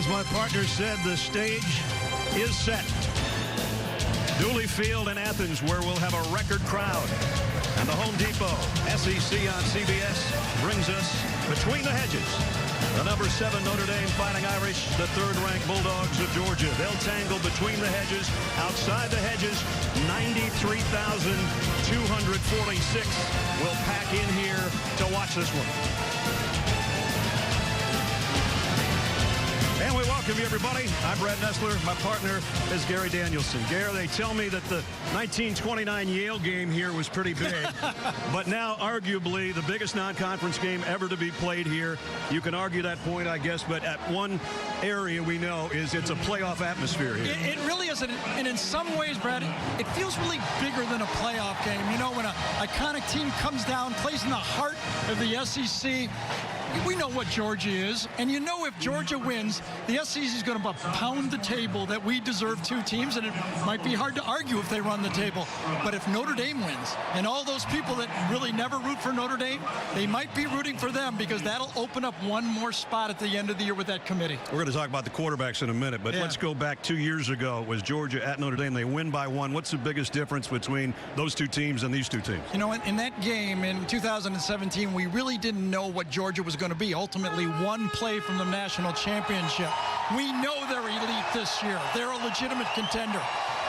As my partner said, the stage is set. Dooley Field in Athens, where we'll have a record crowd. And the Home Depot, SEC on CBS, brings us Between the Hedges. The number 7 Notre Dame Fighting Irish, the 3rd-ranked Bulldogs of Georgia. They'll tangle between the hedges. Outside the hedges, 93,246 will pack in here to watch this one. And we welcome you, everybody. I'm Brad Nessler. My partner is Gary Danielson. Gary, they tell me that the 1929 Yale game here was pretty big, but now arguably the biggest non-conference game ever to be played here. You can argue that point, I guess, but at one area we know is it's a playoff atmosphere here. It really is, and in some ways, Brad, it feels really bigger than a playoff game. You know, when an iconic team comes down, plays in the heart of the SEC, we know what Georgia is, and you know if Georgia wins, the SEC is going to pound the table that we deserve 2 teams, and it might be hard to argue if they run the table. But if Notre Dame wins, and all those people that really never root for Notre Dame, they might be rooting for them because that'll open up one more spot at the end of the year with that committee. We're going to talk about the quarterbacks in a minute, but let's go back 2 years ago. It was Georgia at Notre Dame. They win by 1. What's the biggest difference between those 2 teams and these 2 teams? You know, in that game in 2017, we really didn't know what Georgia was going to be. Ultimately, 1 play from the national championship. We know they're elite this year. They're a legitimate contender.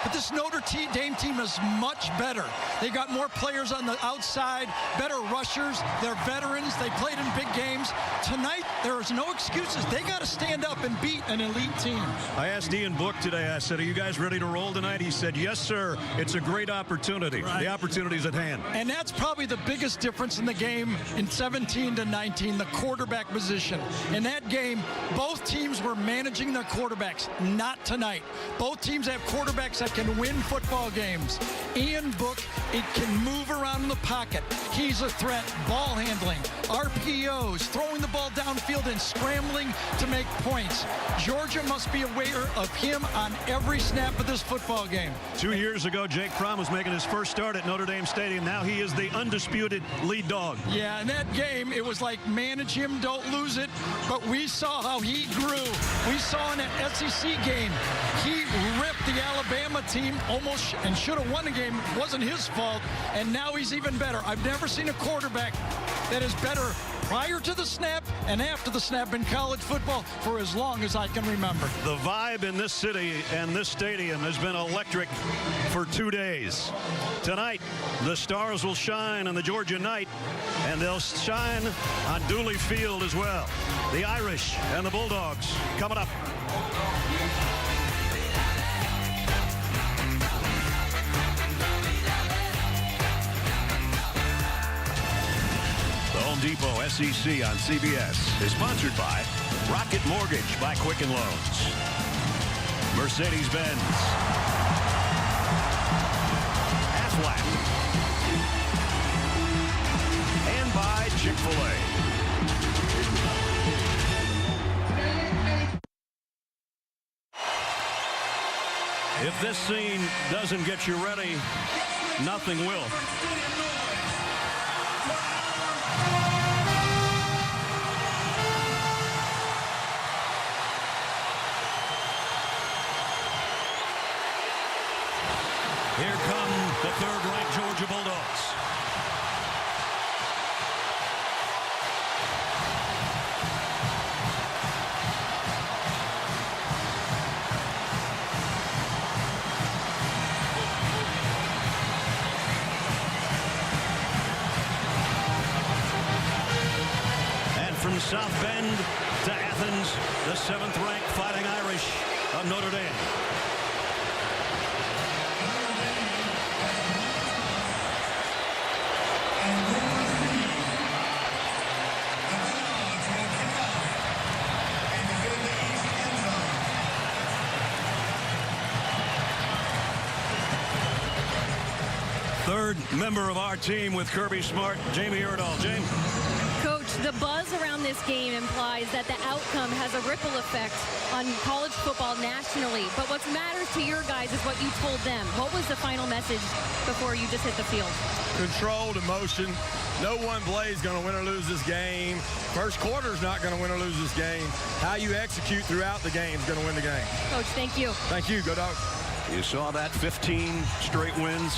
But this Notre Dame team is much better. They got more players on the outside, better rushers. They're veterans. They played in big games. Tonight, there's no excuses. They got to stand up and beat an elite team. I asked Ian Book today, I said, are you guys ready to roll tonight? He said, yes, sir. It's a great opportunity. Right. The opportunity's at hand. And that's probably the biggest difference in the game in 17 to 19, the quarterback position. In that game, both teams were managing their quarterbacks. Not tonight. Both teams have quarterbacks that can win football games. Ian Book, it can move around in the pocket. He's a threat. Ball handling, RPOs, throwing the ball downfield and scrambling to make points. Georgia must be aware of him on every snap of this football game. 2 years ago, Jake Fromm was making his first start at Notre Dame Stadium. Now he is the undisputed lead dog. Yeah, in that game, it was like manage him, don't lose it. But we saw how he grew. We saw in that SEC game, he ripped the Alabama team almost and should have won the game. It wasn't his fault, and now he's even better. I've never seen a quarterback that is better prior to the snap and after the snap in college football for as long as I can remember. The vibe in this city and this stadium has been electric for 2 days. Tonight, the stars will shine on the Georgia night, and they'll shine on Dooley Field as well. The Irish and the Bulldogs coming up. Home Depot SEC on CBS is sponsored by Rocket Mortgage by Quicken Loans, Mercedes-Benz, Aflac, and by Chick-fil-A. If this scene doesn't get you ready, nothing will. Here come the 3rd-ranked Georgia Bulldogs. And from South Bend to Athens, the 7th-ranked Fighting Irish of Notre Dame. Third member of our team with Kirby Smart, Jamie Erdahl. Jamie. Coach, the buzz around around this game implies that the outcome has a ripple effect on college football nationally. But what matters to your guys is what you told them. What was the final message before you just hit the field? Controlled emotion. No one play is going to win or lose this game. First quarter is not going to win or lose this game. How you execute throughout the game is going to win the game. Coach, thank you. Thank you. Go Dogs. You saw that, 15 straight wins.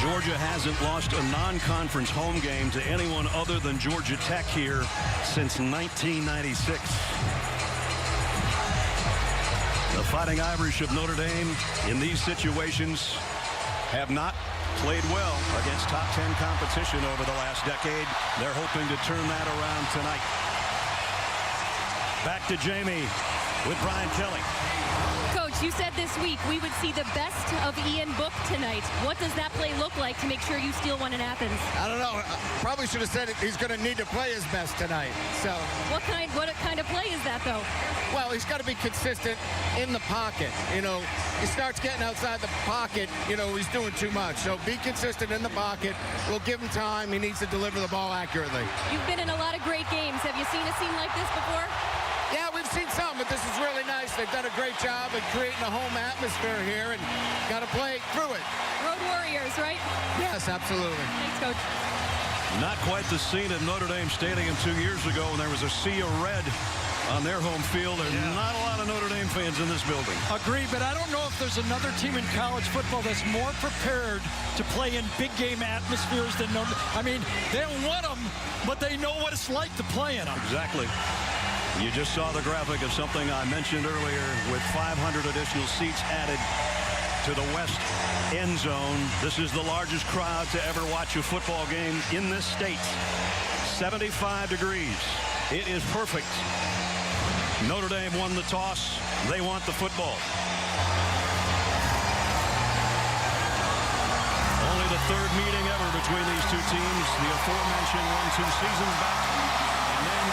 Georgia hasn't lost a non-conference home game to anyone other than Georgia Tech here since 1996. The Fighting Irish of Notre Dame in these situations have not played well against top 10 competition over the last decade. They're hoping to turn that around tonight. Back to Jamie with Brian Kelly. Coach, you said this week we would see the best of Ian Book tonight. What does that play look like to make sure you steal one in Athens? I don't know. Probably should have said he's going to need to play his best tonight. So what kind of play is that, though? Well, he's got to be consistent in the pocket. You know, he starts getting outside the pocket, you know, he's doing too much. So be consistent in the pocket. We'll give him time. He needs to deliver the ball accurately. You've been in a lot of great games. Have you seen a scene like this before? Yeah, we've seen some, but this is really nice. They've done a great job of creating a home atmosphere here and got to play through it. Road Warriors, right? Yes, absolutely. Thanks, Coach. Not quite the scene at Notre Dame Stadium 2 years ago when there was a sea of red on their home field. There's not a lot of Notre Dame fans in this building. Agree, but I don't know if there's another team in college football that's more prepared to play in big game atmospheres than Notre Dame. I mean, they don't want them, but they know what it's like to play in them. Exactly. You just saw the graphic of something I mentioned earlier with 500 additional seats added to the west end zone. This is the largest crowd to ever watch a football game in this state. 75 degrees. It is perfect. Notre Dame won the toss. They want the football. Only the third meeting ever between these two teams. The aforementioned one 2 seasons back. And then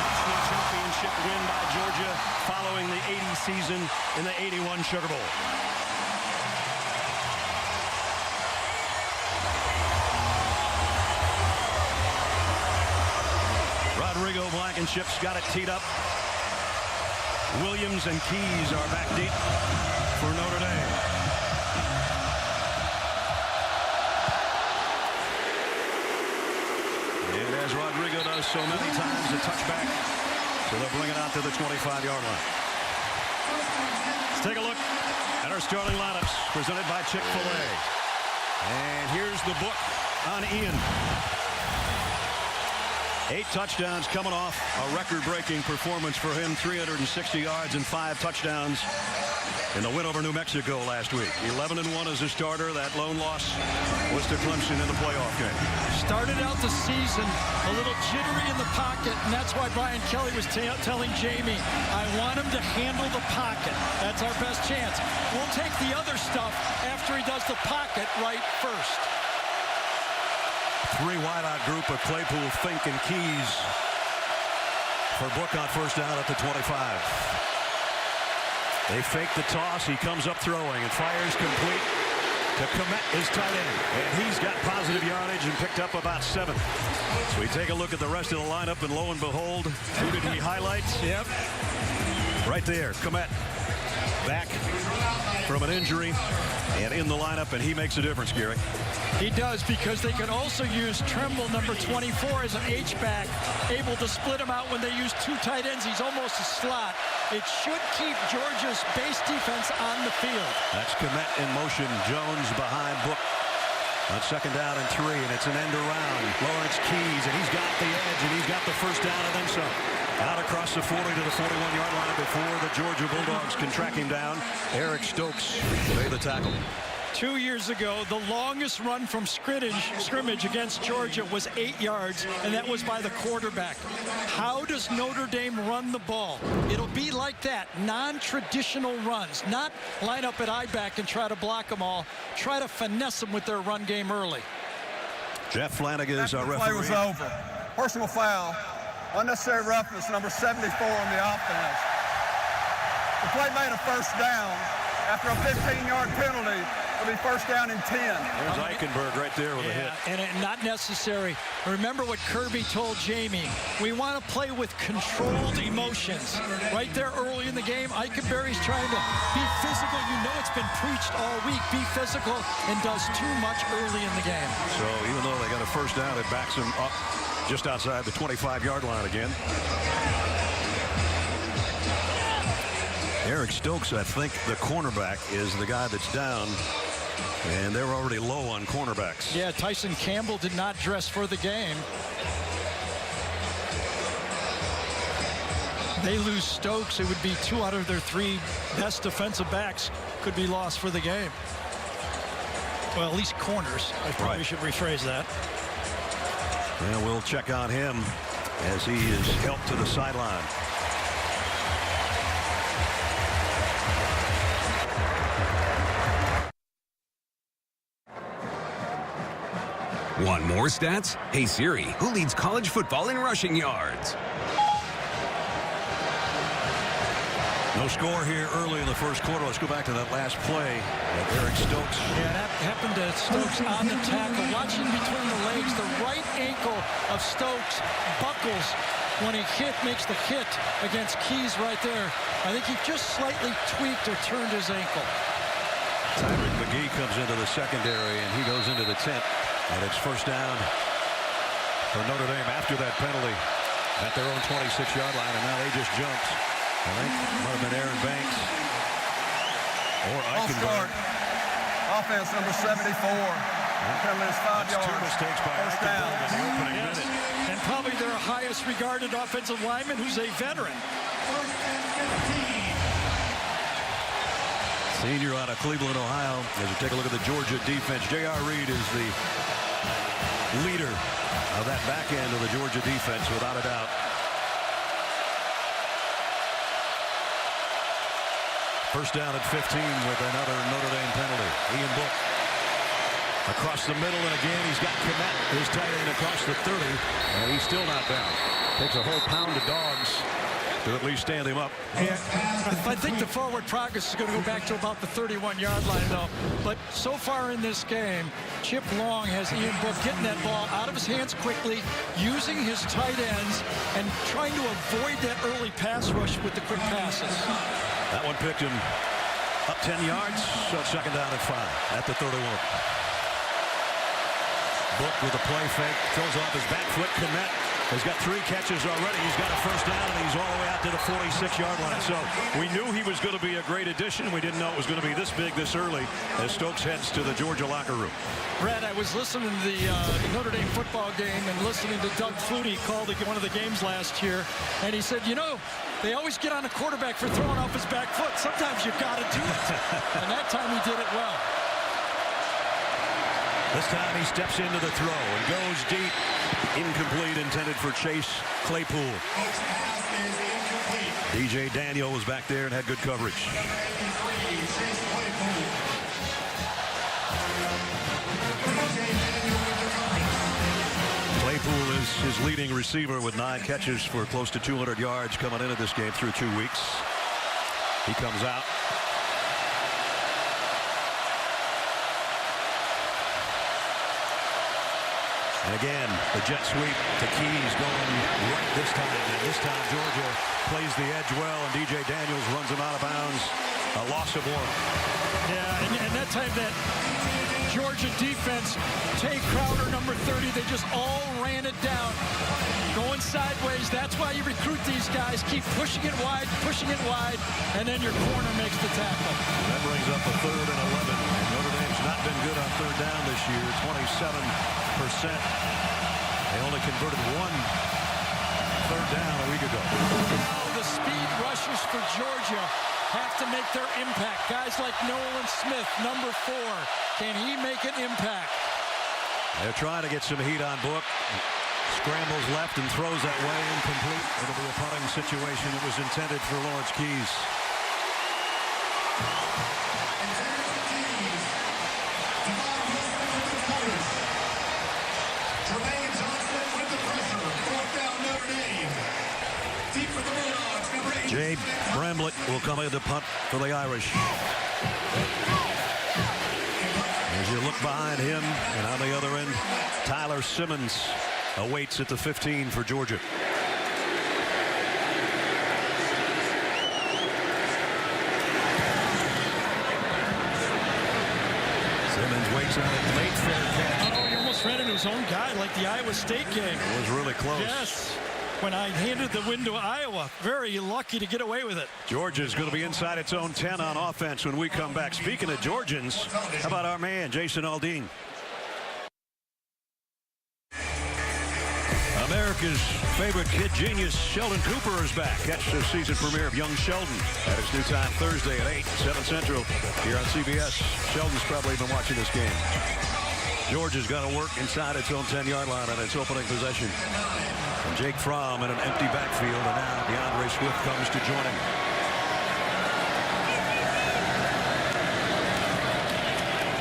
national championship win by Georgia following the 80 season in the 81 Sugar Bowl. Rodrigo Blankenship's got it teed up. Williams and Keys are back deep for Notre Dame. And as Rodrigo does so many times, a touchback. So they'll bring it out to the 25-yard line. Let's take a look at our starting lineups presented by Chick-fil-A. And here's the book on Ian. 8 touchdowns coming off a record-breaking performance for him. 360 yards and 5 touchdowns in the win over New Mexico last week. 11-1 as a starter. That lone loss was to Clemson in the playoff game. Started out the season a little jittery in the pocket, and that's why Brian Kelly was telling Jamie, I want him to handle the pocket. That's our best chance. We'll take the other stuff after he does the pocket right first. 3 wide-out group of Claypool, Fink, and Keys for Book on first down at the 25. They fake the toss. He comes up throwing and fires complete to Komet, his tight end. And he's got positive yardage and picked up about 7. So we take a look at the rest of the lineup, and lo and behold, who did we highlight? Yep. Right there, Komet back from an injury and in the lineup, and he makes a difference, Gary. He does, because they can also use Tremble, number 24, as an H-back, able to split him out when they use 2 tight ends. He's almost a slot. It should keep Georgia's base defense on the field. That's Komet in motion. Jones behind Book on second down and 3, and it's an end around. Lawrence Keys, and he's got the edge, and he's got the first down and then some. Out across the 40 to the 41-yard line before the Georgia Bulldogs can track him down. Eric Stokes made the tackle. 2 years ago, the longest run from scrimmage against Georgia was 8 yards, and that was by the quarterback. How does Notre Dame run the ball? It'll be like that, non-traditional runs, not line up at I-back and try to block them all. Try to finesse them with their run game early. Jeff Flanagan is our referee. The play was over. Personal foul. Unnecessary roughness, number 74 on the offense. The play made a first down after a 15-yard penalty It'll be first down and 10. There's Eichenberg right there with a hit. And not necessary. Remember what Kirby told Jamie. We want to play with controlled emotions. Right there early in the game, Eichenberg's trying to be physical. You know it's been preached all week. Be physical, and does too much early in the game. So even though they got a first down, it backs them up just outside the 25-yard line again. Eric Stokes, I think the cornerback, is the guy that's down, and they're already low on cornerbacks. Yeah, Tyson Campbell did not dress for the game. They lose Stokes, it would be 2 out of their 3 best defensive backs could be lost for the game. Well, at least corners. I probably should rephrase that. And we'll check on him as he is helped to the sideline. Want more stats? Hey Siri, who leads college football in rushing yards? No score here early in the first quarter. Let's go back to that last play of Eric Stokes. Yeah, that happened to Stokes on the tackle. Watching between the legs, the right ankle of Stokes buckles when he makes the hit against Keys right there. I think he just slightly tweaked or turned his ankle. Tyrick McGee comes into the secondary, and he goes into the tent. And it's first down for Notre Dame after that penalty at their own 26-yard line. And now they just jumped. I think it might have been Aaron Banks or Eichenberg. Offense number 74. Penalty is 5 yards. 2 mistakes by Eichenberg in the opening minute. And probably their highest regarded offensive lineman, who's a veteran. Senior out of Cleveland, Ohio. As you take a look at the Georgia defense, J.R. Reed is the leader of that back end of the Georgia defense, without a doubt. First down at 15 with another Notre Dame penalty. Ian Book across the middle, and again he's got Kmet, his tight end, across the 30, and he's still not down. Takes a whole pound of dogs to at least stand him up. Yeah, I think the forward progress is going to go back to about the 31-yard line, though. But so far in this game, Chip Long has Ian Book getting that ball out of his hands quickly, using his tight ends, and trying to avoid that early pass rush with the quick passes. That one picked him up 10 yards, so second down at 5 at the 31. Book with a play fake, throws off his back foot. Kmet has got 3 catches already. He's got a first down, and he's all the way out to the 46-yard line. So we knew he was going to be a great addition. We didn't know it was going to be this big this early as Stokes heads to the Georgia locker room. Brad, I was listening to the Notre Dame football game and listening to Doug Flutie call one of the games last year, and he said, you know, they always get on the quarterback for throwing off his back foot. Sometimes you got to do it. And that time he did it well. This time he steps into the throw and goes deep. Incomplete, intended for Chase Claypool. DJ Daniel was back there and had good coverage. Claypool is his leading receiver with 9 catches for close to 200 yards coming into this game through 2 weeks. He comes out. And again, the jet sweep to Keys going right this time. And this time Georgia plays the edge well, and DJ Daniels runs him out of bounds. A loss of 1. Yeah, and that time that Georgia defense, Tay Crowder, number 30, they just all ran it down. Going sideways, that's why you recruit these guys. Keep pushing it wide, and then your corner makes the tackle. That brings up a 3rd and 11. And Notre Dame's not been good on 3rd down this year, 27%. They only converted 1 3rd down a week ago. Now the speed rushers for Georgia have to make their impact. Guys like Nolan Smith, number 4. Can he make an impact? They're trying to get some heat on Book. Scrambles left and throws that way, incomplete. It'll be a punting situation. It was intended for Lawrence Keys. Jay Bramlett will come in to punt for the Irish. you look behind him, and on the other end, Tyler Simmons awaits at the 15 for Georgia. Simmons waits on it late for a catch. Oh, he almost ran into his own guy like the Iowa State game. It was really close. Yes. When I handed the win to Iowa, very lucky to get away with it. Georgia's going to be inside its own 10 on offense when we come back. Speaking of Georgians, how about our man, Jason Aldean? America's favorite kid genius, Sheldon Cooper, is back. Catch the season premiere of Young Sheldon at its new time Thursday at 8, 7 Central here on CBS. Sheldon's probably been watching this game. Georgia's got to work inside its own 10-yard line on its opening possession. And Jake Fromm in an empty backfield, and now DeAndre Swift comes to join him.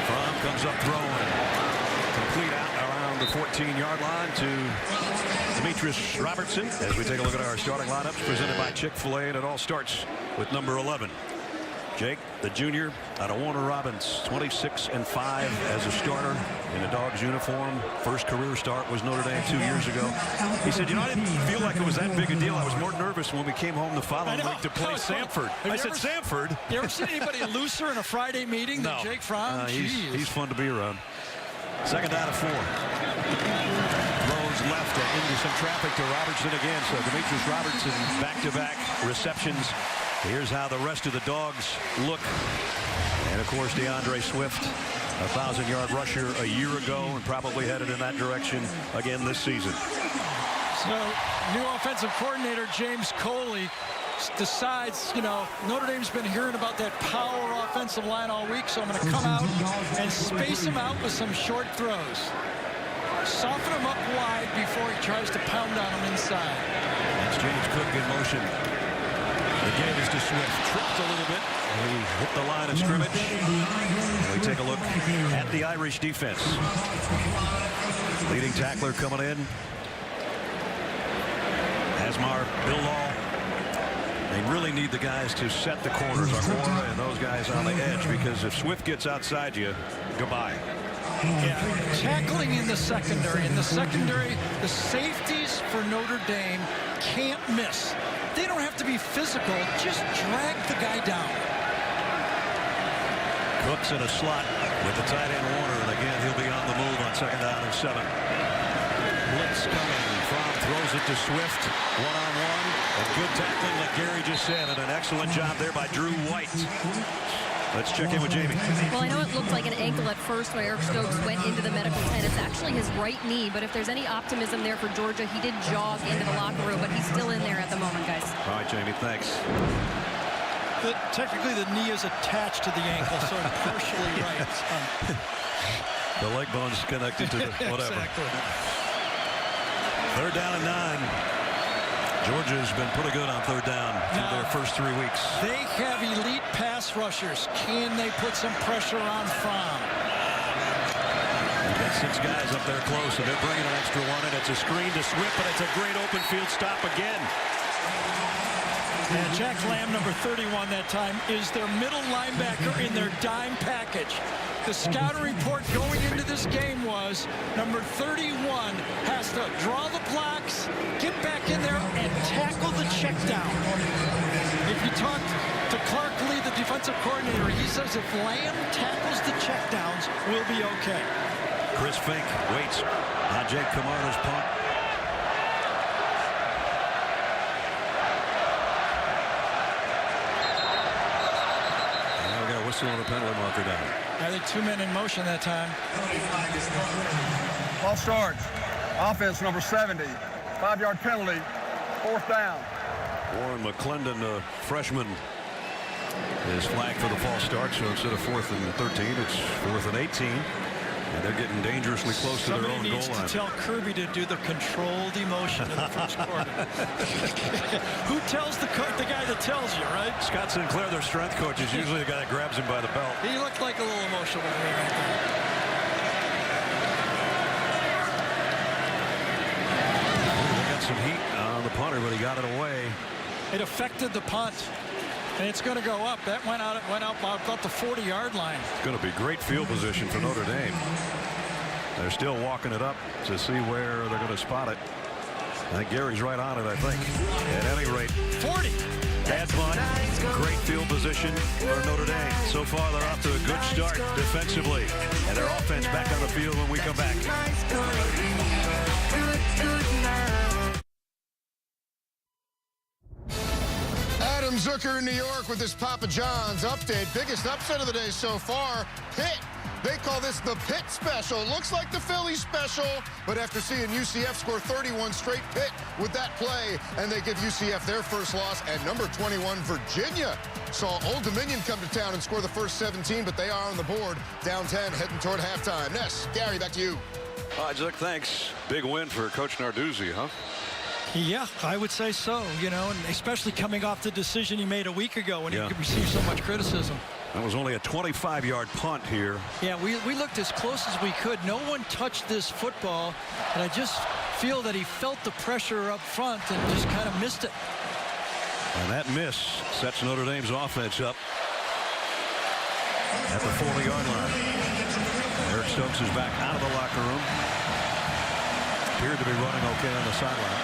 Fromm comes up throwing. Complete out around the 14-yard line to Demetrius Robertson. As we take a look at our starting lineups presented by Chick-fil-A, and it all starts with number 11. Jake, the junior, out of Warner Robins, 26-5 as a starter in a Dogs uniform. First career start was Notre Dame 2 years ago. He said, I didn't feel like it was that big a deal. I was more nervous when we came home the following week to play Samford. I said, Samford? You ever seen anybody looser in a Friday meeting than Jake Fromm? He's fun to be around. Second down and 4. Throws left and into some traffic to Robertson again. So Demetrius Robertson back-to-back receptions. Here's how the rest of the Dogs look. And, of course, DeAndre Swift, 1,000-yard rusher a year ago and probably headed in that direction again this season. So, new offensive coordinator James Coley decides, Notre Dame's been hearing about that power offensive line all week, so I'm going to come out and space him out with some short throws. Soften him up wide before he tries to pound on him inside. That's James Cook in motion. The game is to Swift. Tripped a little bit. He hit the line of scrimmage. We take a look at the Irish defense. Leading tackler coming in. Asmar Billall. They really need the guys to set the corners, Armora and those guys on the edge, because if Swift gets outside you, goodbye. Yeah, tackling in the secondary. In the secondary, the safeties for Notre Dame can't miss. They don't have to be physical. Just drag the guy down. Cook's in a slot with the tight end Warner, and again, he'll be on the move on second down and 7. Blitz coming. Fromm throws it to Swift. One-on-one. And good tackling, like Gary just said, and an excellent job there by Drew White. Let's check in with Jamie. Well, I know it looked like an ankle at first when Eric Stokes went into the medical tent. It's actually his right knee, but if there's any optimism there for Georgia, he did jog into the locker room, but he's still in there at the moment, guys. All right, Jamie, thanks. Technically, the knee is attached to the ankle, so it's partially right. The leg bone's connected to the whatever. Exactly. Third down and 9. Georgia's been pretty good on third down through their first 3 weeks. They have elite pass rushers. Can they put some pressure on Fromm? They've got 6 guys up there close, and they're bringing an extra one, and it's a screen to Swift, but it's a great open field stop again. And Jack Lamb, number 31 that time, is their middle linebacker in their dime package. The scouting report going into this game was number 31 has to draw the blocks, get back in there, and tackle the check down. If you talk to Clark Lee, the defensive coordinator, he says if Lamb tackles the check downs, we'll be okay. Chris Fink waits on Jake Camarda's punt. Whistle on the penalty marker down. I think 2 men in motion that time. Ball starts. Offense number 70. 5-yard penalty. 4th down. Warren McClendon, the freshman, is flagged for the false start. So instead of 4th and 13, it's 4th and 18. And they're getting dangerously close to their own goal line. Somebody needs to tell Kirby to do the controlled emotion in the first quarter. Who tells the guy that tells you, right? Scott Sinclair, their strength coach, is usually the guy that grabs him by the belt. He looked like a little emotional to me right there. They got some heat on the punter, but he got it away. It affected the punt. And it's going to go up. That went out about the 40-yard line. It's going to be great field position for Notre Dame. They're still walking it up to see where they're going to spot it. I think Gary's right on it, I think. At any rate, 40. bad punt, great field position for Notre Dame. So far, they're off to a good start defensively. And their offense back on the field when we come back. Adam Zucker in New York with his Papa John's update. Biggest upset of the day so far, Pitt. They call this the Pitt special. Looks like the Philly special, but after seeing UCF score 31 straight, Pitt with that play, and they give UCF their first loss. And number 21, Virginia, saw Old Dominion come to town and score the first 17, but they are on the board, down 10, heading toward halftime. Ness, Gary, back to you. Zuck, thanks. Big win for Coach Narduzzi, huh? Yeah, I would say so, and especially coming off the decision he made a week ago when he received so much criticism. That was only a 25-yard punt here. Yeah, we looked as close as we could. No one touched this football, and I just feel that he felt the pressure up front and just kind of missed it. And that miss sets Notre Dame's offense up at the 40-yard line. Eric Stokes is back out of the locker room. Appeared to be running okay on the sideline.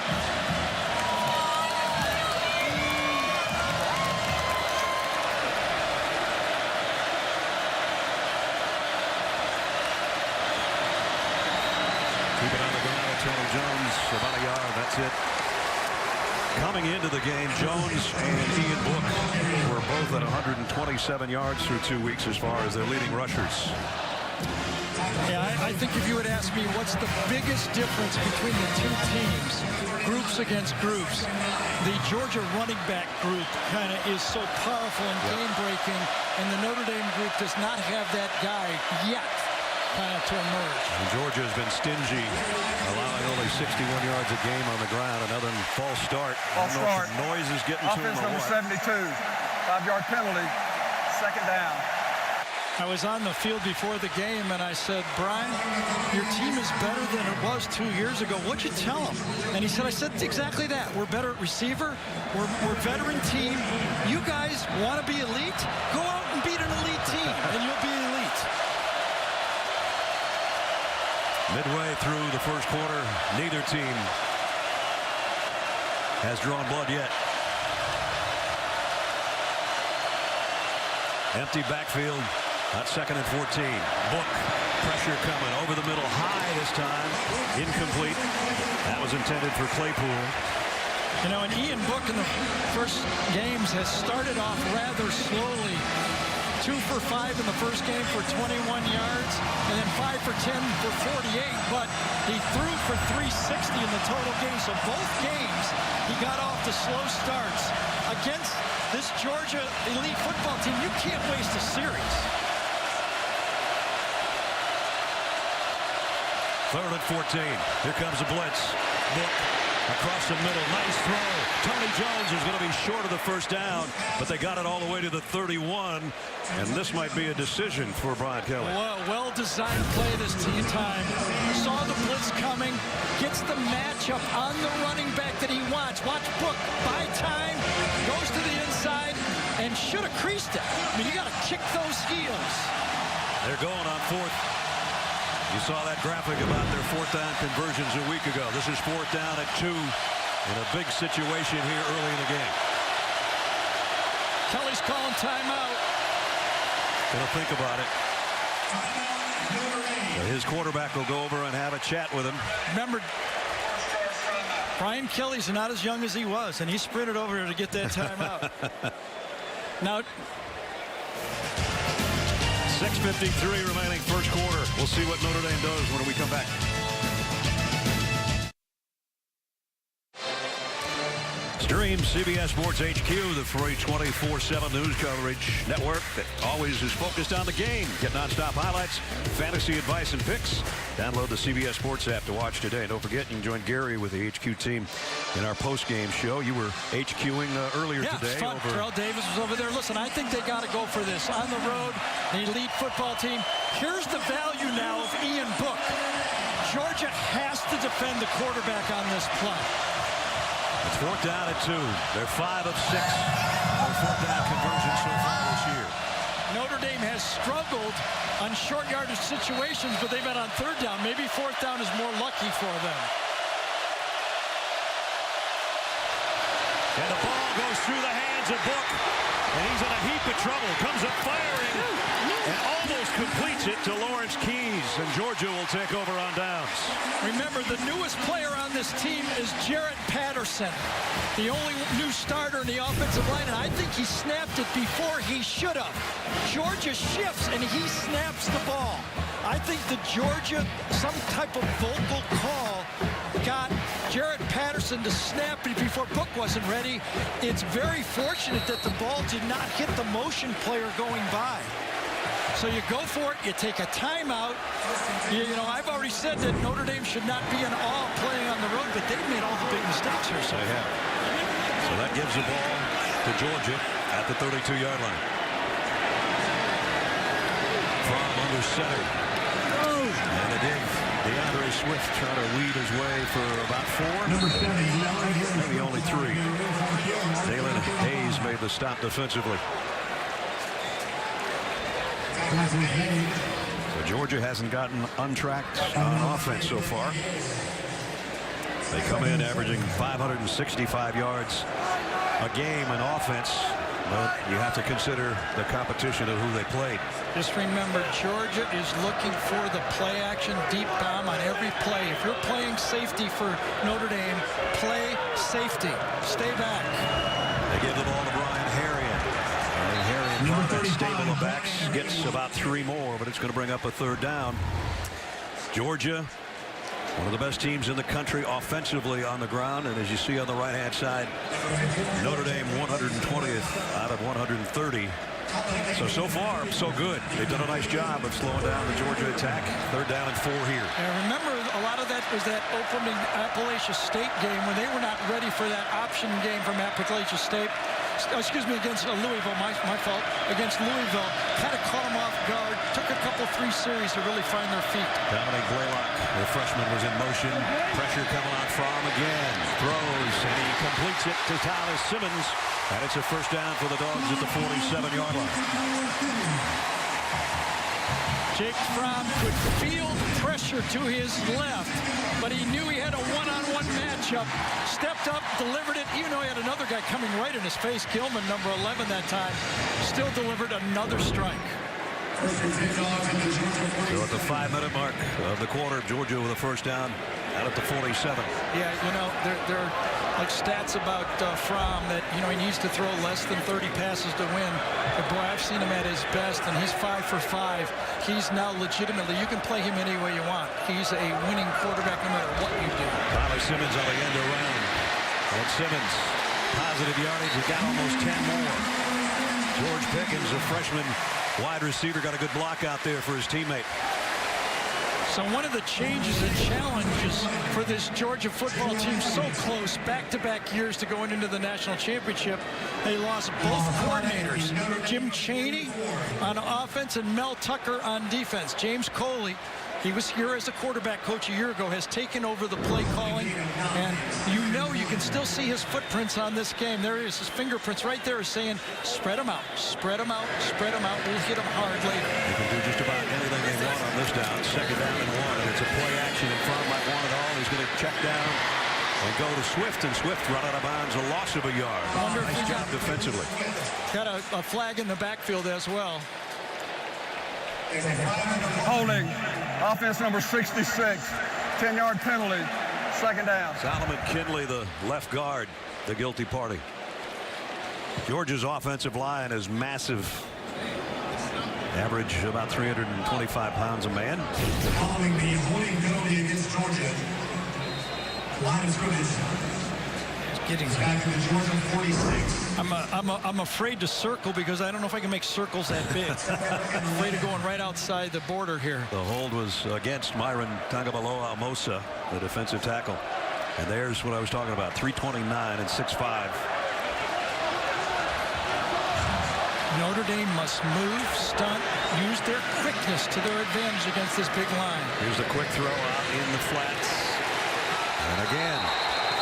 Keep it on the ground. Tony Jones about a yard. That's it. Coming into the game, Jones and Ian Book were both at 127 yards through 2 weeks as far as their leading rushers. Yeah, I think if you would ask me what's the biggest difference between the two teams, groups against groups, the Georgia running back group kind of is so powerful and game-breaking, and the Notre Dame group does not have that guy yet kind of to emerge. And Georgia has been stingy, allowing only 61 yards a game on the ground. Another false start. False start. Noise is getting to him. Offense number 72. 5-yard penalty. Second down. I was on the field before the game, and I said, Brian, your team is better than it was 2 years ago. What'd you tell him? And he said, I said exactly that. We're better at receiver. We're a veteran team. You guys want to be elite? Go out and beat an elite team, and you'll be elite. Midway through the first quarter, neither team has drawn blood yet. Empty backfield. That's 2nd and 14. Book. Pressure coming over the middle. High this time. Incomplete. That was intended for Claypool. And Ian Book in the first games has started off rather slowly. 2 for 5 in the first game for 21 yards, and then 5 for 10 for 48, but he threw for 360 in the total game. So both games, he got off to slow starts. Against this Georgia elite football team, you can't waste a series. 3rd and 14. Here comes a blitz. Book across the middle. Nice throw. Tony Jones is going to be short of the first down, but they got it all the way to the 31, and this might be a decision for Brian Kelly. Well-designed play this time. Saw the blitz coming, gets the matchup on the running back that he wants. Watch Book, buy time, goes to the inside, and should have creased it. I mean, you got to kick those heels. They're going on 4th. You saw that graphic about their 4th down conversions a week ago. This is 4th down at 2 in a big situation here early in the game. Kelly's calling timeout. Gonna think about it. So his quarterback will go over and have a chat with him. Remember, Brian Kelly's not as young as he was, and he sprinted over to get that timeout. Now, 6:53 remaining first quarter. We'll see what Notre Dame does when we come back. Stream CBS Sports HQ, the free 24/7 news coverage network that always is focused on the game. Get nonstop highlights, fantasy advice, and picks. Download the CBS Sports app to watch today. Don't forget, you can join Gary with the HQ team in our post-game show. You were HQing earlier today. It's fun. Terrell Davis was over there. Listen, I think they got to go for this. On the road, an elite football team. Here's the value now of Ian Book. Georgia has to defend the quarterback on this play. It's 4th down at 2. They're 5 of 6. They're fourth down conversions so far this year. Notre Dame has struggled on short yardage situations, but they've been on third down. Maybe fourth down is more lucky for them. And the ball goes through the hands of Book. And he's in a heap of trouble. Comes up firing and almost completes it to Lawrence Keys. And Georgia will take over on downs. Remember, the newest player on this team is Jarrett Patterson, the only new starter in the offensive line, and I think he snapped it before he should have. Georgia shifts, and he snaps the ball. I think the Georgia, some type of vocal call, got Jarrett Patterson to snap it before Book wasn't ready. It's very fortunate that the ball did not hit the motion player going by. So you go for it, you take a timeout. You know, I've already said that Notre Dame should not be in awe playing on the road, but they've made all the big mistakes here so far. So that gives the ball to Georgia at the 32-yard line. From under center. And a dig. DeAndre Swift trying to weed his way for about 4. Maybe only 3. Dalen Hayes made the stop defensively. So Georgia hasn't gotten untracked on offense so far. They come in averaging 565 yards a game in offense, but you have to consider the competition of who they played. Just remember, Georgia is looking for the play action deep bomb on every play. If you're playing safety for Notre Dame, play safety. Stay back. They give the ball to Brian Harrion. Harrion from that stable of backs gets about 3 more, but it's going to bring up a third down. Georgia, one of the best teams in the country offensively on the ground, and as you see on the right-hand side, Notre Dame 120th out of 130. So far, so good. They've done a nice job of slowing down the Georgia attack. Third down and 4 here. And remember, a lot of that was that opening Appalachia State game when they were not ready for that option game from Appalachia State. Excuse me, against Louisville, my fault, against Louisville. Kind of caught them off guard. Took a couple, 3 series to really find their feet. Dominic Blaylock, the freshman, was in motion. Pressure coming on Fromm again. Throws, and he completes it to Tyler Simmons. And it's a first down for the Dogs at the 47-yard line. Jake Fromm could feel pressure to his left, but he knew he had a one-on-one matchup. Stepped up, delivered it, even though he had another guy coming right in his face. Gilman, number 11 that time, still delivered another strike. So at the 5-minute mark of the quarter, Georgia with a first down out at the 47. Yeah, you know, there are like stats about Fromm that, you know, he needs to throw less than 30 passes to win. But boy, I've seen him at his best, and he's 5 for 5. He's now legitimately, you can play him any way you want. He's a winning quarterback no matter what you do. Tyler Simmons on the end around. And Simmons, positive yardage, he got almost 10 more. George Pickens, a freshman wide receiver, got a good block out there for his teammate. So one of the changes and challenges for this Georgia football team, so close, back-to-back years to going into the national championship, they lost both coordinators, Jim Chaney on offense and Mel Tucker on defense. James Coley, he was here as a quarterback coach a year ago, has taken over the play calling, and you know you can still see his footprints on this game. There he is, his fingerprints right there saying, spread them out, spread them out, spread them out. We'll hit them hard later. They can do just about anything they want on this down. Second down and 1, and it's a play action in front. Might want it all. He's going to check down and go to Swift, and Swift run out of bounds, a loss of a yard. Nice job defensively. Got a flag in the backfield as well. Holding. Offense number 66. 10-yard penalty. Second down. Solomon Kinley, the left guard, the guilty party. Georgia's offensive line is massive. Average about 325 pounds a man. Following the holding penalty against Georgia. Line of scrimmage. Getting back to the Georgia 46. I'm afraid to circle because I don't know if I can make circles that big. I'm afraid of going right outside the border here. The hold was against Myron Tagovailoa Amosa, the defensive tackle. And there's what I was talking about, 329 and 6'5". Notre Dame must move, stunt, use their quickness to their advantage against this big line. Here's the quick throw out in the flats. And again,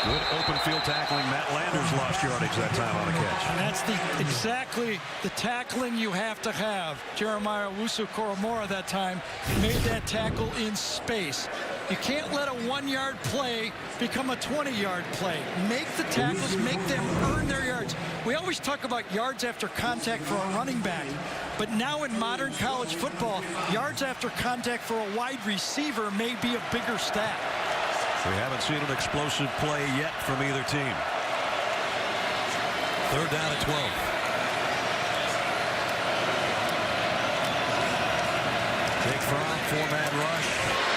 Good open field tackling. Matt Landers lost yardage that time on a catch. And that's exactly the tackling you have to have. Jeremiah Owusu-Koramoah that time made that tackle in space. You can't let a 1-yard play become a 20-yard play. Make the tackles, make them earn their yards. We always talk about yards after contact for a running back, but now in modern college football, yards after contact for a wide receiver may be a bigger stat. We haven't seen an explosive play yet from either team. 3rd down at 12. Jake Fromm, 4-man rush.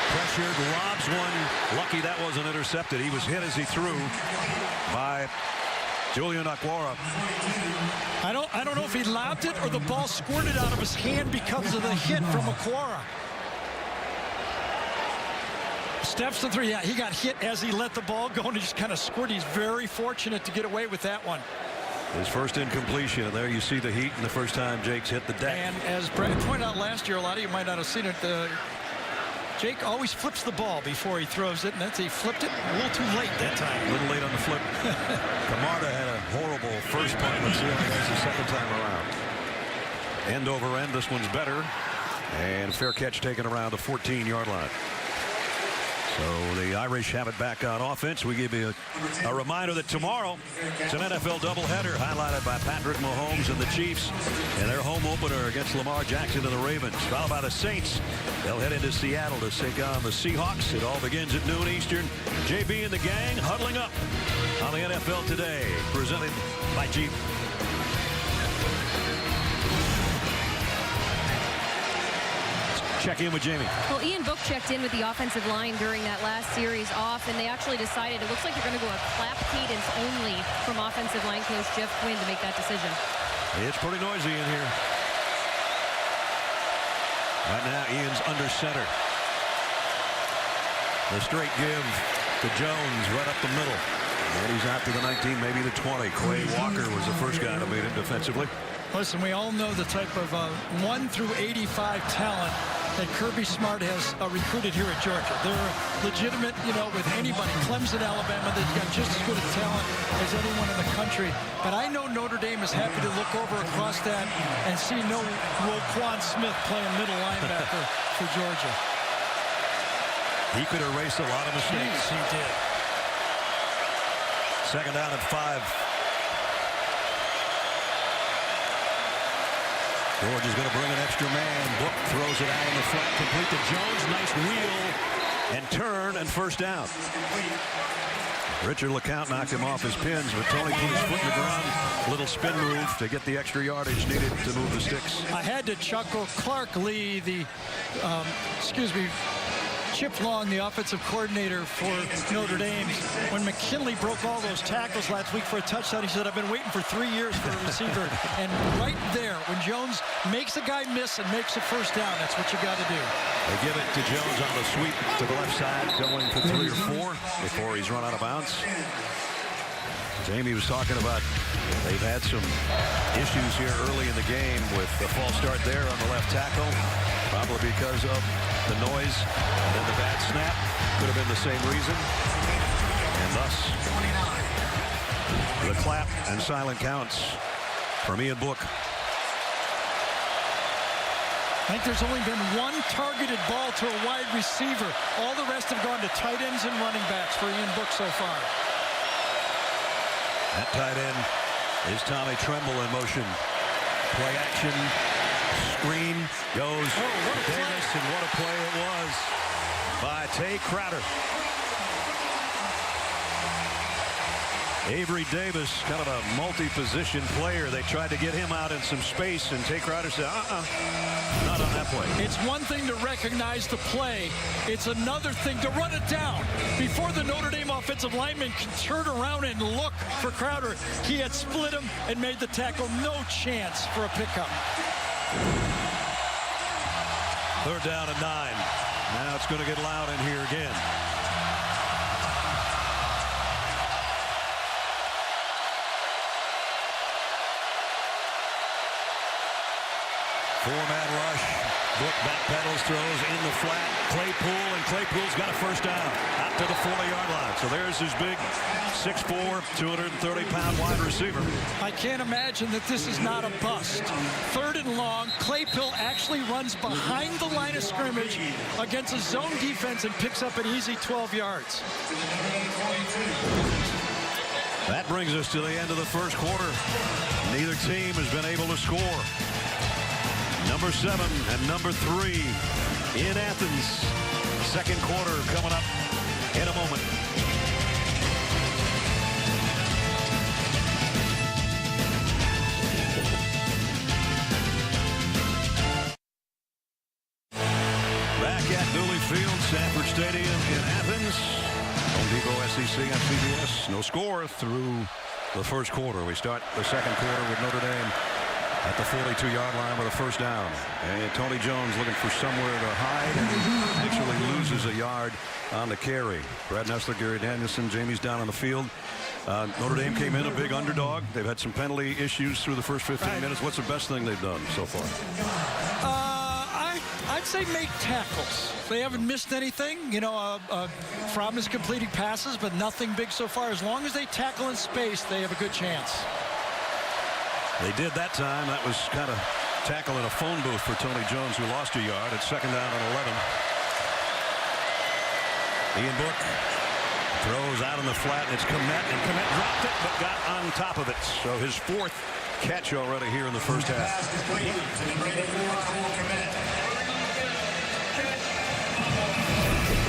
Pressured, lobs one. Lucky that wasn't intercepted. He was hit as he threw by Julian Okwara. I don't know if he lobbed it or the ball squirted out of his hand because of the hit from Okwara. Steps to 3. Yeah, he got hit as he let the ball go, and he just kind of squirted. He's very fortunate to get away with that one. His first incompletion, and there you see the heat, and the first time Jake's hit the deck. And as Brad pointed out last year, a lot of you might not have seen it. Jake always flips the ball before he throws it, and he flipped it a little too late that time. A little late on the flip. Camarda had a horrible first punt. Let's see how he does the second time around. End over end, this one's better. And fair catch taken around the 14-yard line. So the Irish have it back on offense. We give you a reminder that tomorrow it's an NFL doubleheader highlighted by Patrick Mahomes and the Chiefs in their home opener against Lamar Jackson and the Ravens. Followed by the Saints. They'll head into Seattle to take on the Seahawks. It all begins at noon Eastern. JB and the gang huddling up on the NFL Today, presented by Jeep. Check in with Jamie. Well, Ian Book checked in with the offensive line during that last series off, and they actually decided it looks like they're going to go a clap cadence only from offensive line coach Jeff Quinn to make that decision. It's pretty noisy in here. Right now, Ian's under center. The straight give to Jones right up the middle. And he's out to the 19, maybe the 20. Quay Walker was the first guy to meet him defensively. Listen, we all know the type of 1 through 85 talent that Kirby Smart has recruited here at Georgia. They're legitimate, with anybody. Clemson, Alabama, they've got just as good a talent as anyone in the country. But I know Notre Dame is happy to look over across that and see no Roquan Smith playing middle linebacker for Georgia. He could erase a lot of mistakes. Jeez, he did. 2nd down and 5. Georgia's going to bring an extra man. Book throws it out in the front, complete to Jones. Nice wheel and turn and first down. Richard LeCount knocked him off his pins, but Tony put his foot in the ground. Little spin move to get the extra yardage needed to move the sticks. I had to chuckle. Clark Lee, Chip Long, the offensive coordinator for Notre Dame, when McKinley broke all those tackles last week for a touchdown, he said, I've been waiting for 3 years for a receiver. And right there, when Jones makes a guy miss and makes a first down, that's what you got to do. They give it to Jones on the sweep to the left side, going for 3 or 4 before he's run out of bounds. Jamie was talking about they've had some issues here early in the game with the false start there on the left tackle, probably because of the noise and then the bad snap. Could have been the same reason. And thus, the clap and silent counts from Ian Book. I think there's only been one targeted ball to a wide receiver. All the rest have gone to tight ends and running backs for Ian Book so far. That tight end is Tommy Tremble in motion. Play action. Screen goes to Davis, and what a play it was by Tay Crowder. Avery Davis, kind of a multi-position player. They tried to get him out in some space, and Tay Crowder said, not on that play. It's one thing to recognize the play. It's another thing to run it down. Before the Notre Dame offensive lineman can turn around and look for Crowder, he had split him and made the tackle. No chance for a pickup. 3rd down and 9. Now it's going to get loud in here again. Four-man rush. Book backpedals, throws in the flat. Claypool's got a first down out to the 40-yard line. So there's his big 6'4", 230-pound wide receiver. I can't imagine that this is not a bust. 3rd and long. Claypool actually runs behind the line of scrimmage against a zone defense and picks up an easy 12 yards. That brings us to the end of the first quarter. Neither team has been able to score. Number 7 and number 3 in Athens. Second quarter coming up in a moment. Back at Dooley Field, Sanford Stadium in Athens. Home Depot SEC on CBS. No score through the first quarter. We start the second quarter with Notre Dame at the 42-yard line with a first down. And Tony Jones looking for somewhere to hide and actually loses a yard on the carry. Brad Nessler, Gary Danielson, Jamie's down on the field. Notre Dame came in a big underdog. They've had some penalty issues through the first 15 minutes. What's the best thing they've done so far? I'd say make tackles. They haven't missed anything. You know, Fromm is completing passes, but nothing big so far. As long as they tackle in space, they have a good chance. They did that time. That was kind of tackle in a phone booth for Tony Jones, who lost a yard. It's second down and 11. Ian Book throws out in the flat. It's Komet, and Komet dropped it, but got on top of it. So his 4th catch already here in the first half.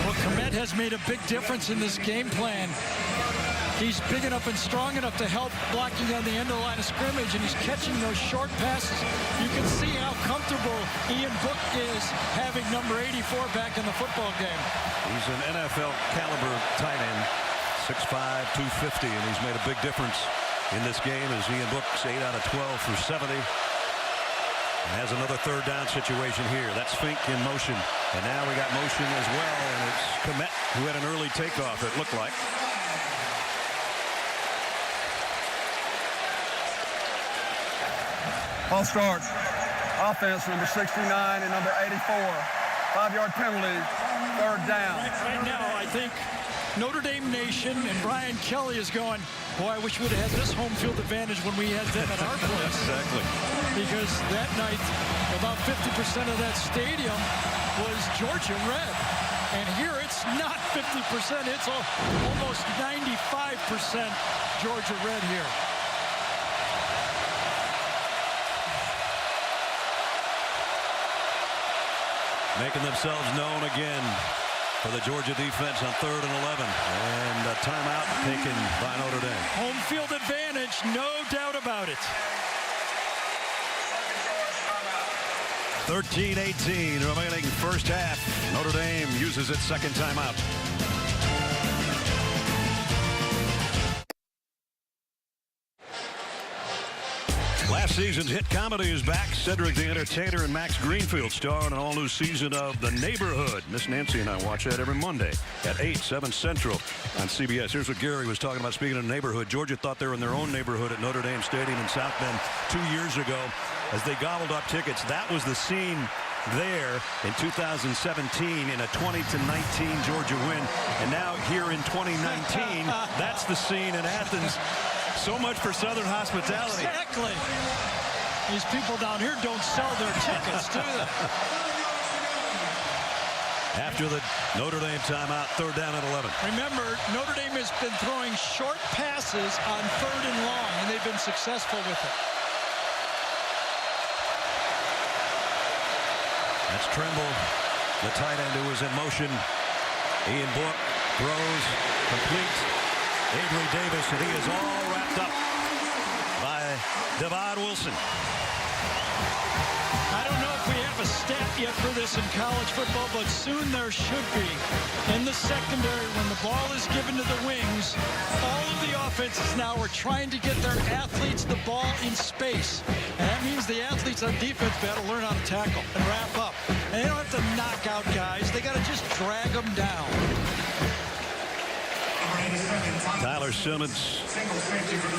Well, Komet has made a big difference in this game plan. He's big enough and strong enough to help blocking on the end of the line of scrimmage, and he's catching those short passes. You can see how comfortable Ian Book is having number 84 back in the football game. He's an NFL caliber tight end, 6'5", 250, and he's made a big difference in this game as Ian Book's 8 out of 12 for 70. And has another third down situation here. That's Fink in motion. And now we got motion as well, and it's Komet who had an early takeoff, it looked like. Ball starts. Offense, number 69 and number 84. 5-yard penalty, 3rd down. Right now, I think Notre Dame Nation and Brian Kelly is going, boy, I wish we would have had this home field advantage when we had them at our place. Exactly. Because that night, about 50% of that stadium was Georgia red. And here it's not 50%, it's almost 95% Georgia red here. Making themselves known again for the Georgia defense on 3rd and 11. And a timeout taken by Notre Dame. Home field advantage, no doubt about it. 13-18 remaining first half. Notre Dame uses its second timeout. Last season's hit comedy is back. Cedric the Entertainer and Max Greenfield star in an all-new season of The Neighborhood. Miss Nancy and I watch that every Monday at 8, 7 Central on CBS. Here's what Gary was talking about, speaking of neighborhood. Georgia thought they were in their own neighborhood at Notre Dame Stadium in South Bend 2 years ago as they gobbled up tickets. That was the scene there in 2017 in a 20-19 Georgia win. And now here in 2019, that's the scene in Athens. So much for Southern hospitality. Exactly. These people down here don't sell their tickets, do they? After the Notre Dame timeout, 3rd down and 11. Remember, Notre Dame has been throwing short passes on 3rd and long, and they've been successful with it. That's Trimble, the tight end who was in motion. Ian Book throws, complete. Avery Davis, and he is all wrapped up by Devon Wilson. I don't know if we have a stat yet for this in college football, but soon there should be. In the secondary, when the ball is given to the wings, all of the offenses now are trying to get their athletes the ball in space. And that means the athletes on defense got to learn how to tackle and wrap up. And they don't have to knock out guys. They got to just drag them down. Tyler Simmons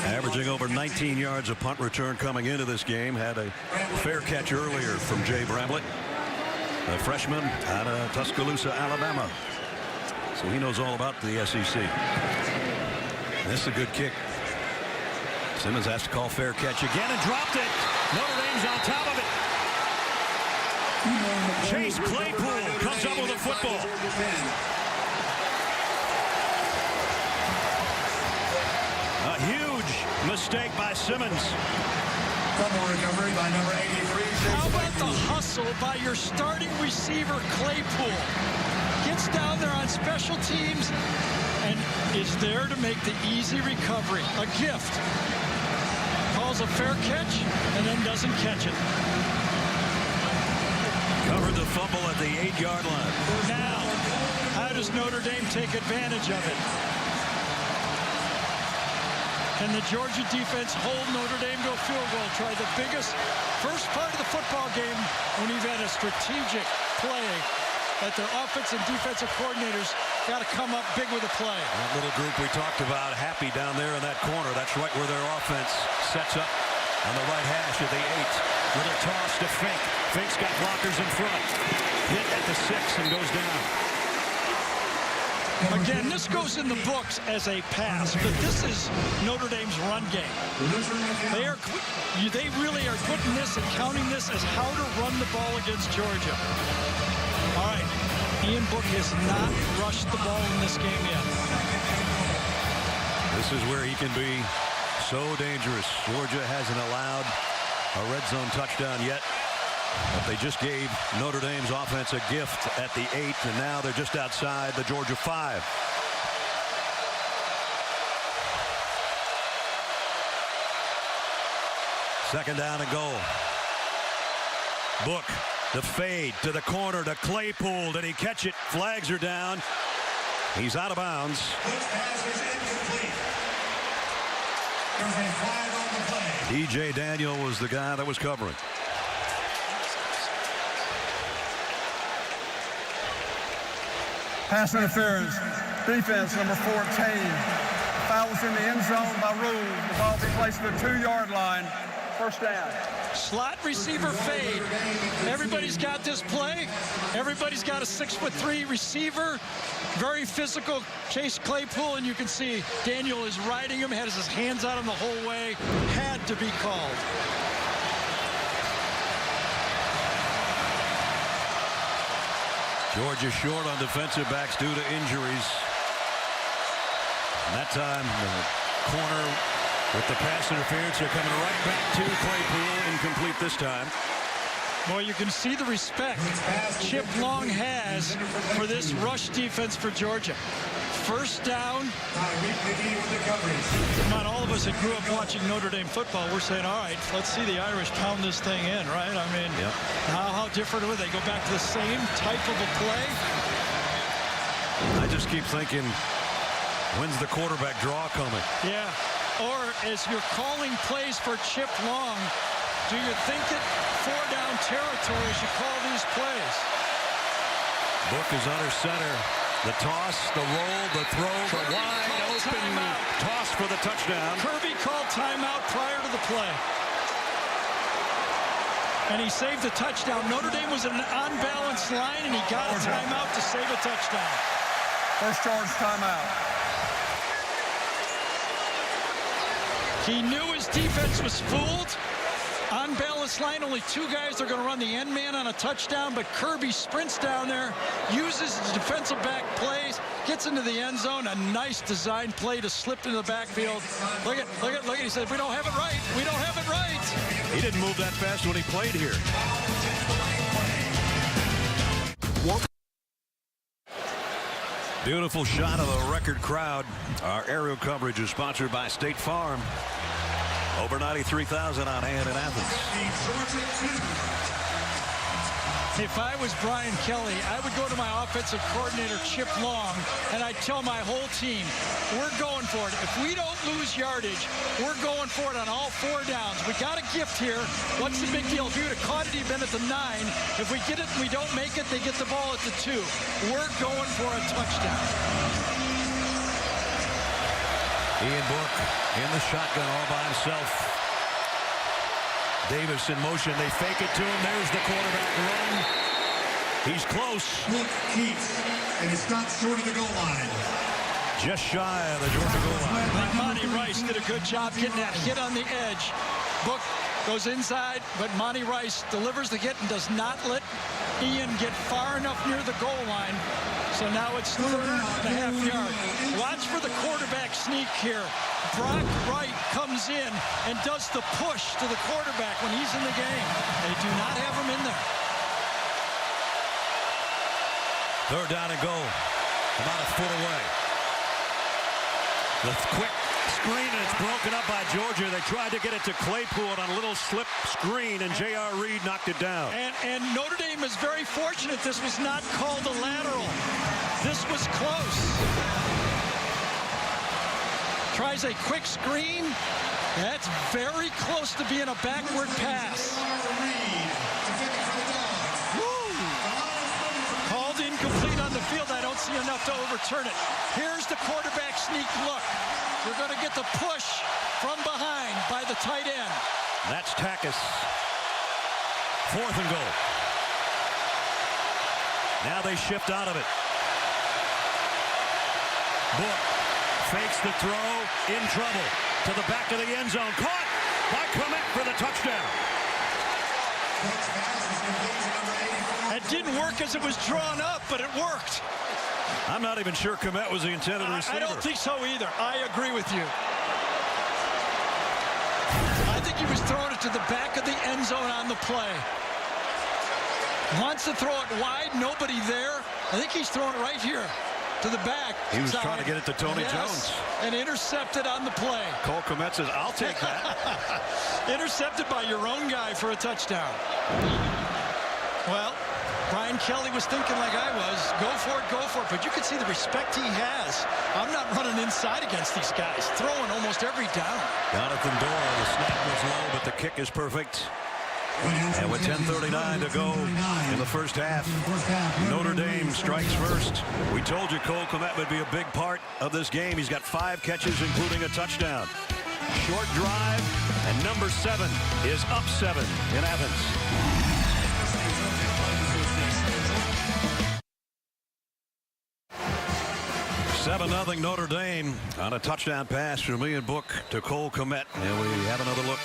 averaging over 19 yards of punt return coming into this game. Had a fair catch earlier from Jay Bramlett, a freshman out of Tuscaloosa, Alabama. So he knows all about the SEC. This is a good kick. Simmons has to call fair catch again and dropped it. Notre Dame's on top of it. Chase Claypool comes up with a football. A huge mistake by Simmons. Fumble recovery by number 83. How about the hustle by your starting receiver, Claypool? Gets down there on special teams and is there to make the easy recovery. A gift. Calls a fair catch and then doesn't catch it. Covered the fumble at the 8-yard line. Now, how does Notre Dame take advantage of it? Can the Georgia defense hold Notre Dame to a field goal? Try the biggest first part of the football game when you've had a strategic play that the offense and defensive coordinators got to come up big with a play. That little group we talked about, happy down there in that corner. That's right where their offense sets up on the right hash of the 8. Little toss to Fink. Fink's got blockers in front. Hit at the 6 and goes down. Again, this goes in the books as a pass, but this is Notre Dame's run game. They really are putting this and counting this as how to run the ball against Georgia. All right, Ian Book has not rushed the ball in this game yet. This is where he can be so dangerous. Georgia hasn't allowed a red zone touchdown yet, but they just gave Notre Dame's offense a gift at the 8, and now they're just outside the Georgia 5. Second down and goal. Book, the fade to the corner to Claypool. Did he catch it? Flags are down. He's out of bounds. DJ Daniel was the guy that was covering. Pass interference. Defense number 14. Fouls in the end zone by rule. The ball be placed at the 2-yard line. First down. Slot receiver fade. Everybody's got this play. Everybody's got a 6'3" receiver. Very physical Chase Claypool, and you can see Daniel is riding him, has his hands on him the whole way. Had to be called. Georgia short on defensive backs due to injuries. And that time, the corner with the pass interference, they're coming right back to Claypool. Incomplete this time. Well, you can see the respect Chip Long has for this rush defense for Georgia. First down. Come on, all of us that grew up watching Notre Dame football, we're saying, all right, let's see the Irish pound this thing in, right? I mean, yep. How different are they? Go back to the same type of a play? I just keep thinking, when's the quarterback draw coming? Yeah. Or as you're calling plays for Chip Long, do you think it 4-down territory as you call these plays? Book is under center. The toss, the roll, the throw, the wide open toss for the touchdown. Kirby called timeout prior to the play. And he saved the touchdown. Notre Dame was an unbalanced line, and he got a timeout to save a touchdown. First charge timeout. He knew his defense was fooled. Unbalanced line, only 2 guys are going to run the end man on a touchdown, but Kirby sprints down there, uses his defensive back plays, gets into the end zone. A nice design play to slip into the backfield. Look at. He said, we don't have it right. We don't have it right. He didn't move that fast when he played here. Beautiful shot of the record crowd. Our aerial coverage is sponsored by State Farm. Over 93,000 on hand in Athens. If I was Brian Kelly, I would go to my offensive coordinator, Chip Long, and I'd tell my whole team, we're going for it. If we don't lose yardage, we're going for it on all 4 downs. We got a gift here. What's the big deal? If you would have caught it, he'd been at the 9. If we get it and we don't make it, they get the ball at the 2. We're going for a touchdown. Ian Book in the shotgun all by himself. Davis in motion. They fake it to him. There's the quarterback run. He's close. Book keeps, and it's not short of the goal line. Just shy of the Georgia goal line. Monty Rice did a good job getting that hit on the edge. Book goes inside, but Monty Rice delivers the hit and does not let Ian get far enough near the goal line. So now it's 3.5 yards. Watch for the quarterback sneak here. Brock Wright comes in and does the push to the quarterback when he's in the game. They do not have him in there. 3rd down and goal. About a foot away. The quick screen, and it's broken up by Georgia. They tried to get it to Claypool on a little slip screen, and J.R. Reed knocked it down. And Notre Dame is very fortunate this was not called a lateral. This was close. Tries a quick screen. That's very close to being a backward pass. Woo! Called incomplete on the field. I don't see enough to overturn it. Here's the quarterback sneak look. We're going to get the push from behind by the tight end. That's Takis. 4th and goal. Now they shift out of it. Book fakes the throw, in trouble. To the back of the end zone. Caught by Clement for the touchdown. It didn't work as it was drawn up, but it worked. I'm not even sure Clement was the intended receiver. I don't think so either. I agree with you. I think he was throwing it to the back of the end zone on the play. Wants to throw it wide, nobody there. I think he's throwing it right here to the back. He was trying to get it to Tony Jones. And intercepted on the play. Cole Clement says, I'll take that. Intercepted by your own guy for a touchdown. Well, Brian Kelly was thinking like I was. Go for it. But you can see the respect he has. I'm not running inside against these guys. Throwing almost every down. Jonathan Dorr, the snap was low, but the kick is perfect. And with 10:39 to go in the first half, Notre Dame strikes first. We told you Cole Clement would be a big part of this game. He's got 5 catches, including a touchdown. Short drive, and number 7 is up 7 in Athens. 7-0 Notre Dame on a touchdown pass from Ian Book to Cole Clement. And we have another look.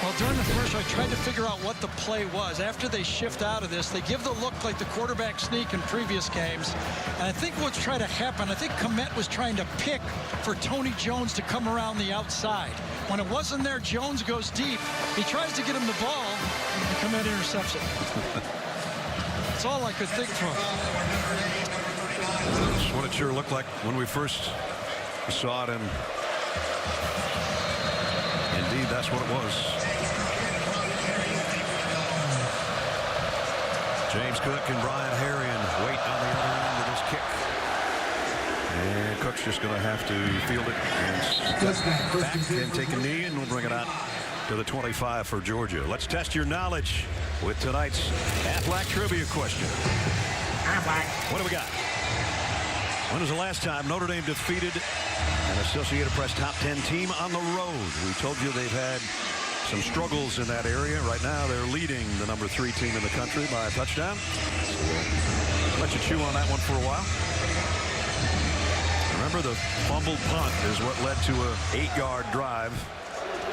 Well, during the first, I tried to figure out what the play was. After they shift out of this, they give the look like the quarterback sneak in previous games. And I think what's trying to happen, I think Clement was trying to pick for Tony Jones to come around the outside. When it wasn't there, Jones goes deep. He tries to get him the ball, and Clement intercepts it. That's all I could think from. That's what it sure looked like when we first saw it, and indeed that's what it was. James Cook and Brian Herrion wait on the other end of this kick. And Cook's just going to have to field it and back and take a knee, and we'll bring it out to the 25 for Georgia. Let's test your knowledge with tonight's Aflac trivia question. What do we got? When was the last time Notre Dame defeated an Associated Press top 10 team on the road? We told you they've had some struggles in that area. Right now they're leading the number 3 team in the country by a touchdown. So let you chew on that one for a while. Remember, the fumbled punt is what led to a 8-yard drive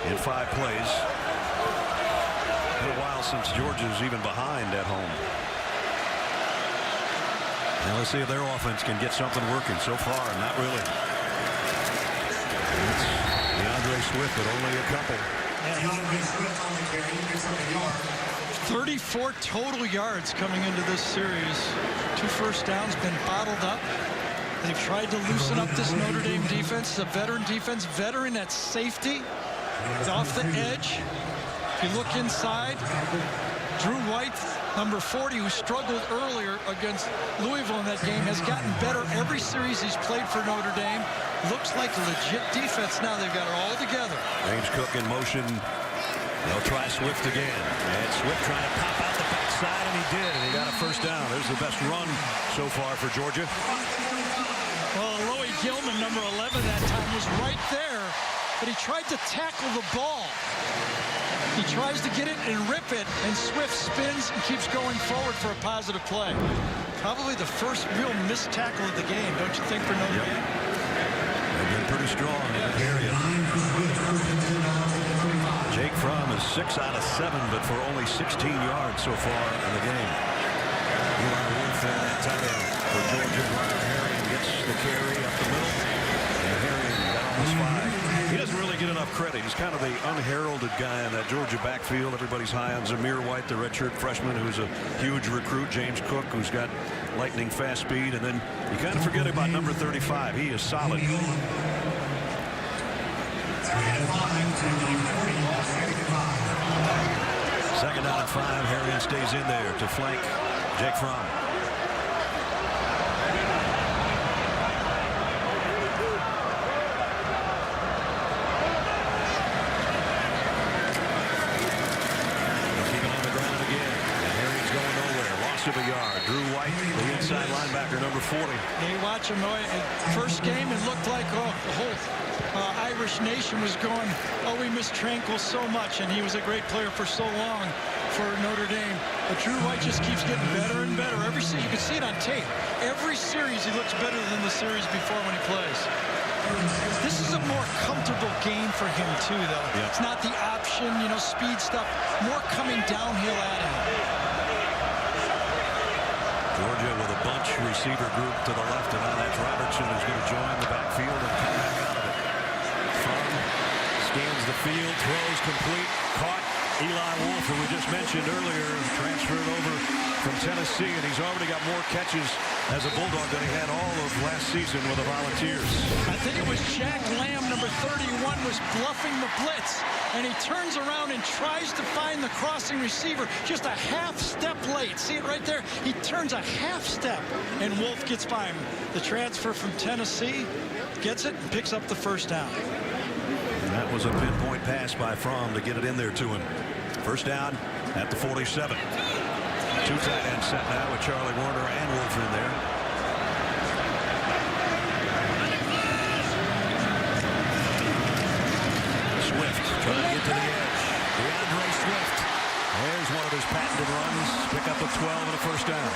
in 5 plays. Been a while since Georgia's even behind at home. Now let's see if their offense can get something working. So far, not really. It's DeAndre Swift, but only a couple. DeAndre Swift on the carry, gets up a yard. 34 total yards coming into this series. 2 first downs, been bottled up. They've tried to loosen up this Notre Dame defense. It's a veteran defense. Veteran at safety. It's off the edge. If you look inside, Drew White, number 40, who struggled earlier against Louisville in that game, has gotten better every series he's played for Notre Dame. Looks like a legit defense now. They've got it all together. James Cook in motion. They'll try Swift again. And Swift trying to pop out the backside, and he did. And he got a first down. There's the best run so far for Georgia. Well, Loey Gilman, number 11 that time, was right there, but he tried to tackle the ball. He tries to get it and rip it, and Swift spins and keeps going forward for a positive play. Probably the first real missed tackle of the game, don't you think, for Notre Dame? They've been pretty strong in that area. Jake Fromm is 6 out of 7, but for only 16 yards so far in the game. Eli Wolf there, that tight end for Georgia. Ryan Herring gets the carry up the middle, and Herring got almost 5. He doesn't really get enough credit. He's kind of the unheralded guy in that Georgia backfield. Everybody's high on Zamir White, the redshirt freshman, who's a huge recruit. James Cook, who's got lightning fast speed. And then you kind of forget about number 35. He is solid. Second down and 5. Herring stays in there to flank Jake Fromm. Of a yard. Drew White, the inside linebacker, number 40. Hey, watch him. First game, it looked like the whole Irish nation was going, oh, we miss Tranquil so much, and he was a great player for so long for Notre Dame. But Drew White just keeps getting better and better. Every series, you can see it on tape. Every series, he looks better than the series before when he plays. This is a more comfortable game for him, too, though. Yep. It's not the option, speed stuff. More coming downhill at him. Georgia with a bunch receiver group to the left, and now that's Robertson who's going to join the backfield and come back out of it. Fromm scans the field, throws complete, caught. Eli Wolf, who we just mentioned earlier, transferred over from Tennessee, and he's already got more catches as a Bulldog than he had all of last season with the Volunteers. I think it was Jack Lamb, number 31, was bluffing the blitz, and he turns around and tries to find the crossing receiver just a half step late. See it right there? He turns a half step, and Wolf gets by him. The transfer from Tennessee gets it and picks up the first down. And that was a pinpoint pass by Fromm to get it in there to him. First down at the 47. Two tight ends set now with Charlie Warner and Wolf in there. Swift trying to get to the edge. DeAndre Swift. There's one of his patented runs. Pick up a 12 and a first down.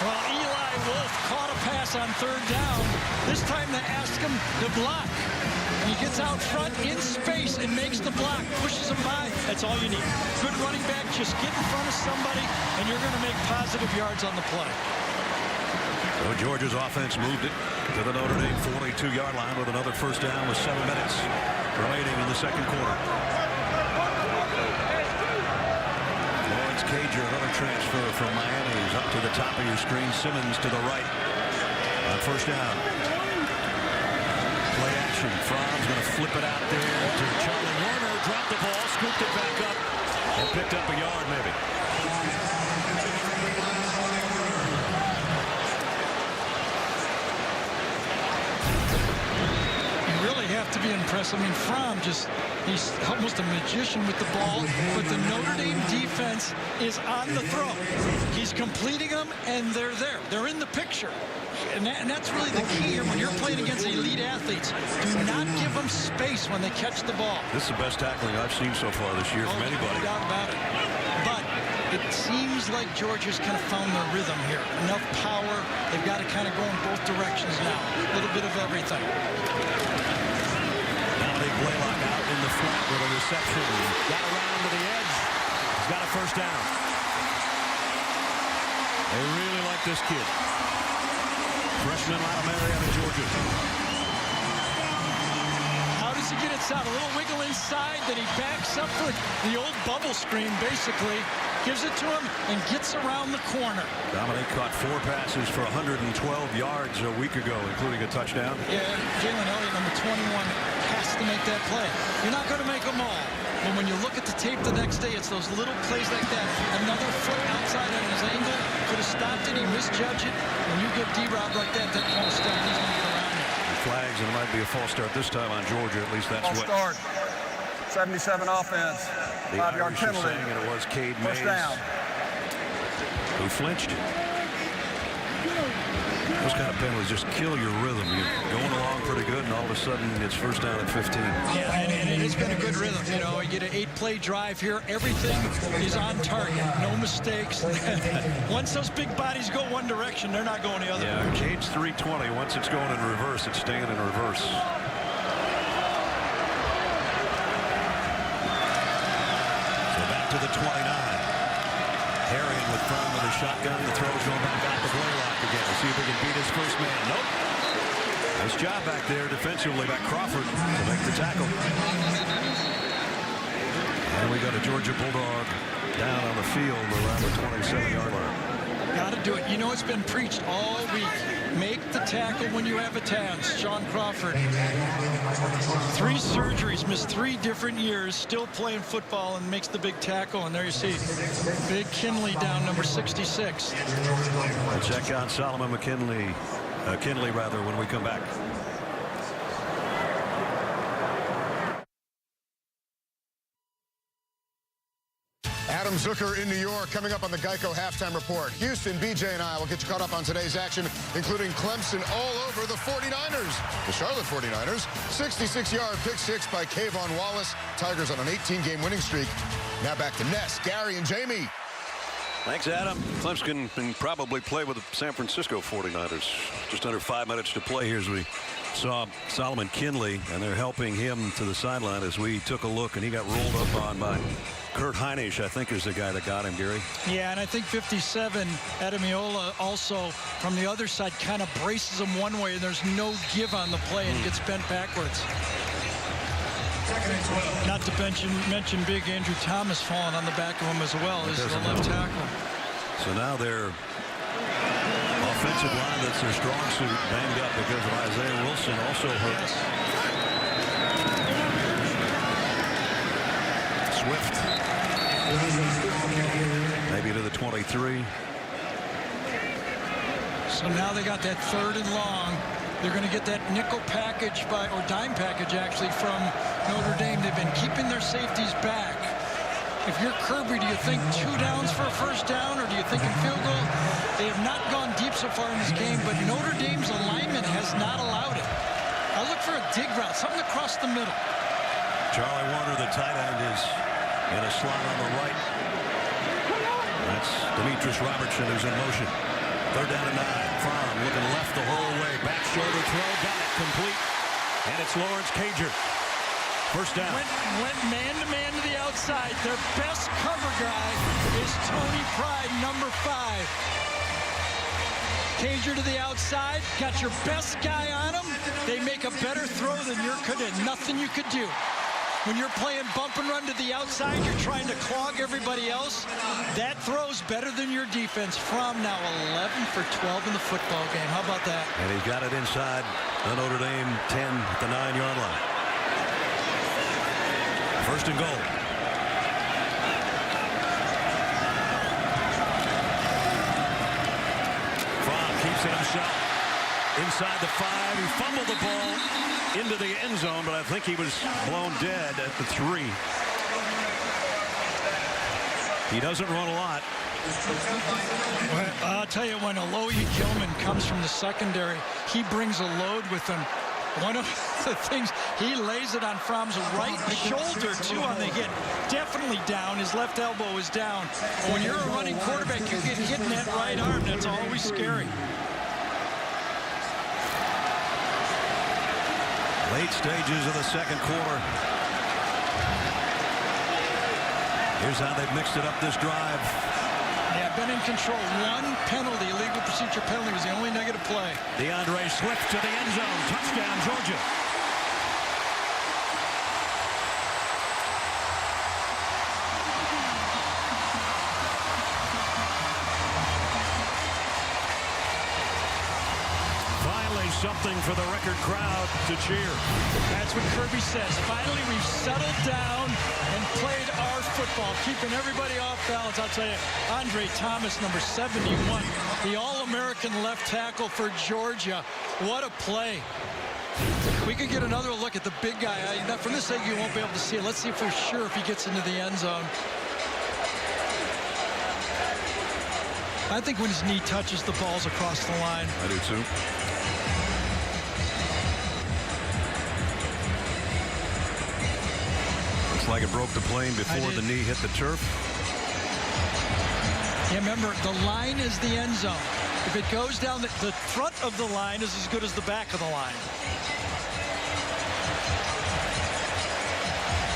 Well, Eli Wolf caught a pass on third down. This time they asked him to block. He gets out front in space and makes the block, pushes him by. That's all you need. Good running back, just get in front of somebody, and you're going to make positive yards on the play. So Georgia's offense moved it to the Notre Dame 42-yard line with another first down with 7 minutes remaining in the second quarter. Lawrence Cager, another transfer from Miami, is up to the top of your screen. Simmons to the right on first down. Play action. Fromm's going to flip it out there to Charlie Warner. Dropped the ball, scooped it back up, and picked up a yard maybe. You really have to be impressed. I mean, Fromm he's almost a magician with the ball, but the Notre Dame defense is on the throw. He's completing them, and they're there. They're in the picture. And that's really the key here when you're playing against elite athletes. Do not give them space when they catch the ball. This is the best tackling I've seen so far this year from anybody. No doubt about it. But it seems like Georgia's kind of found their rhythm here. Enough power. They've got to kind of go in both directions now. A little bit of everything. Dominic Blaylock out in the flat with a reception. Got around to the edge. He's got a first down. They really like this kid. Freshman out of Marietta, Georgia. How does he get it out? A little wiggle inside, then he backs up for the old bubble screen, basically. Gives it to him and gets around the corner. Dominic caught 4 passes for 112 yards a week ago, including a touchdown. Yeah, Jalen Elliott, number 21, has to make that play. You're not going to make them all. But when you look at the tape the next day, it's those little plays like that. Another foot outside on his angle. Could have stopped it. He misjudged it. When you get D-Rob like that kind of stuff, he's going to get around it. Flags, and it might be a false start this time on Georgia. At least that's False what. start. 77 offense. The 5-yard Irish penalty. are saying, and it was Cade First Mays down. who flinched. Those kind of penalties just kill your rhythm. You're going along pretty good, and all of a sudden it's first down at 15. Yeah, and it has been a good rhythm. You know, you get an 8-play drive here. Everything is on target. No mistakes. Once those big bodies go one direction, they're not going the other. Yeah, cage 320. Once it's going in reverse, it's staying in reverse. So back to the 29. Harrion with Fromm with a shotgun. The throw is going back out to Blaylock again. Let's see if he can beat his first man. Nope. Nice job back there defensively by Crawford to make the tackle. And we got a Georgia Bulldog down on the field around the 27-yard line. Got to do it. You know, it's been preached all week. Make the tackle when you have a chance. Sean Crawford. 3 surgeries, missed 3 different years, still playing football and makes the big tackle. And there you see Big Kinley down, number 66. We'll check on Solomon McKinley, Kinley rather, when we come back. Adam Zucker in New York coming up on the Geico Halftime Report. Houston, BJ and I will get you caught up on today's action, including Clemson all over the 49ers. The Charlotte 49ers, 66-yard pick six by Kayvon Wallace. Tigers on an 18-game winning streak. Now back to Ness, Gary, and Jamie. Thanks, Adam. Clemson can probably play with the San Francisco 49ers. Just under 5 minutes to play here as we saw Solomon Kinley, and they're helping him to the sideline as we took a look, and he got rolled up on by Kurt Heinisch, I think, is the guy that got him, Gary. Yeah, and I think 57, Adamiola, also from the other side, kind of braces him one way, and there's no give on the play, and gets bent backwards. Not to mention big Andrew Thomas falling on the back of him as well as the left tackle. So now their offensive line, that's their strong suit, banged up because of Isaiah Wilson, also hurt. Yes. Swift. Maybe to the 23. So now they got that 3rd and long. They're going to get that nickel package or dime package actually from Notre Dame. They've been keeping their safeties back. If you're Kirby, do you think 2 downs for a first down, or do you think a field goal? They have not gone deep so far in this game, but Notre Dame's alignment has not allowed it. I look for a dig route, something across the middle. Charlie Warner, the tight end, is in a slot on the right. That's Demetrius Robertson, who's in motion. 3rd down and 9. Fromm looking left the whole way. Back shoulder throw. Got it. Complete. And it's Lawrence Cager. First down. Went man-to-man to the outside. Their best cover guy is Tony Pride, number 5. Cager to the outside. Got your best guy on him. They make a better throw than you could. Nothing you could do. When you're playing bump and run to the outside, you're trying to clog everybody else. That throw's better than your defense. Fromm now 11 for 12 in the football game. How about that? And he got it inside the Notre Dame 10 at the 9-yard line. First and goal. Fromm keeps it himself. Inside the 5, he fumbled the ball into the end zone, but I think he was blown dead at the 3. He doesn't run a lot. Well, I'll tell you, when Alohi Gilman comes from the secondary, he brings a load with him. One of the things, he lays it on Fromm's right shoulder, too, on the hit. Definitely down. His left elbow is down. But when you're a running quarterback, you get hit in that right arm. That's always scary. Late stages of the second quarter. Here's how they've mixed it up this drive. Yeah, been in control. 1 penalty, illegal procedure penalty, was the only negative play. DeAndre Swift to the end zone. Touchdown, Georgia. Something for the record crowd to cheer. That's what Kirby says. Finally, we've settled down and played our football, keeping everybody off balance. I'll tell you, Andre Thomas, number 71, the All-American left tackle for Georgia. What a play. We could get another look at the big guy. From this angle, you won't be able to see it. Let's see for sure if he gets into the end zone. I think when his knee touches the balls across the line. I do too. Looks like it broke the plane before the knee hit the turf. Yeah, remember, the line is the end zone. If it goes down, the front of the line is as good as the back of the line.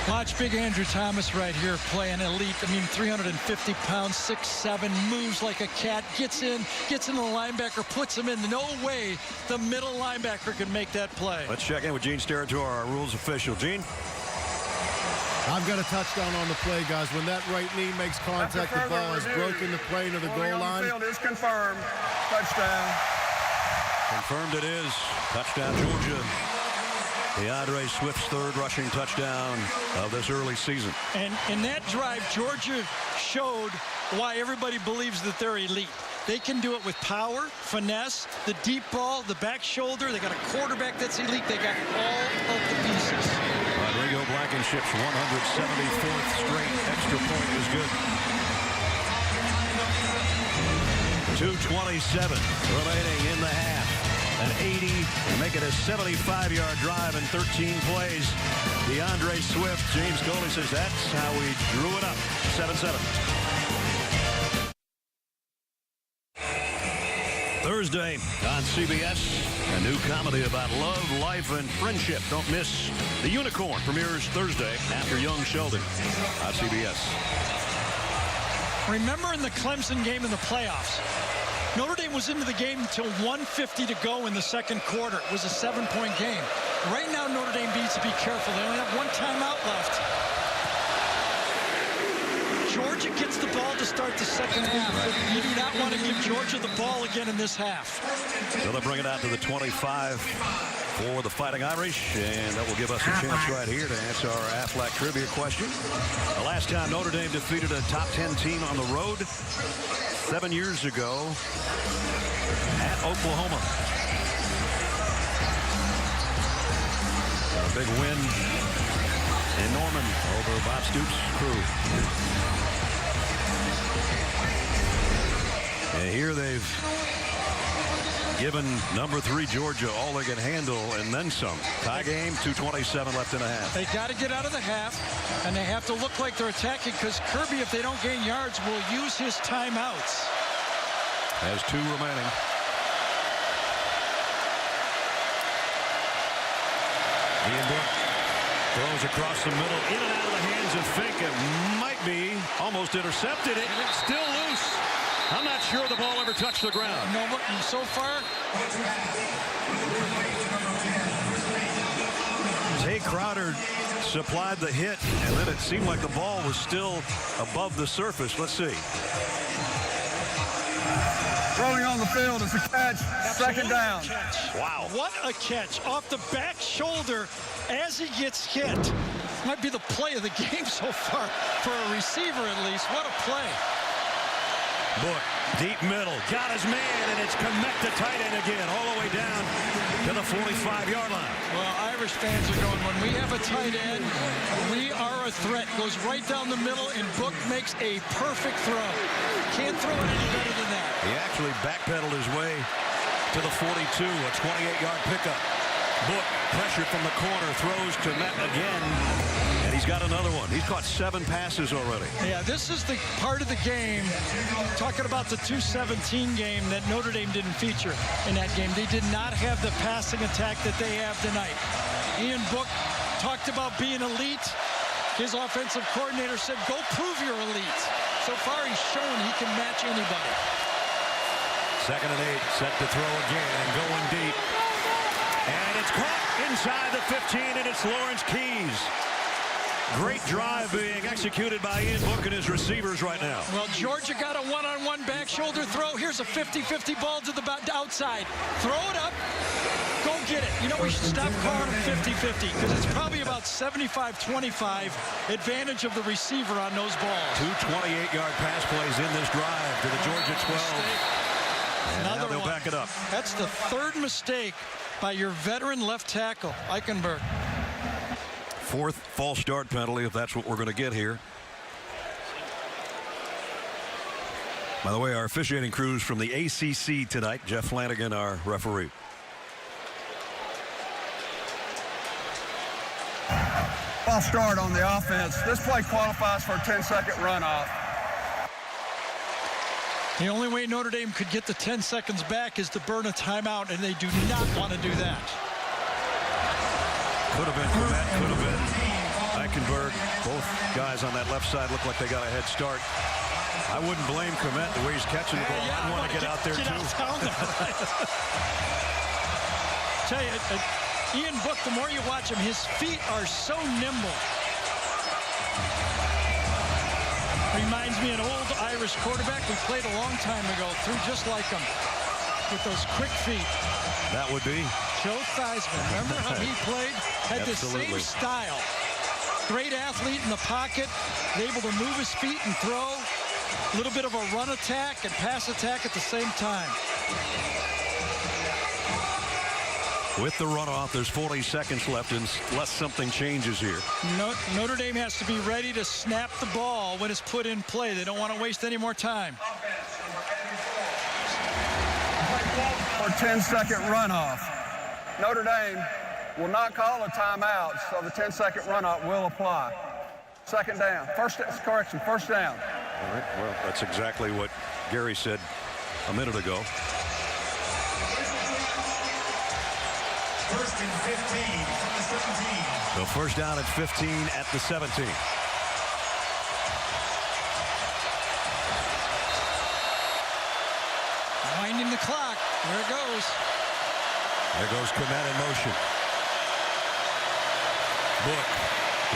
Watch big Andrew Thomas right here playing elite. I mean, 350 pounds, 6'7", moves like a cat, gets in the linebacker, puts him in. No way the middle linebacker can make that play. Let's check in with Gene Steratore, our rules official. Gene? I've got a touchdown on the play, guys. When that right knee makes contact, the ball has broken the plane of the goal line. Field is confirmed. Touchdown. Confirmed it is. Touchdown, Georgia. DeAndre Swift's third rushing touchdown of this early season. And in that drive, Georgia showed why everybody believes that they're elite. They can do it with power, finesse, the deep ball, the back shoulder. They got a quarterback that's elite. They got all of the pieces. Rodrigo Blankenship's 174th straight extra point is good. 2:27 remaining in the half. An 80 to make it a 75-yard drive in 13 plays. DeAndre Swift, James Coley says that's how we drew it up. 7-7. Thursday on CBS, a new comedy about love, life, and friendship. Don't miss The Unicorn. Premieres Thursday after Young Sheldon on CBS. Remember in the Clemson game in the playoffs, Notre Dame was into the game until 1:50 to go in the second quarter. It was a 7-point game. Right now, Notre Dame needs to be careful. They only have one timeout left. Georgia gets the ball to start the second half. You do not want to give Georgia the ball again in this half. So they'll bring it out to the 25 for the Fighting Irish, and that will give us a chance right here to answer our Aflac trivia question. The last time Notre Dame defeated a top 10 team on the road, 7 years ago at Oklahoma. A big win in Norman over Bob Stoops' crew. And here they've given number 3 Georgia all they can handle and then some. Tie game, 2:27 left in the half. They got to get out of the half, and they have to look like they're attacking because Kirby, if they don't gain yards, will use his timeouts. Has 2 remaining. Ian Book throws across the middle, in and out of the hands of Fink. It might be almost intercepted. It's still loose. I'm not sure the ball ever touched the ground. No, so far. Tay Crowder supplied the hit, and then it seemed like the ball was still above the surface. Let's see. Rolling on the field is a catch. Second down. Wow. What a catch. Off the back shoulder as he gets hit. Might be the play of the game so far for a receiver at least. What a play. Book, deep middle, got his man, and it's Kmet the tight end again, all the way down to the 45-yard line. Well, Irish fans are going, when we have a tight end, we are a threat. Goes right down the middle, and Book makes a perfect throw. Can't throw it any better than that. He actually backpedaled his way to the 42, a 28-yard pickup. Book, pressure from the corner, throws to Kmet again, and he's got another one. He's caught 7 passes already. Yeah, this is the part of the game, talking about the 2-17 game, that Notre Dame didn't feature in that game. They did not have the passing attack that they have tonight. Ian Book talked about being elite. His offensive coordinator said, go prove you're elite. So far, he's shown he can match anybody. 2nd and 8, set to throw again, and going deep. And it's caught inside the 15, and it's Lawrence Keys. Great drive being executed by Ian Book and his receivers right now. Well, Georgia got a one-on-one back shoulder throw. Here's a 50-50 ball to the outside. Throw it up. Go get it. You know, we should stop calling them 50-50 because it's probably about 75-25 advantage of the receiver on those balls. 2 28-yard pass plays in this drive to the Georgia 12. And now they'll back it up. That's the 3rd mistake by your veteran left tackle, Eichenberg. 4th false start penalty, if that's what we're going to get here. By the way, our officiating crews from the ACC tonight. Jeff Flanagan, our referee. False start on the offense. This play qualifies for a 10-second runoff. The only way Notre Dame could get the 10 seconds back is to burn a timeout, and they do not want to do that. Could have been Komet, could have been Eichenberg. Both guys on that left side look like they got a head start. I wouldn't blame Komet the way he's catching the ball. I'd want to get out there, too. Tell you, Ian Book, the more you watch him, his feet are so nimble. Reminds me of an old Irish quarterback we played a long time ago, threw just like him with those quick feet. That would be Joe Theismann. Remember how he played? Had the same style. Great athlete in the pocket, able to move his feet and throw. A little bit of a run attack and pass attack at the same time. with the runoff. There's 40 seconds left unless something changes here. Notre Dame has to be ready to snap the ball when it's put in play. They don't want to waste any more time. For 10-second runoff. Notre Dame will not call a timeout, so the 10-second runoff will apply. Second down. First down. All right, well, that's exactly what Gary said a minute ago. First and 15 from the 17. So first down at 15 at the 17. Winding the clock. There it goes. There goes Komet in motion. Book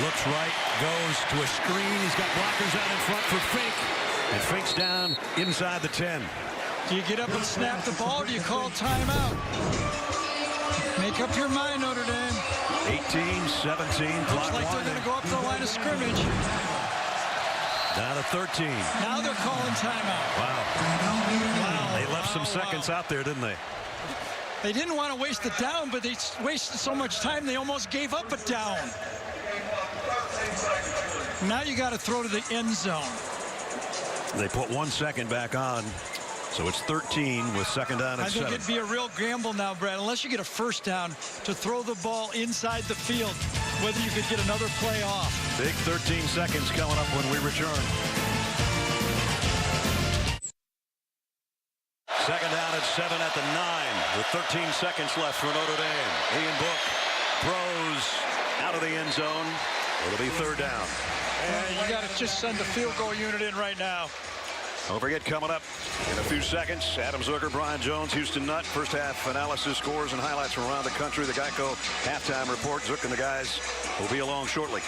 looks right, goes to a screen. He's got blockers out in front for Fink. And Fink's down inside the 10. Do you get up and snap the ball, or do you call timeout? Make up your mind, Notre Dame. 18, 17, looks like they're going to go up to the line of scrimmage. Down to 13. Now they're calling timeout. Wow. They left some seconds out there, didn't they? They didn't want to waste it down, but they wasted so much time they almost gave up a down. Now you got to throw to the end zone. They put 1 second back on, so it's 13 with second down and 7. I think it'd be a real gamble now, Brad, unless you get a first down, to throw the ball inside the field, whether you could get another play off. Big 13 seconds coming up when we return. Second down at 7 at the 9 with 13 seconds left for Notre Dame. Ian Book throws out of the end zone. It'll be third down. And you got to just send the field goal unit in right now. Don't forget, coming up in a few seconds, Adam Zucker, Brian Jones, Houston Nutt. First half analysis, scores, and highlights from around the country. The Geico halftime report. Zucker and the guys will be along shortly.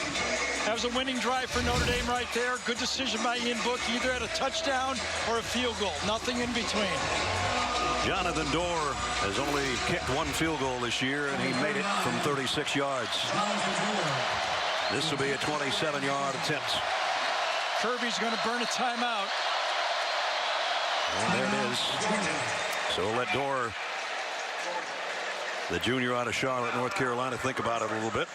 That was a winning drive for Notre Dame right there. Good decision by Ian Book, either at a touchdown or a field goal. Nothing in between. Jonathan Dorr has only kicked 1 field goal this year, and he made it from 36 yards. This will be a 27-yard attempt. Kirby's going to burn a timeout. And there it is. So we'll let Dorr, the junior out of Charlotte, North Carolina, think about it a little bit.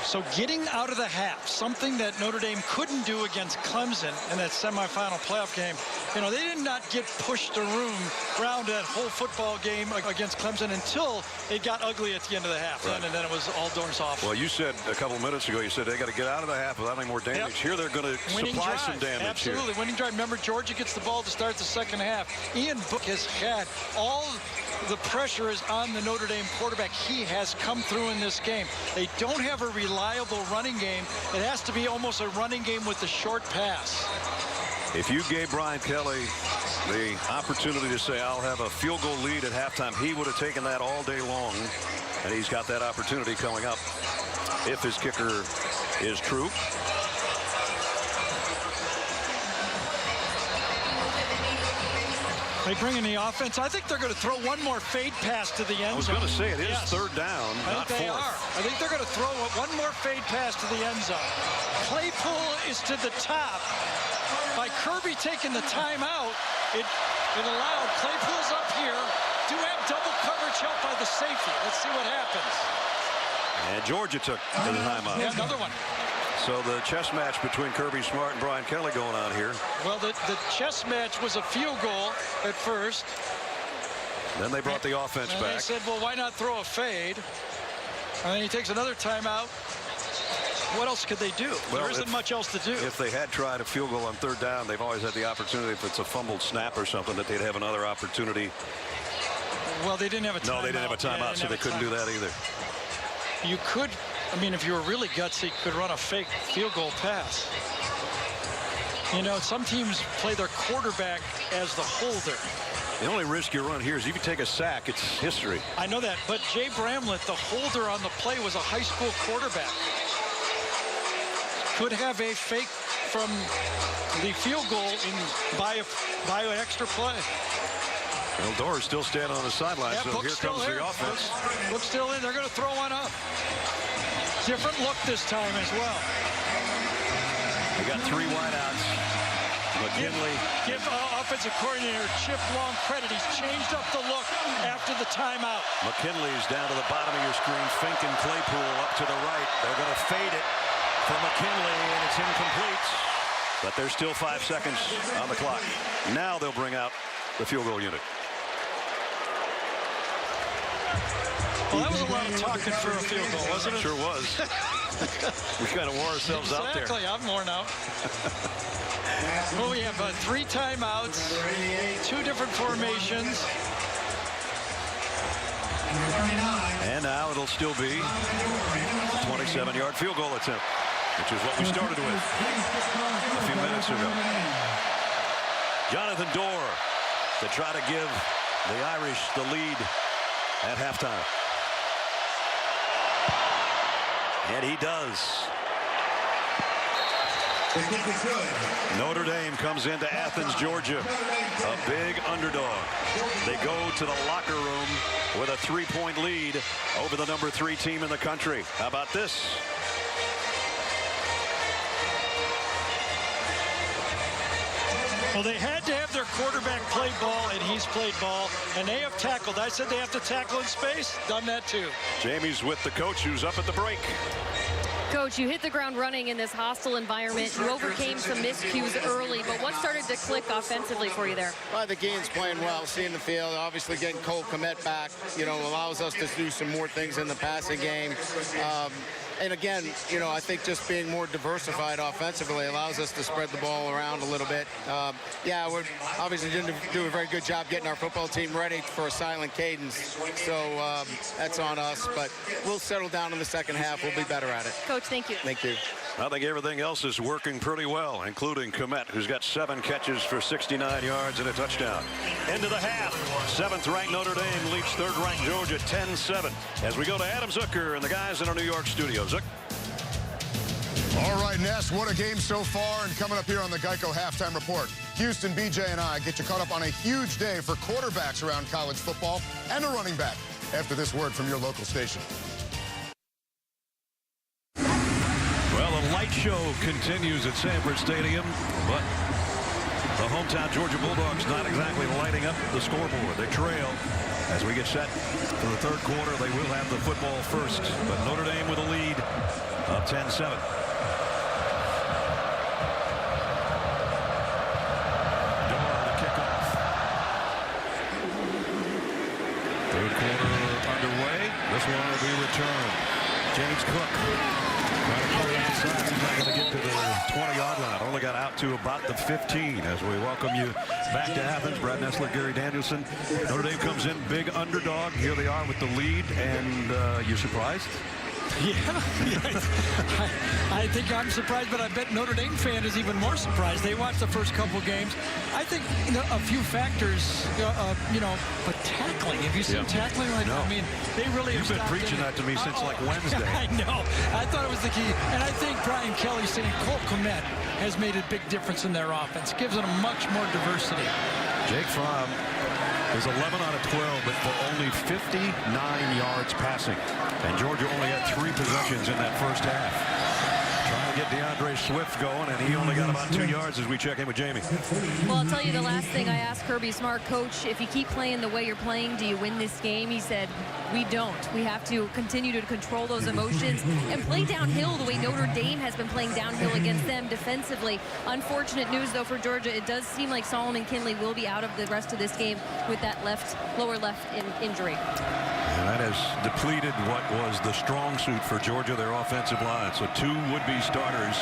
So getting out of the half, something that Notre Dame couldn't do against Clemson in that semifinal playoff game. You know, they did not get pushed around that whole football game against Clemson until it got ugly at the end of the half. Right. And then it was all doors off. Well, you said a couple minutes ago, you said they got to get out of the half without any more damage. Yep. Here they're going to supply some damage. Absolutely. Here. Winning drive. Remember, Georgia gets the ball to start the second half. Ian Book has had all the pressure is on the Notre Dame quarterback. He has come through in this game. They don't have a reliable running game. It has to be almost a running game with the short pass. If you gave Brian Kelly the opportunity to say, I'll have a field goal lead at halftime, he would have taken that all day long. And he's got that opportunity coming up if his kicker is true. They bring in the offense. I think they're going to throw one more fade pass to the end zone. I was going to say, it is third down, not fourth. I think they're going to throw one more fade pass to the end zone. Claypool is to the top. By Kirby taking the timeout, it allowed Claypool's up here. Do have double coverage help by the safety. Let's see what happens. And Georgia took the timeout. Yeah, another one. So the chess match between Kirby Smart and Brian Kelly going on here. Well, the chess match was a field goal at first. Then they brought the offense and back. They said, well, why not throw a fade? And then he takes another timeout. What else could they do? Well, there isn't much else to do. If they had tried a field goal on third down, they've always had the opportunity, if it's a fumbled snap or something, that they'd have another opportunity. Well, they didn't have a timeout. No, they didn't have a timeout, so they couldn't do that either. You could, I mean, if you were really gutsy, could run a fake field goal pass. You know, some teams play their quarterback as the holder. The only risk you run here is if you take a sack, it's history. I know that, but Jay Bramlett, the holder on the play, was a high school quarterback. Could have a fake from the field goal by an extra play. Eldor is still standing on the sideline, so here comes the offense. Book's still in. They're going to throw one up. Different look this time as well. They got three wideouts. McKinley. Give offensive coordinator Chip Long credit. He's changed up the look after the timeout. McKinley's down to the bottom of your screen. Fink and Claypool up to the right. They're going to fade it for McKinley, and it's incomplete. But there's still 5 seconds on the clock. Now they'll bring out the field goal unit. Well, that was a lot of talking for a field goal, wasn't it? Sure was. We kind of wore ourselves out there. Exactly, I'm worn out. Well, we have 3 timeouts, 2 different formations. And now it'll still be a 27-yard field goal attempt, which is what we started with a few minutes ago. Jonathan Dorr to try to give the Irish the lead at halftime. And he does. Notre Dame comes into Athens, Georgia, a big underdog. They go to the locker room with a 3-point lead over the number 3 team in the country. How about this? Well, they had to have their quarterback play ball, and he's played ball, and they have tackled. I said they have to tackle in space. Done that, too. Jamie's with the coach, who's up at the break. Coach, you hit the ground running in this hostile environment. You overcame some miscues early, but what started to click offensively for you there? Well, the game's playing well, seeing the field. Obviously, getting Cole Kmet back, you know, allows us to do some more things in the passing game. And again, you know, I think just being more diversified offensively allows us to spread the ball around a little bit. Yeah, we're obviously didn't do a very good job getting our football team ready for a silent cadence. So that's on us, but we'll settle down in the second half. We'll be better at it. Coach, thank you. Thank you. I think everything else is working pretty well, including Kmet, who's got 7 catches for 69 yards and a touchdown. Into the half. 7th-ranked Notre Dame leads 3rd-ranked Georgia 10-7. As we go to Adam Zucker and the guys in our New York studio. Zuck. All right, Ness, what a game so far. And coming up here on the Geico Halftime Report, Houston, BJ, and I get you caught up on a huge day for quarterbacks around college football and a running back after this word from your local station. The light show continues at Sanford Stadium, but the hometown Georgia Bulldogs not exactly lighting up the scoreboard. They trail as we get set for the 3rd quarter. They will have the football first, but Notre Dame with a lead of 10-7. Dorr the kickoff. 3rd quarter underway. This one will be returned. James Cook. Trying to put it outside. He's not going to get to the 20-yard line. Only got out to about the 15 as we welcome you back to Athens. Brad Nessler, Gary Danielson. Notre Dame comes in big underdog. Here they are with the lead. And you surprised? Yeah. I think I'm surprised, but I bet Notre Dame fan is even more surprised. They watched the first couple games. I think a few factors, you know, but tackling. Have you seen tackling? Like, no. I mean, they really You've been preaching that to me since like Wednesday. I know. I thought it was the key. And I think Brian Kelly saying Cole Kmet has made a big difference in their offense. Gives it a much more diversity. Jake Fromm is 11 out of 12, but for only 59 yards passing. And Georgia only had 3 possessions in that first half. Trying to to get DeAndre Swift going, and he only got about 2 yards as we check in with Jamie. Well, I'll tell you the last thing I asked Kirby Smart, Coach, if you keep playing the way you're playing, do you win this game? He said, we don't. We have to continue to control those emotions and play downhill the way Notre Dame has been playing downhill against them defensively. Unfortunate news, though, for Georgia. It does seem like Solomon Kinley will be out of the rest of this game with that lower left injury. And that has depleted what was the strong suit for Georgia, their offensive line. So 2 would-be starters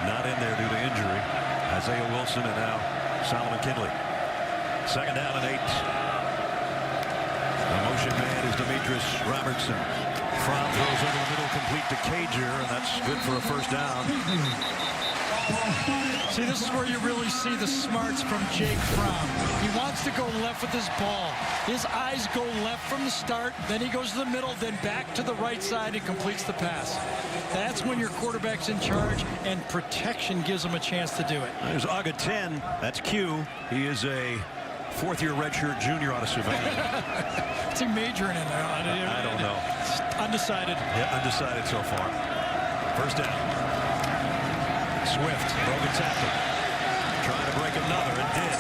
not in there due to injury. Isaiah Wilson and now Solomon Kinley. 2nd down and 8. The motion man is Demetrius Robertson. Fromm throws over the middle, complete to Cager, and that's good for a 1st down. See, this is where you really see the smarts from Jake Fromm. He wants to go left with his ball. His eyes go left from the start, then he goes to the middle, then back to the right side and completes the pass. That's when your quarterback's in charge, and protection gives him a chance to do it. There's Aga 10. That's Q. He is a 4th-year redshirt junior out of Savannah. What's he majoring in there? I don't know. Undecided. Yeah, undecided so far. 1st down. Swift, broken tackle. Trying to break another, and did.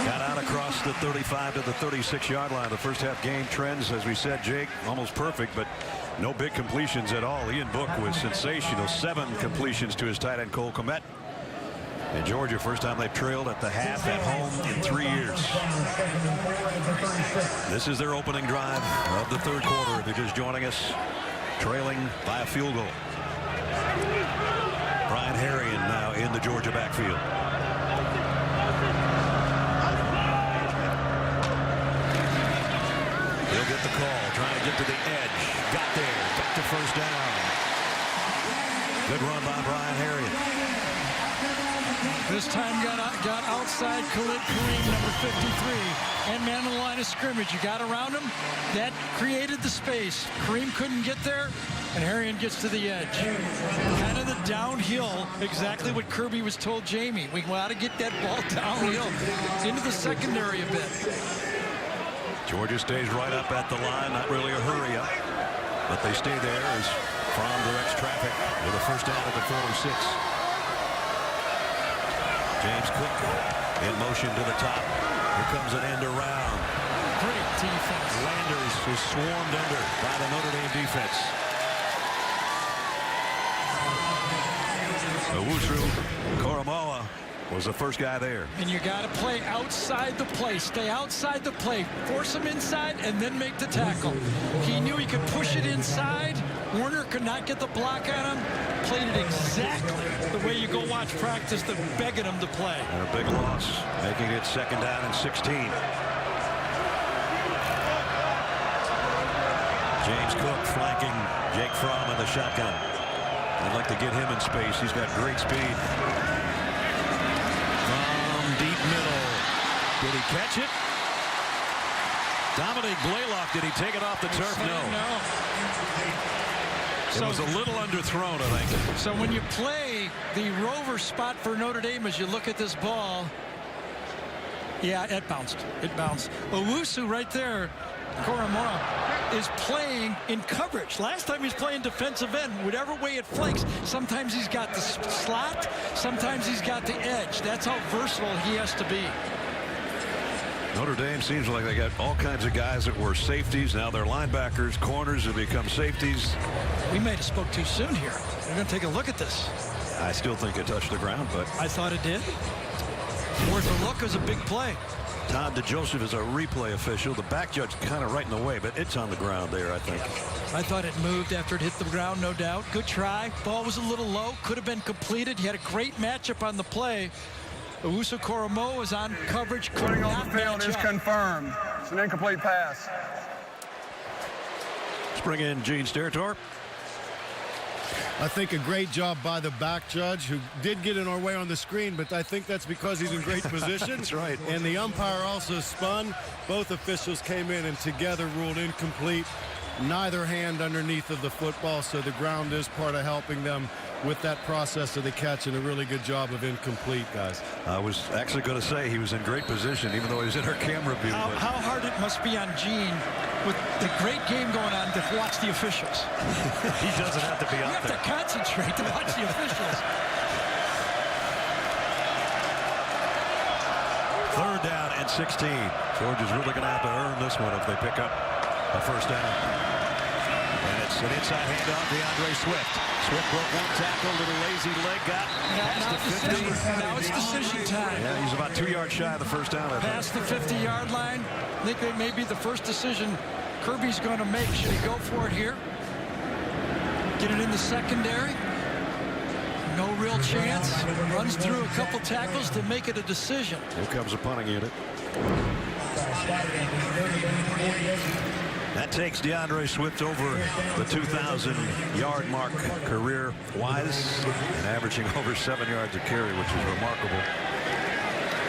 Got out across the 35 to the 36-yard line. The first half game trends, as we said, Jake, almost perfect, but no big completions at all. Ian Book was sensational. 7 completions to his tight end, Cole Kmet. And Georgia, first time they've trailed at the half at home in 3 years. This is their opening drive of the 3rd quarter. If you're just joining us, trailing by a field goal. Brian Harrion now in the Georgia backfield. He'll get the call, trying to get to the edge. Got there, got to 1st down. Good run by Brian Harrion. This time got outside Khalid Kareem, number 53, and man on the line of scrimmage. You got around him. That created the space. Kareem couldn't get there, and Harrion gets to the edge. Kind of the downhill, exactly what Kirby was told Jamie. We got to get that ball downhill into the secondary a bit. Georgia stays right up at the line, not really a hurry up, but they stay there as Fromm directs traffic with a 1st down at the 46. James Cook in motion to the top. Here comes an end around. Great defense. Landers is swarmed under by the Notre Dame defense. Owusu Koromoa was the first guy there. And you got to play outside the play. Stay outside the play. Force him inside and then make the tackle. He knew he could push it inside. Warner could not get the block on him. Played it exactly the way you go watch practice, the begging him to play. And a big loss, making it 2nd down and 16. James Cook flanking Jake Fromm in the shotgun. I'd like to get him in space. He's got great speed. From deep middle. Did he catch it? Dominic Blaylock, did he take it off the turf? No. It was a little underthrown, I think. So when you play the rover spot for Notre Dame, as you look at this ball, yeah, it bounced. It bounced. Owusu right there, Koromoa, is playing in coverage. Last time he's playing defensive end. Whatever way it flanks, sometimes he's got the slot, sometimes he's got the edge. That's how versatile he has to be. Notre Dame seems like they got all kinds of guys that were safeties. Now they're linebackers. Corners have become safeties. We may have spoke too soon here. We're going to take a look at this. I still think it touched the ground, but I thought it did. Worth a look. Was a big play. Todd DeJoseph is a replay official. The back judge kind of right in the way, but it's on the ground there, I think. I thought it moved after it hit the ground, no doubt. Good try. Ball was a little low. Could have been completed. He had a great matchup on the play. Owusu Koromoa was on coverage. Putting on the field is confirmed. It's an incomplete pass. Let's bring in Gene Steratore. I think a great job by the back judge, who did get in our way on the screen, but I think that's because he's in great position. That's right. And the umpire also spun. Both officials came in and together ruled incomplete. Neither hand underneath of the football, so the ground is part of helping them with that process of the catch, and a really good job of incomplete, guys. I was actually going to say he was in great position, even though he was in our camera view. How hard it must be on Gene with the great game going on to watch the officials. He doesn't have to be out there. You have to concentrate to watch the officials. Third down and 16. Georgia's really going to have to earn this one if they pick up a first down. And it's an inside handoff, DeAndre Swift. Swift broke one tackle, little lazy leg, got past the 50. Now it's decision time. Yeah, he's about 2 yards shy of the first down. Past the 50-yard line. I think that may be the first decision Kirby's going to make. Should he go for it here? Get it in the secondary? No real chance. Runs through a couple tackles to make it a decision. Here comes a punting unit. That takes DeAndre Swift over the 2,000-yard mark career-wise and averaging over 7 yards a carry, which is remarkable.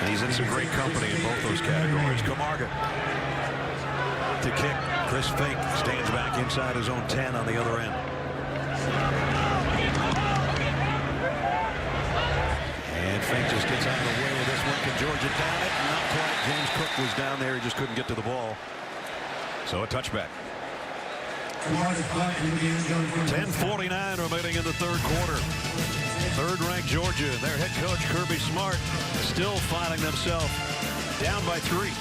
And he's in some great company in both those categories. Camargo to kick. Chris Fink stands back inside his own 10 on the other end. And Fink just gets out of the way of this one. Can Georgia down it? Not quite. James Cook was down there. He just couldn't get to the ball. So a touchback. 10:49 remaining in the third quarter. Third-ranked Georgia, their head coach Kirby Smart still finding themselves down by 3.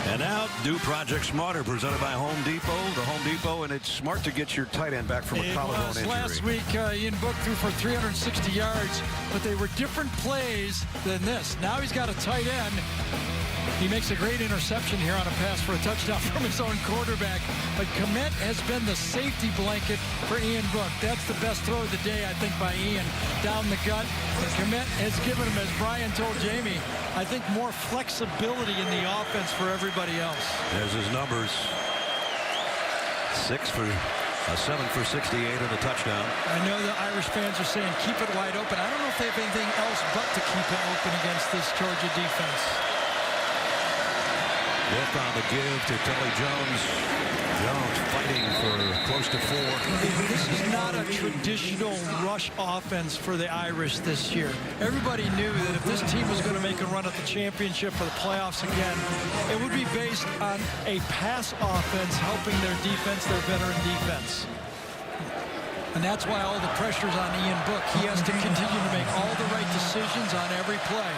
And now, do Project Smarter, presented by Home Depot. The Home Depot, and it's smart to get your tight end back from a collarbone injury. Last week, Ian Book threw for 360 yards, but they were different plays than this. Now he's got a tight end. He makes a great interception here on a pass for a touchdown from his own quarterback. But Kmet has been the safety blanket for Ian Book. That's the best throw of the day, I think, by Ian. Down the gut. And Kmet has given him, as Brian told Jamie, I think more flexibility in the offense for everybody else. There's his numbers. 7 for 68 and a touchdown. I know the Irish fans are saying keep it wide open. I don't know if they have anything else but to keep it open against this Georgia defense. Book on the give to Tully Jones. Jones fighting for close to 4. This is not a traditional rush offense for the Irish this year. Everybody knew that if this team was going to make a run at the championship for the playoffs again, it would be based on a pass offense helping their defense, their veteran defense. And that's why all the pressure's on Ian Book. He has to continue to make all the right decisions on every play.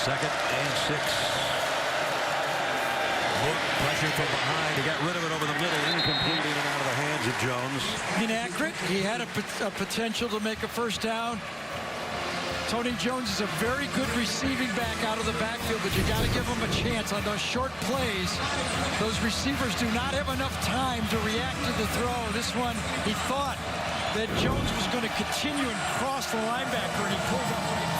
Second and 6. Book pressure from behind. He got rid of it over the middle. Incomplete in and out of the hands of Jones. Inaccurate. He had a potential to make a first down. Tony Jones is a very good receiving back out of the backfield, but you got to give him a chance on those short plays. Those receivers do not have enough time to react to the throw. This one, he thought that Jones was going to continue and cross the linebacker, and he pulled up right.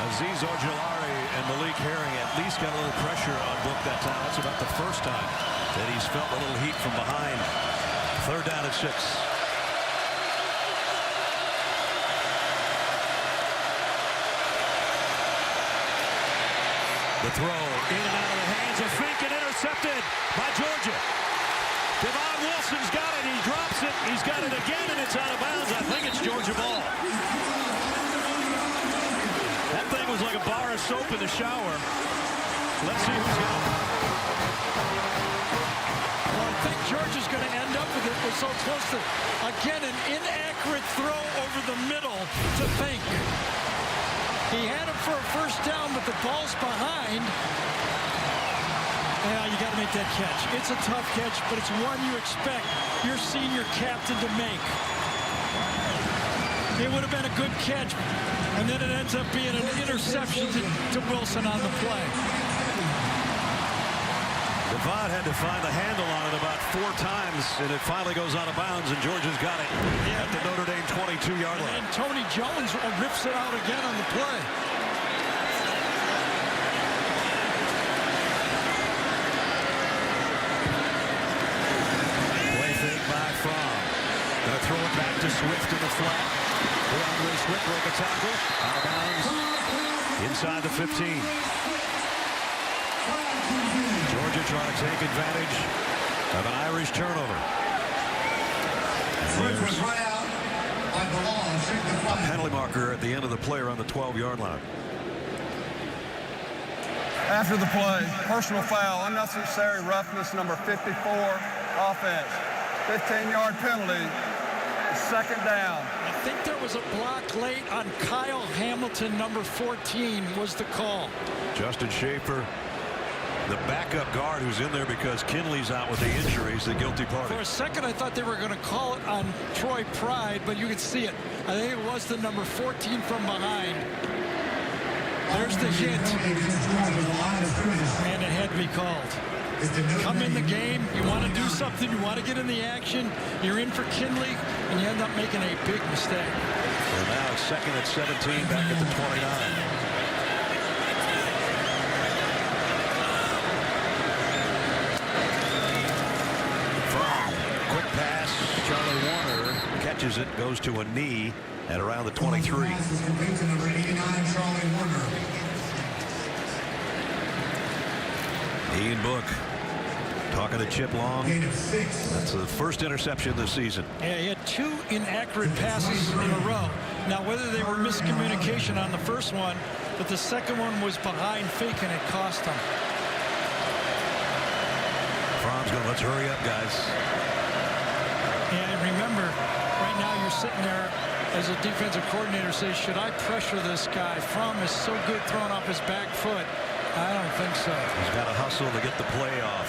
Aziz Ojulari and Malik Herring at least got a little pressure on Book that time. That's about the first time that he's felt a little heat from behind. Third down and 6. The throw in and out of the hands of Fink and intercepted by Georgia. Devon Wilson's got it. He drops it. He's got it again, and it's out of bounds. I think it's Georgia ball. That thing was like a bar of soap in the shower. Let's see who's got it. Well, I think Georgia's going to end up with it. We're so close to, again, an inaccurate throw over the middle to Fink. He had him for a first down, but the ball's behind. Yeah, you got to make that catch. It's a tough catch, but it's one you expect your senior captain to make. It would have been a good catch, and then it ends up being an interception to Wilson on the play. Devon had to find the handle on it about 4 times, and it finally goes out of bounds, and Georgia's got it at the Notre Dame 22-yard line. And Tony Jones rips it out again on the play. Play fake by Fromm. Gonna throw it back to Swift in the flat. DeAndre Swift break a tackle. Out of bounds. Inside the 15. Georgia trying to take advantage of an Irish turnover. A penalty marker at the end of the play around the 12-yard line. After the play, personal foul, unnecessary roughness, number 54, offense. 15-yard penalty, second down. I think there was a block late on Kyle Hamilton, number 14, was the call. Justin Schaefer, the backup guard who's in there because Kinley's out with the injuries, the guilty party. For a second, I thought they were going to call it on Troy Pride, but you could see it. I think it was the number 14 from behind. There's the hit. And it had to be called. Come in the game, you want to do something, you want to get in the action, you're in for Kinley, and you end up making a big mistake. So now it's second and 17 back at the 29. Quick pass, Charlie Warner catches it, goes to a knee at around the 23. Ian Book talking to Chip Long. That's the first interception this season. Yeah, he had 2 inaccurate passes in a row. Now, whether they were miscommunication on the first one, but the second one was behind fake and it cost him. Fromm's going, let's hurry up, guys. And remember, right now you're sitting there as a defensive coordinator, say, should I pressure this guy? Fromm is so good throwing off his back foot. I don't think so. He's got to hustle to get the play off.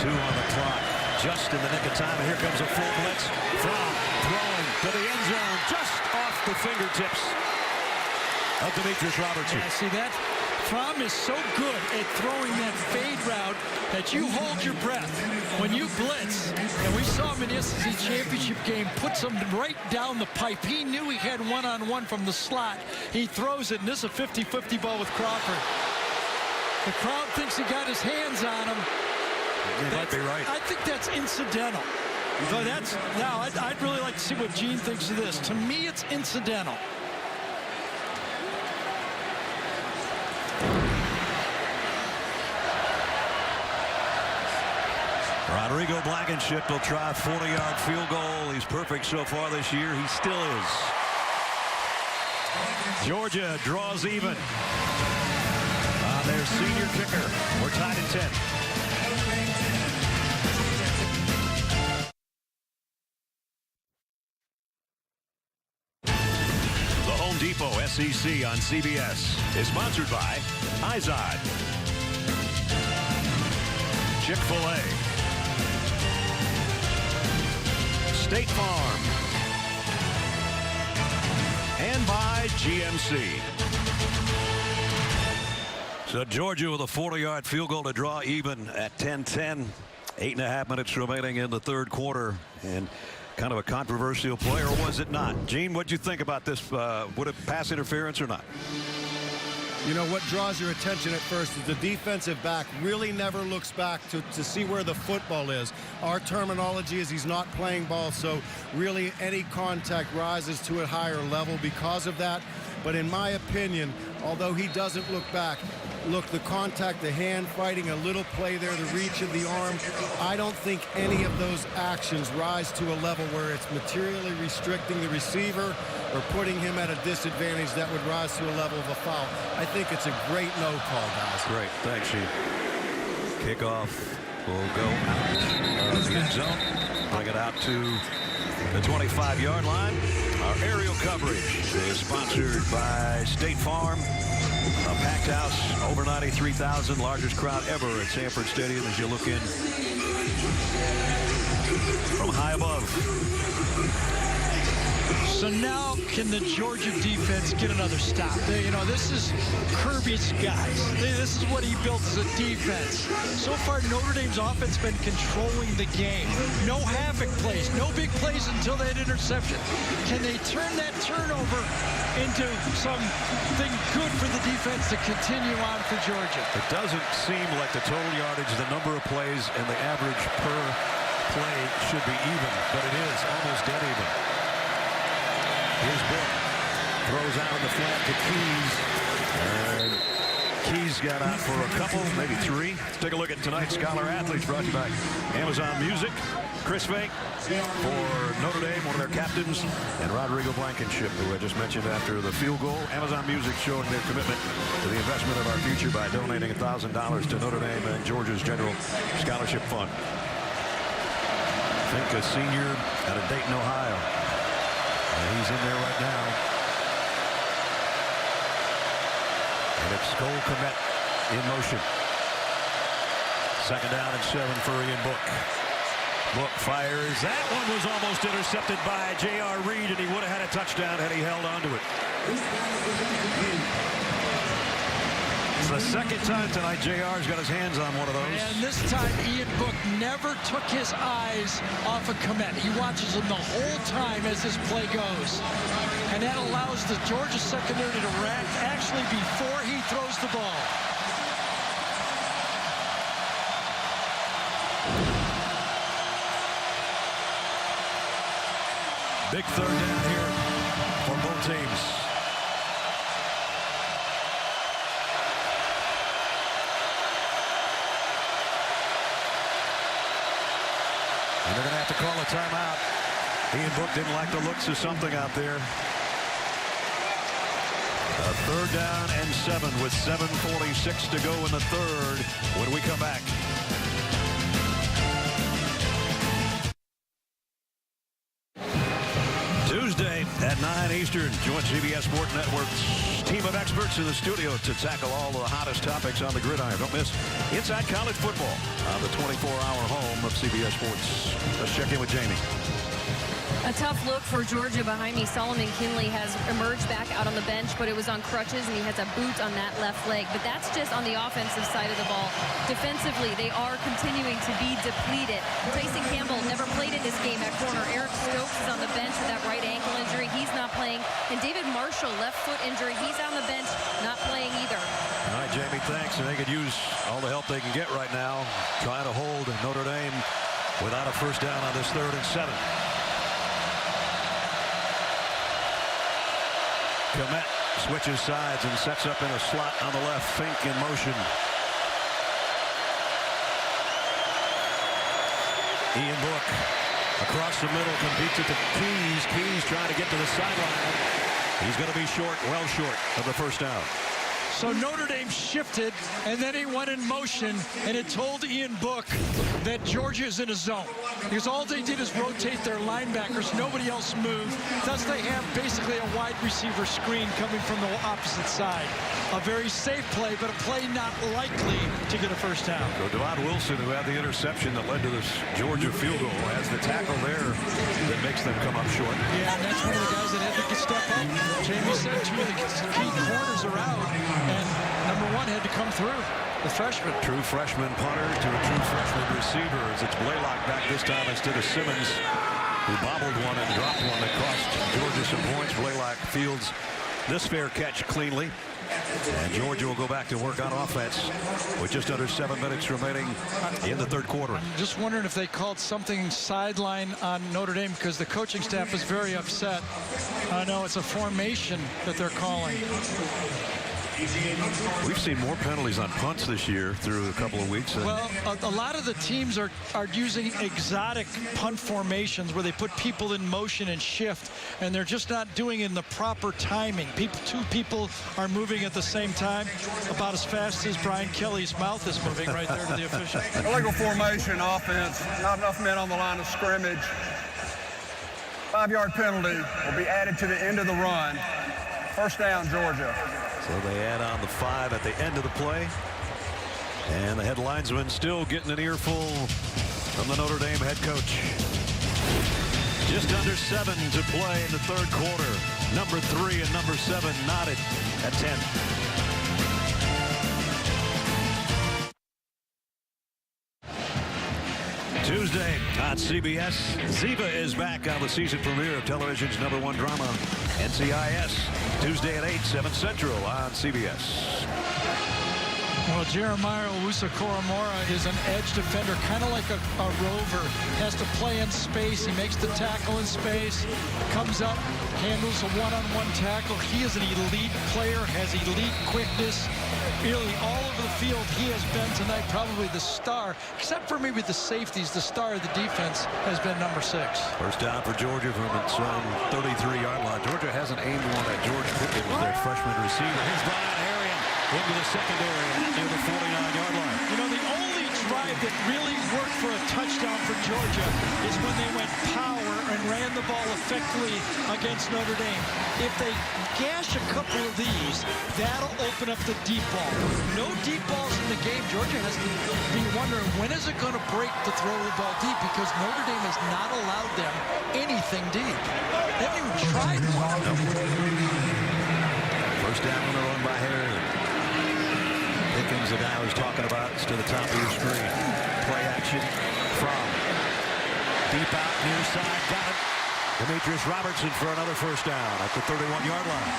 2 on the clock. Just in the nick of time. And here comes a full blitz. Fromm throwing to the end zone. Just off the fingertips of Demetrius Robertson. Yeah, see that? Fromm is so good at throwing that fade route that you hold your breath. When you blitz, and we saw him in the SEC championship game, puts him right down the pipe. He knew he had one-on-one from the slot. He throws it, and this is a 50-50 ball with Crawford. The crowd thinks he got his hands on him. You might be right. I think that's incidental. So now I'd really like to see what Gene thinks of this. To me, it's incidental. Rodrigo Blankenship will try a 40-yard field goal. He's perfect so far this year. He still is. Georgia draws even on their senior kicker. We're tied at 10. The Home Depot SEC on CBS is sponsored by Izod, Chick-fil-A, State Farm, and by GMC. So Georgia with a 40-yard field goal to draw even at 10-10. 8.5 minutes remaining in the third quarter. And kind of a controversial play, or was it not? Gene, what'd you think about this? Would it pass interference or not? You know, what draws your attention at first is the defensive back really never looks back to see where the football is. Our terminology is he's not playing ball, so really any contact rises to a higher level because of that. But in my opinion, although he doesn't look back, look, the contact, the hand fighting, a little play there, the reach of the arm, I don't think any of those actions rise to a level where it's materially restricting the receiver or putting him at a disadvantage that would rise to a level of a foul. I think it's a great no call, guys. Great. Thanks, Chief. Kickoff will go out of the end zone. Bring it out to the 25-yard line. Our aerial coverage is sponsored by State Farm. A packed house, over 93,000, largest crowd ever at Sanford Stadium as you look in from high above. So now can the Georgia defense get another stop? You know, this is Kirby's guys. This is what he built as a defense. So far, Notre Dame's offense been controlling the game. No havoc plays, no big plays until that interception. Can they turn that turnover into something good for the defense to continue on for Georgia? It doesn't seem like the total yardage, the number of plays, and the average per play should be even, but it is almost dead even. Here's Book. Throws out in the flat to Keys. And Keys got out for a couple, maybe 3. Let's take a look at tonight's Scholar Athletes, brought to you by Amazon Music. Chris Fink for Notre Dame, one of their captains, and Rodrigo Blankenship, who I just mentioned after the field goal. Amazon Music showing their commitment to the investment of our future by donating $1,000 to Notre Dame and Georgia's General Scholarship Fund. Fink, a senior out of Dayton, Ohio. And he's in there right now. And it's Cole Kmet in motion. 2nd down and 7 for Ian Book. Book fires. That one was almost intercepted by J.R. Reed, and he would have had a touchdown had he held onto it. It's the 2nd time tonight J.R.'s got his hands on one of those. And this time Ian Book never took his eyes off of Kmet. He watches him the whole time as this play goes. And that allows the Georgia secondary to react actually before he throws the ball. Big 3rd down here for both teams. And they're going to have to call a timeout. Ian Book didn't like the looks of something out there. A 3rd down and 7 with 7:46 to go in the 3rd when we come back. Tuesday at 9 Eastern, join CBS Sports Network's team of experts in the studio to tackle all the hottest topics on the gridiron. Don't miss Inside College Football on the 24-hour home of CBS Sports. Let's check in with Jamie. A tough look for Georgia behind me. Solomon Kinley has emerged back out on the bench, but it was on crutches, and he has a boot on that left leg. But that's just on the offensive side of the ball. Defensively, they are continuing to be depleted. Tyson Campbell never played in this game at corner. Eric Stokes is on the bench with that right ankle injury. He's not playing. And David Marshall, left foot injury. He's on the bench, not playing either. All right, Jamie, thanks. And they could use all the help they can get right now, trying to hold Notre Dame without a 1st down on this 3rd and 7. Kmet switches sides and sets up in a slot on the left. Fink in motion. Ian Book across the middle, competes at the Keys. Keys trying to get to the sideline. He's going to be short, well short of the 1st down. So Notre Dame shifted, and then he went in motion, and it told Ian Book that Georgia is in a zone. Because all they did is rotate their linebackers. Nobody else moved. Thus, they have basically a wide receiver screen coming from the opposite side. A very safe play, but a play not likely to get a 1st down. So Devon Wilson, who had the interception that led to this Georgia field goal, has the tackle there that makes them come up short. Yeah, and that's one of the guys that had to step up. Jamie said 2 of the key corners are out, and number 1 had to come through. The freshman. True freshman punter to a true freshman receiver. As it's Blaylock back this time instead of Simmons, who bobbled one and dropped one that cost Georgia some points. Blaylock fields this fair catch cleanly. And Georgia will go back to work on offense with just under 7 minutes remaining in the 3rd quarter. I'm just wondering if they called something sideline on Notre Dame, because the coaching staff is very upset. I know it's a formation that they're calling. We've seen more penalties on punts this year through a couple of weeks. Well, a lot of the teams are using exotic punt formations where they put people in motion and shift, and they're just not doing it in the proper timing. 2 people are moving at the same time, about as fast as Brian Kelly's mouth is moving right there to the official. Illegal formation offense, not enough men on the line of scrimmage. 5-yard penalty will be added to the end of the run. 1st down, Georgia. So they add on the 5 at the end of the play. And the head linesman still getting an earful from the Notre Dame head coach. Just under 7 to play in the 3rd quarter. Number 3 and number 7 knotted at 10. Tuesday on CBS, Ziva is back on the season premiere of television's #1 drama, NCIS. Tuesday at 8, 7 Central on CBS. Well, Jeremiah Owusu-Koramoah is an edge defender, kind of like a rover. Has to play in space. He makes the tackle in space, comes up, handles a one-on-one tackle. He is an elite player, has elite quickness, really all over the field. He has been tonight probably the star, except for maybe the safeties. The star of the defense has been number 6. First down for Georgia from its own 33-yard line. Georgia hasn't aimed one at George Pickens, their freshman receiver. Here's Brian Arian into the secondary near the 49-yard line. You know, the only drive that really worked for a touchdown for Georgia is when they went power and ran the ball effectively against Notre Dame. If they gash a couple of these, that'll open up the deep ball. No deep balls in the game. Georgia has to be wondering, when is it going to break to throw the ball deep? Because Notre Dame has not allowed them anything deep. They haven't even tried one. First down on the run by Harry. Pickens, the guy I was talking about, is to the top of your screen. Play action from deep out, near side, got it. Demetrius Robertson for another first down at the 31-yard line.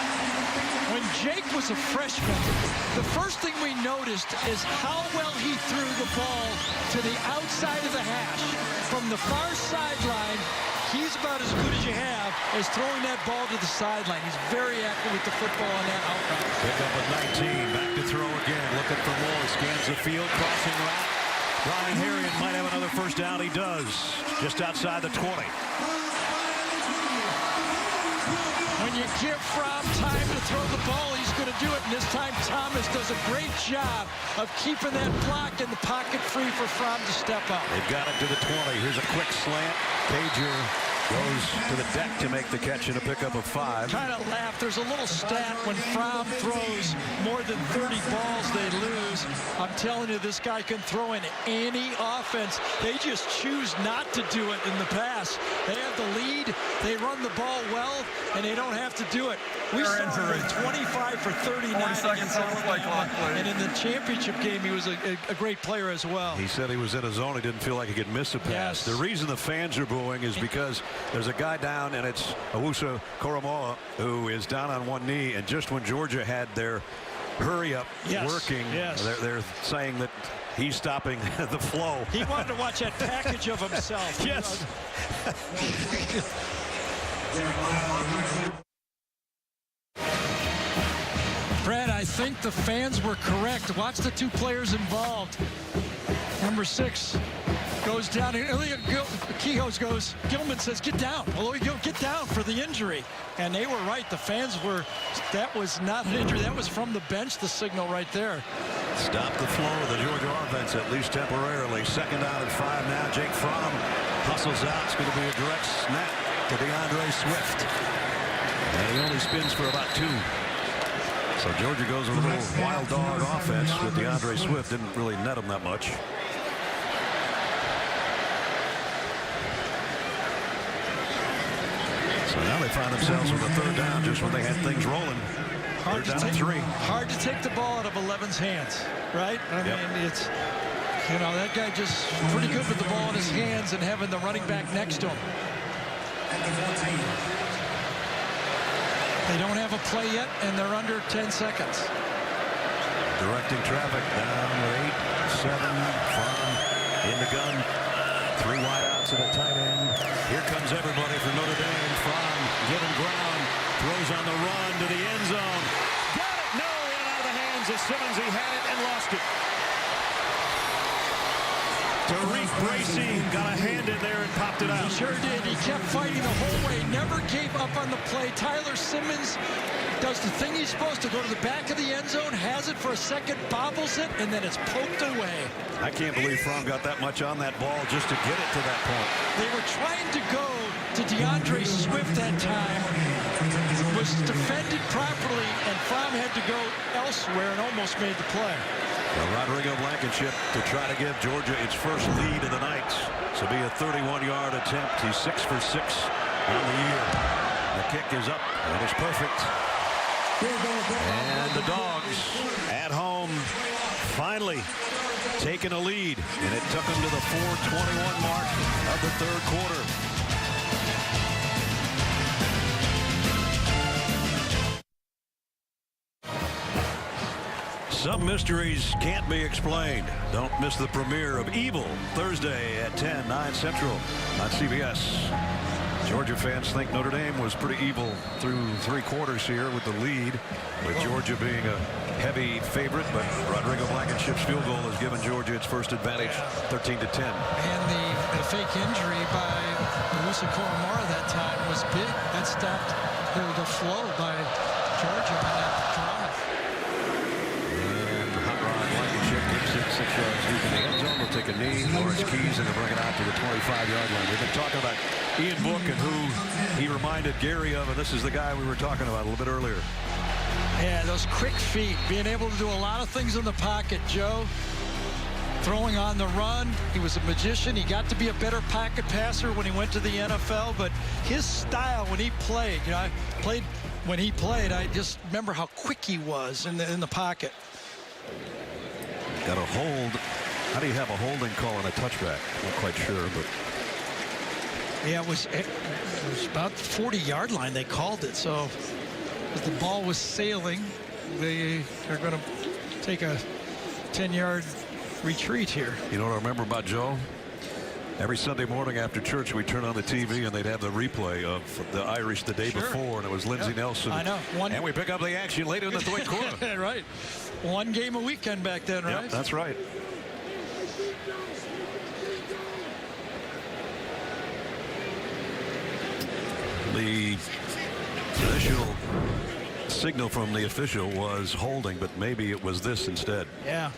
When Jake was a freshman, the first thing we noticed is how well he threw the ball to the outside of the hash. From the far sideline, he's about as good as you have as throwing that ball to the sideline. He's very accurate with the football on that outright. Pick up at 19, back to throw again, looking for more, scans the field, crossing route. Brian Harrion might have another first down. He does, just outside the 20. When you give Fromm time to throw the ball, he's going to do it. And this time, Thomas does a great job of keeping that block in the pocket free for Fromm to step up. They've got it to the 20. Here's a quick slant. Pager goes to the deck to make the catch and a pickup of 5. Kind of laugh. There's a little stat when Fromm throws more than 30 balls, they lose. I'm telling you, this guy can throw in any offense. They just choose not to do it in the pass. They have the lead, they run the ball well, and they don't have to do it. We saw him 25 for 39 against Alabama, and in the championship game, he was a great player as well. He said he was in a zone. He didn't feel like he could miss a pass. Yes. The reason the fans are booing is because there's a guy down, and it's Owusu Koromoa, who is down on one knee, and just when Georgia had their hurry-up working, they're saying that he's stopping the flow. He wanted to watch that package of himself. Yes. Brad, I think the fans were correct. Watch the 2 players involved. Number 6 goes down. Kehoe goes. Gilman says, "Get down." Although get down for the injury. And they were right. The fans were. That was not an injury. That was from the bench. The signal right there. Stop the flow of the Georgia offense, at least temporarily. Second down and 5 now. Jake Fromm hustles out. It's going to be a direct snap to DeAndre Swift. And he only spins for about 2. So Georgia goes with a little wild dog offense with DeAndre Swift. Didn't really net him that much. So now they find themselves with a third down just when they had things rolling. Third down and 3. Hard to take the ball out of 11's hands, right? I mean, it's, you know, that guy just pretty good with the ball in his hands and having the running back next to him. They don't have a play yet, and they're under 10 seconds. Directing traffic down with 8, 7, Fromm in the gun. 3 wideouts and a tight end. Here comes everybody for Notre Dame. Fromm given ground, throws on the run to the end zone. Got it! No, ran out of the hands of Simmons. He had it and lost it. Tariq Bracy got a hand in there and popped it out. He sure did. He kept fighting the whole way, never gave up on the play. Tyler Simmons does the thing he's supposed to, go to the back of the end zone, has it for a second, bobbles it, and then it's poked away. I can't believe Fromm got that much on that ball just to get it to that point. They were trying to go to DeAndre Swift that time. It was defended properly, and Fromm had to go elsewhere and almost made the play. Well, Rodrigo Blankenship to try to give Georgia its first lead of the night. So be a 31-yard attempt. He's 6 for 6 on the year. The kick is up, and it's perfect. And the Dogs at home finally taking a lead, and it took them to the 4:21 mark of the third quarter. Some mysteries can't be explained. Don't miss the premiere of Evil Thursday at 10, 9 Central on CBS. Georgia fans think Notre Dame was pretty evil through 3 quarters here with the lead, with Georgia being a heavy favorite, but Rodrigo Blankenship's field goal has given Georgia its first advantage, 13-10. And the fake injury by Musa Koromora that time was big. That stopped the flow by Georgia on that drive. And Hot Rod Blankenship gets it 6 yards deep in the end zone. Will take a knee. Lawrence Keys and bring it out to the 25-yard line. We've been talking about Ian Book and who he reminded Gary of, and this is the guy we were talking about a little bit earlier. Yeah, those quick feet, being able to do a lot of things in the pocket, Joe. Throwing on the run, he was a magician. He got to be a better pocket passer when he went to the NFL, but his style when he played, I played when he played, I just remember how quick he was in the pocket. Got a hold. How do you have a holding call on a touchback? I'm not quite sure, but yeah, it was about the 40-yard line they called it. So as the ball was sailing, they are going to take a 10-yard retreat here. You know what I remember about Joe? Every Sunday morning after church, we turn on the TV and they'd have the replay of the Irish the day before, and it was Lindsey Nelson. I know. And we pick up the action later in the third quarter. Right. One game a weekend back then, right? Yep, that's right. The initial signal from the official was holding, but maybe it was this instead. Yeah.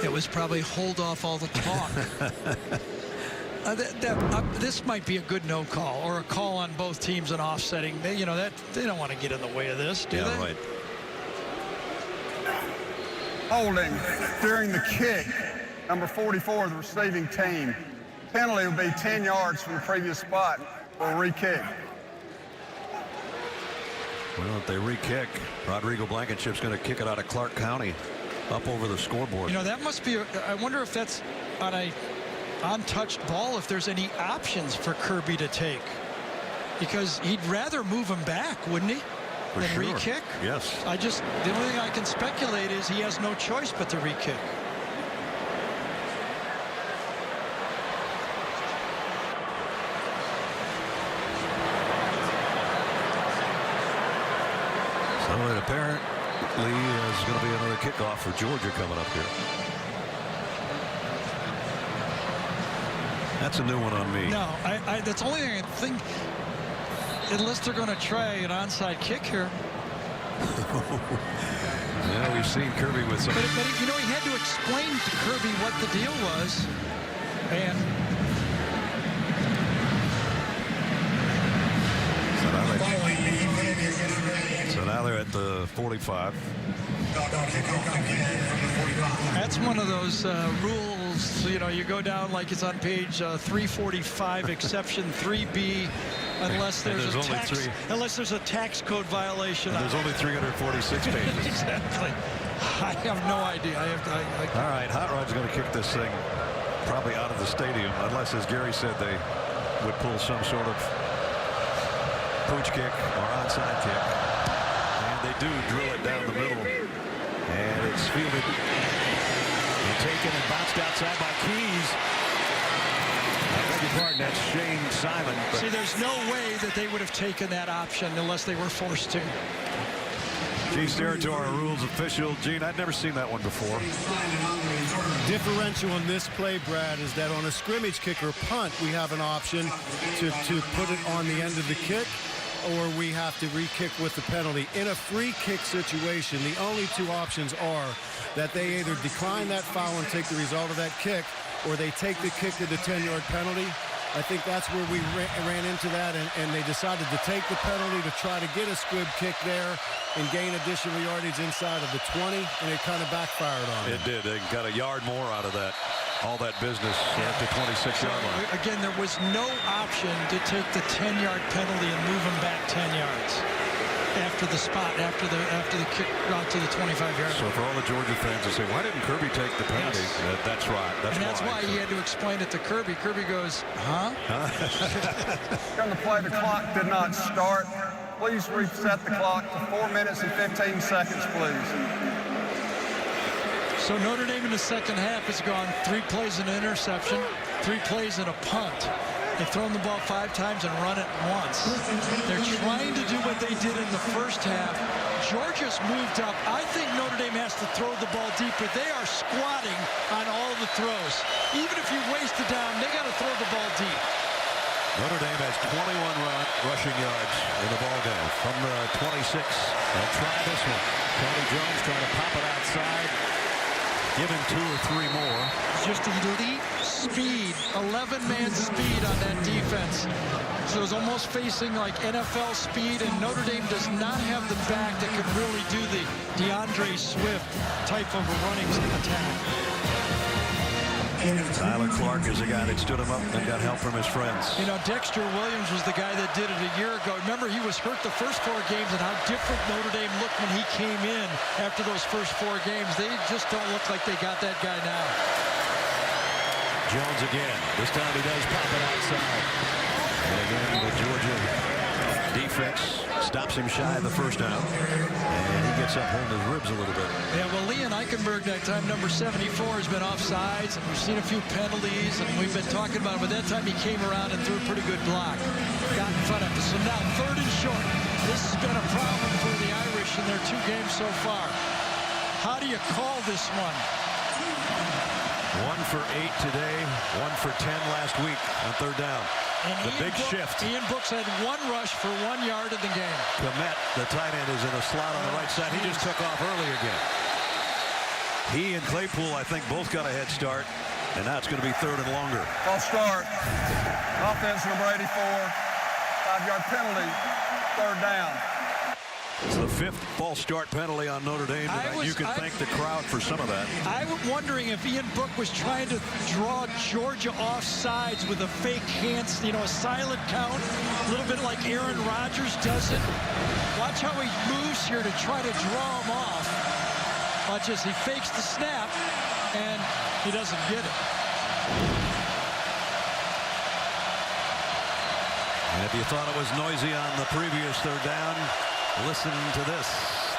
It was probably hold off all the talk. This might be a good no call or a call on both teams and offsetting. They don't want to get in the way of this, do they? Yeah, right. Holding during the kick, number 44 of the receiving team. Penalty would be 10 yards from the previous spot for a re-kick. Well, if they re-kick, Rodrigo Blankenship's going to kick it out of Clark County up over the scoreboard. That must be, I wonder if that's on a untouched ball, if there's any options for Kirby to take. Because he'd rather move him back, wouldn't he? For than sure. re-kick? Yes. The only thing I can speculate is he has no choice but to re-kick. So it apparently is going to be another kickoff for Georgia coming up here. That's a new one on me. No, that's the only thing I think, unless they're going to try an onside kick here. Yeah, we've seen Kirby with some. But he had to explain to Kirby what the deal was. And so now they're at the 45. That's one of those rules, you go down like it's on page 345, exception 3B, unless there's a tax code violation. And there's only 346 pages. Exactly. I have no idea. All right, Hot Rod's going to kick this thing probably out of the stadium, unless, as Gary said, they would pull some sort of pooch kick or onside kick. And they do drill it down the middle. And it's fielded and taken and bounced outside by Keys. I beg your pardon, that's Shane Simon. See, there's no way that they would have taken that option unless they were forced to. Keys territory rules official. Gene, I'd never seen that one before. Differential in this play, Brad, is that on a scrimmage kick or punt, we have an option to put it on the end of the kick, or we have to re-kick with the penalty. In a free kick situation, the only two options are that they either decline that foul and take the result of that kick, or they take the kick to the 10-yard penalty. I think that's where we ran into that, and they decided to take the penalty to try to get a squib kick there and gain additional yardage inside of the 20, and it kind of backfired on them. It did. They got a yard more out of that. All that business at the 26-yard line. Again, there was no option to take the 10-yard penalty and move him back 10 yards after the spot, after the kick out to the 25-yard line. So for all the Georgia fans that say, why didn't Kirby take the penalty? Yes. That's right. That's why he had to explain it to Kirby. Kirby goes, huh? On the play, the clock did not start. Please reset the clock to 4 minutes and 15 seconds, please. So Notre Dame in the second half has gone 3 plays and an interception, 3 plays and a punt. They've thrown the ball 5 times and run it once. They're trying to do what they did in the first half. Georgia's moved up. I think Notre Dame has to throw the ball deeper. They are squatting on all the throws. Even if you waste it down, they got to throw the ball deep. Notre Dame has 21 rushing yards in the ball game from the 26. They'll try this one. Tony Jones trying to pop it outside. Give him 2 or 3 more. Just elite speed, 11-man speed on that defense. So it was almost facing like NFL speed, and Notre Dame does not have the back that can really do the DeAndre Swift type of a running attack. Tyler Clark is the guy that stood him up and got help from his friends. You know, Dexter Williams was the guy that did it a year ago. Remember, he was hurt the first 4 games, and how different Notre Dame looked when he came in after those first 4 games. They just don't look like they got that guy now. Jones again. This time he does pop it outside. And again, the Georgia defense stops him shy of the first down. And he gets up holding his ribs a little bit. Yeah, well, Leon Eichenberg, that time, number 74, has been offsides, and we've seen a few penalties, and we've been talking about him. But that time he came around and threw a pretty good block. Got in front of us. So now 3rd and short. This has been a problem for the Irish in their 2 games so far. How do you call this one? 1 for 8 today, 1 for 10 last week on 3rd down. And the big shift. Ian Brooks had 1 rush for 1 yard in the game. Komet, the tight end, is in the slot on the right side. He just took off early again. He and Claypool, I think, both got a head start. And now it's going to be 3rd and longer. False start. Offense number 84. 5-yard penalty. 3rd down. It's the 5th false start penalty on Notre Dame tonight. You can thank the crowd for some of that. I was wondering if Ian Book was trying to draw Georgia off sides with a fake hands, you know, a silent count, a little bit like Aaron Rodgers does it. Watch how he moves here to try to draw him off. Watch as he fakes the snap, and he doesn't get it. And if you thought it was noisy on the previous 3rd down, listen to this.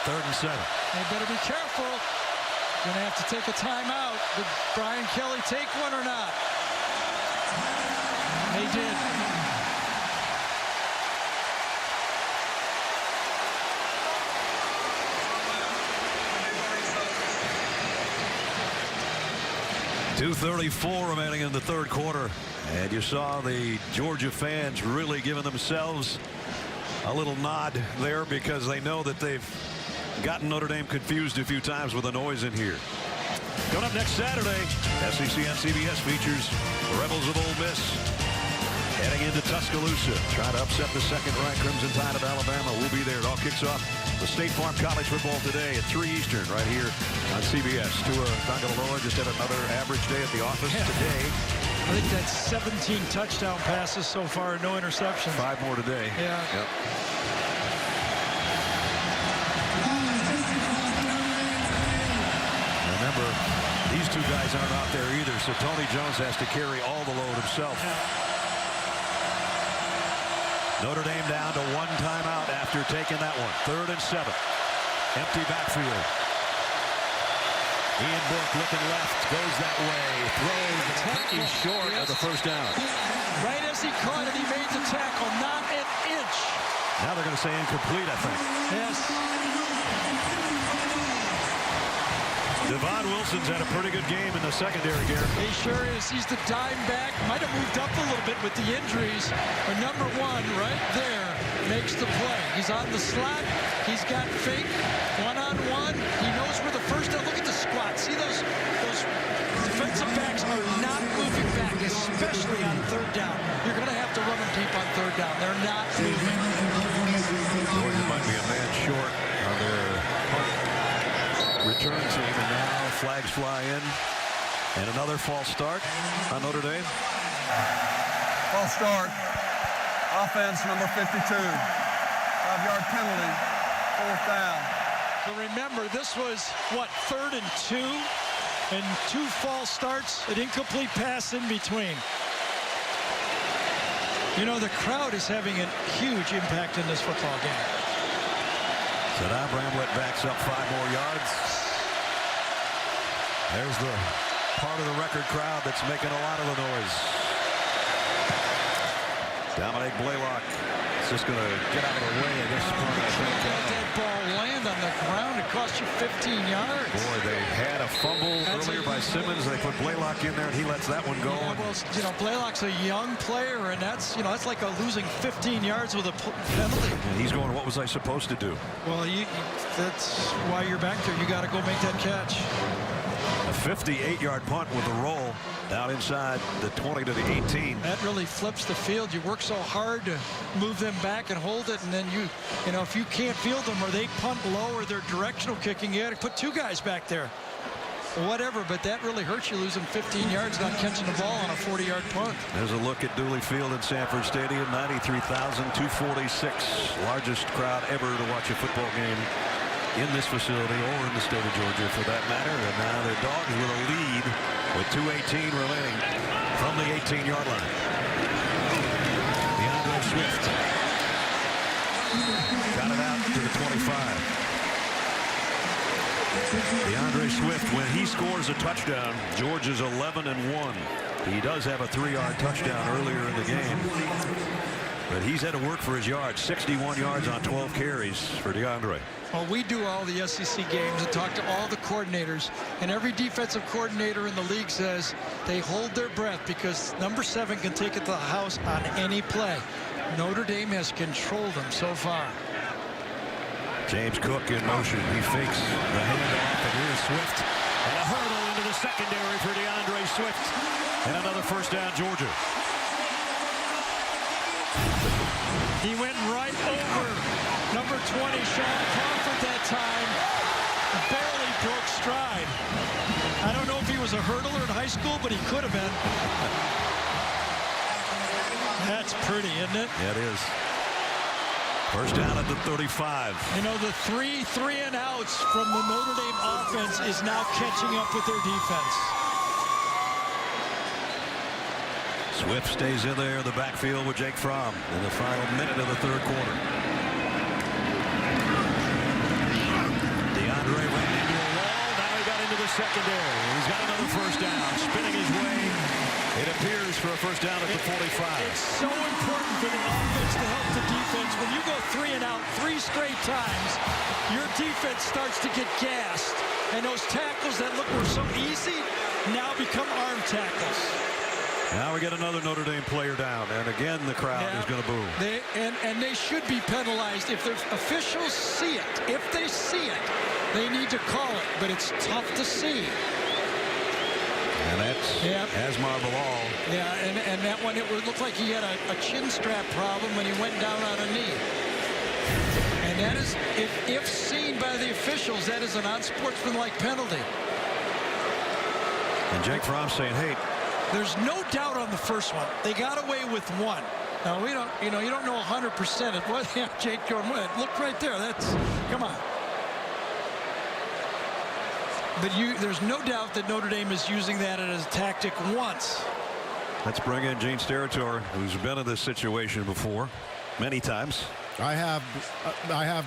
3rd and 7. They better be careful. Gonna have to take a timeout. Did Brian Kelly take one or not? They did. .234 remaining in the 3rd quarter. And you saw the Georgia fans really giving themselves a little nod there because they know that they've gotten Notre Dame confused a few times with the noise in here. Coming up next Saturday, SEC on CBS features the Rebels of Ole Miss heading into Tuscaloosa, trying to upset the 2nd-ranked Crimson Tide of Alabama. We'll be there. It all kicks off the State Farm College football today at 3 Eastern right here on CBS. Tua Tagovailoa just had another average day at the office today. I think that's 17 touchdown passes so far, no interceptions. 5 more today. Yeah. Yep. Remember, these 2 guys aren't out there either, so Tony Jones has to carry all the load himself. Notre Dame down to 1 timeout after taking that one. 3rd and 7. Empty backfield. Ian Book looking left, goes that way, throws, he's short of the 1st down. Right as he caught it, he made the tackle, not an inch. Now they're going to say incomplete, I think. Yes. Devon Wilson's had a pretty good game in the secondary, Garrett. He sure is. He's the dime back. Might have moved up a little bit with the injuries. But number 1 right there makes the play. He's on the slot. He's got fake. 1-on-1. He knows where the first down. Look at the squat. See those defensive backs are not moving back, especially on 3rd down. You're going to have to run them deep on 3rd down. They're not moving. Georgia might be a man short on their return team, and now flags fly in. And another false start on Notre Dame. False start. Offense number 52. 5-yard penalty. 4th down. So remember, this was, what, 3rd and 2? And 2 false starts, an incomplete pass in between. You know, the crowd is having a huge impact in this football game. So now Bramlett backs up 5 more yards. There's the part of the record crowd that's making a lot of the noise. Dominic Blaylock is just going to get out of the way of this punt. Let that ball land on the ground. It cost you 15 yards. Boy, they had a fumble earlier by Simmons. They put Blaylock in there, and he lets that one go. Yeah, well, Blaylock's a young player, and that's like a losing 15 yards with a penalty. And he's going, what was I supposed to do? Well, that's why you're back there. You got to go make that catch. A 58-yard punt with a roll down inside the 20 to the 18. That really flips the field. You work so hard to move them back and hold it, and then you know, if you can't field them or they punt low or they're directional kicking, you got to put 2 guys back there. Whatever, but that really hurts you losing 15 yards not catching the ball on a 40-yard punt. There's a look at Dooley Field in Sanford Stadium. 93,246. Largest crowd ever to watch a football game in this facility or in the state of Georgia for that matter. And now their Dogs with a lead with 2:18 remaining from the 18-yard line. DeAndre Swift got it out to the 25. DeAndre Swift, when he scores a touchdown, Georgia's 11-1. He does have a 3-yard touchdown earlier in the game, but he's had to work for his yards. 61 yards on 12 carries for DeAndre. Well, we do all the SEC games and talk to all the coordinators, and every defensive coordinator in the league says they hold their breath because number 7 can take it to the house on any play. Notre Dame has controlled them so far. James Cook in motion. He fakes the handoff, and here's Swift. And a hurdle into the secondary for DeAndre Swift. And another first down, Georgia. He went right over number 20, Sean Crawford, that time. Barely broke stride. I don't know if he was a hurdler in high school, but he could have been. That's pretty, isn't it? Yeah, it is. First down at the 35. You know, the three and outs from the Notre Dame offense is now catching up with their defense. Swift stays in there in the backfield with Jake Fromm in the final minute of the third quarter. DeAndre ran into a wall. Now he got into the secondary. He's got another first down. Spinning his way. It appears for a first down at the 45. It's so important for the offense to help the defense. When you go 3 and out 3 straight times, your defense starts to get gassed. And those tackles that look were so easy now become arm tackles. Now we get another Notre Dame player down, and again the crowd is going to boo. And they should be penalized if the officials see it. If they see it, they need to call it, but it's tough to see. And that's Asmar Bilal. Yeah, and that one, it looked like he had a chin strap problem when he went down on a knee. And that is, if seen by the officials, that is an unsportsmanlike penalty. And Jake Fromm saying, hey, there's no doubt on the first one. They got away with 1. Now, we don't, you don't know 100%. It was Jake Jordan. Look right there. Come on. But there's no doubt that Notre Dame is using that as a tactic once. Let's bring in Gene Steratore, who's been in this situation before, many times. I have,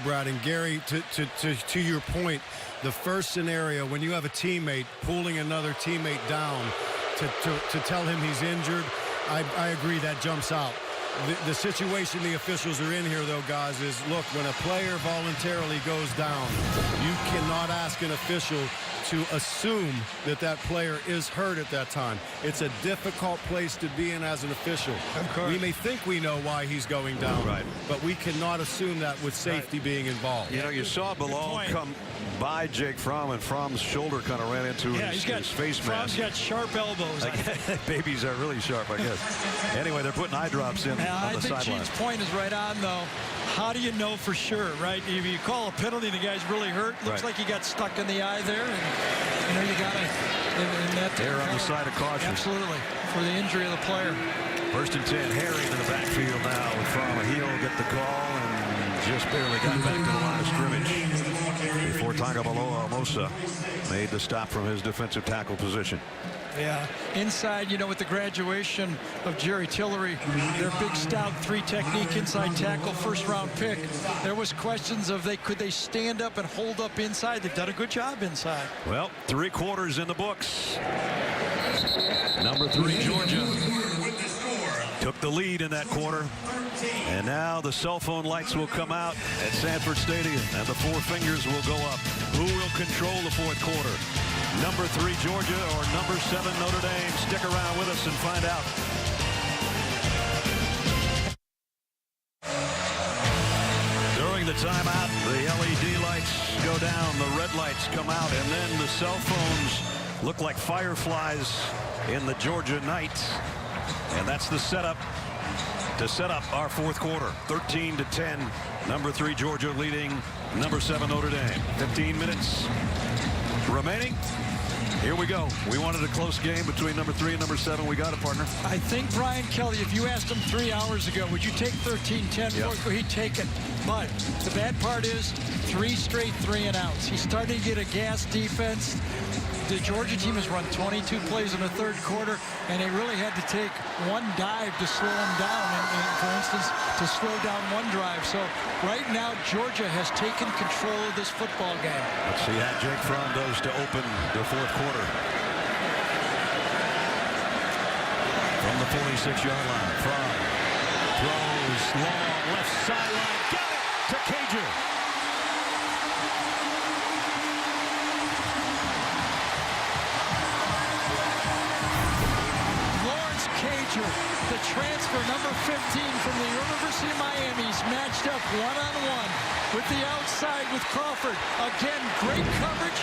Brad, and Gary, to your point, the first scenario when you have a teammate pulling another teammate down to tell him he's injured, I agree that jumps out. The situation the officials are in here, though, guys, is, look, when a player voluntarily goes down, you cannot ask an official to assume that that player is hurt at that time. It's a difficult place to be in as an official. We may think we know why he's going down, right, but we cannot assume that with safety being involved. You know, you saw Bilal come by Jake Fromm, and Fromm's shoulder kind of ran into his face mask. Fromm's got sharp elbows. Babies are really sharp, I guess. Anyway, they're putting eye drops in on the sideline. I think Gene's point is right on, though. How do you know for sure, right? If you call a penalty, the guy's really hurt. Looks like he got stuck in the eye there, and you got to. They're on the side of caution. Absolutely, for the injury of the player. First and 10, Harry in the backfield now with Fromm. He'll get the call and just barely got back to the line of scrimmage before Tagovailoa Amosa made the stop from his defensive tackle position. Yeah, inside, with the graduation of Jerry Tillery, their big stout 3 technique inside tackle, first-round pick. There was questions of could they stand up and hold up inside. They've done a good job inside. Well, 3 quarters in the books. Number 3, Georgia. took the lead in that quarter. And now the cell phone lights will come out at Sanford Stadium, and the four fingers will go up. Who will control the fourth quarter? Number 3 Georgia or number 7 Notre Dame? Stick around with us and find out. During the timeout, the LED lights go down, the red lights come out, and then the cell phones look like fireflies in the Georgia night. And that's the setup to set up our fourth quarter. 13-10. Number 3 Georgia leading number 7 Notre Dame. 15 minutes remaining. Here we go. We wanted a close game between number 3 and number 7. We got it, partner. I think Brian Kelly, if you asked him 3 hours ago, would you take 13-10? Yep. He'd take it. But the bad part is 3 straight 3-and-outs. He's starting to get a gas defense. The Georgia team has run 22 plays in the third quarter, and they really had to take one dive to slow them down, and for instance, to slow down one drive. So right now, Georgia has taken control of this football game. Let's see how Jake Fromm does to open the fourth quarter. From the 46-yard line, Fromm throws long left sideline. Got it to Cager. The transfer, number 15 from the University of Miami, is matched up one-on-one with the outside with Crawford. Again, great coverage,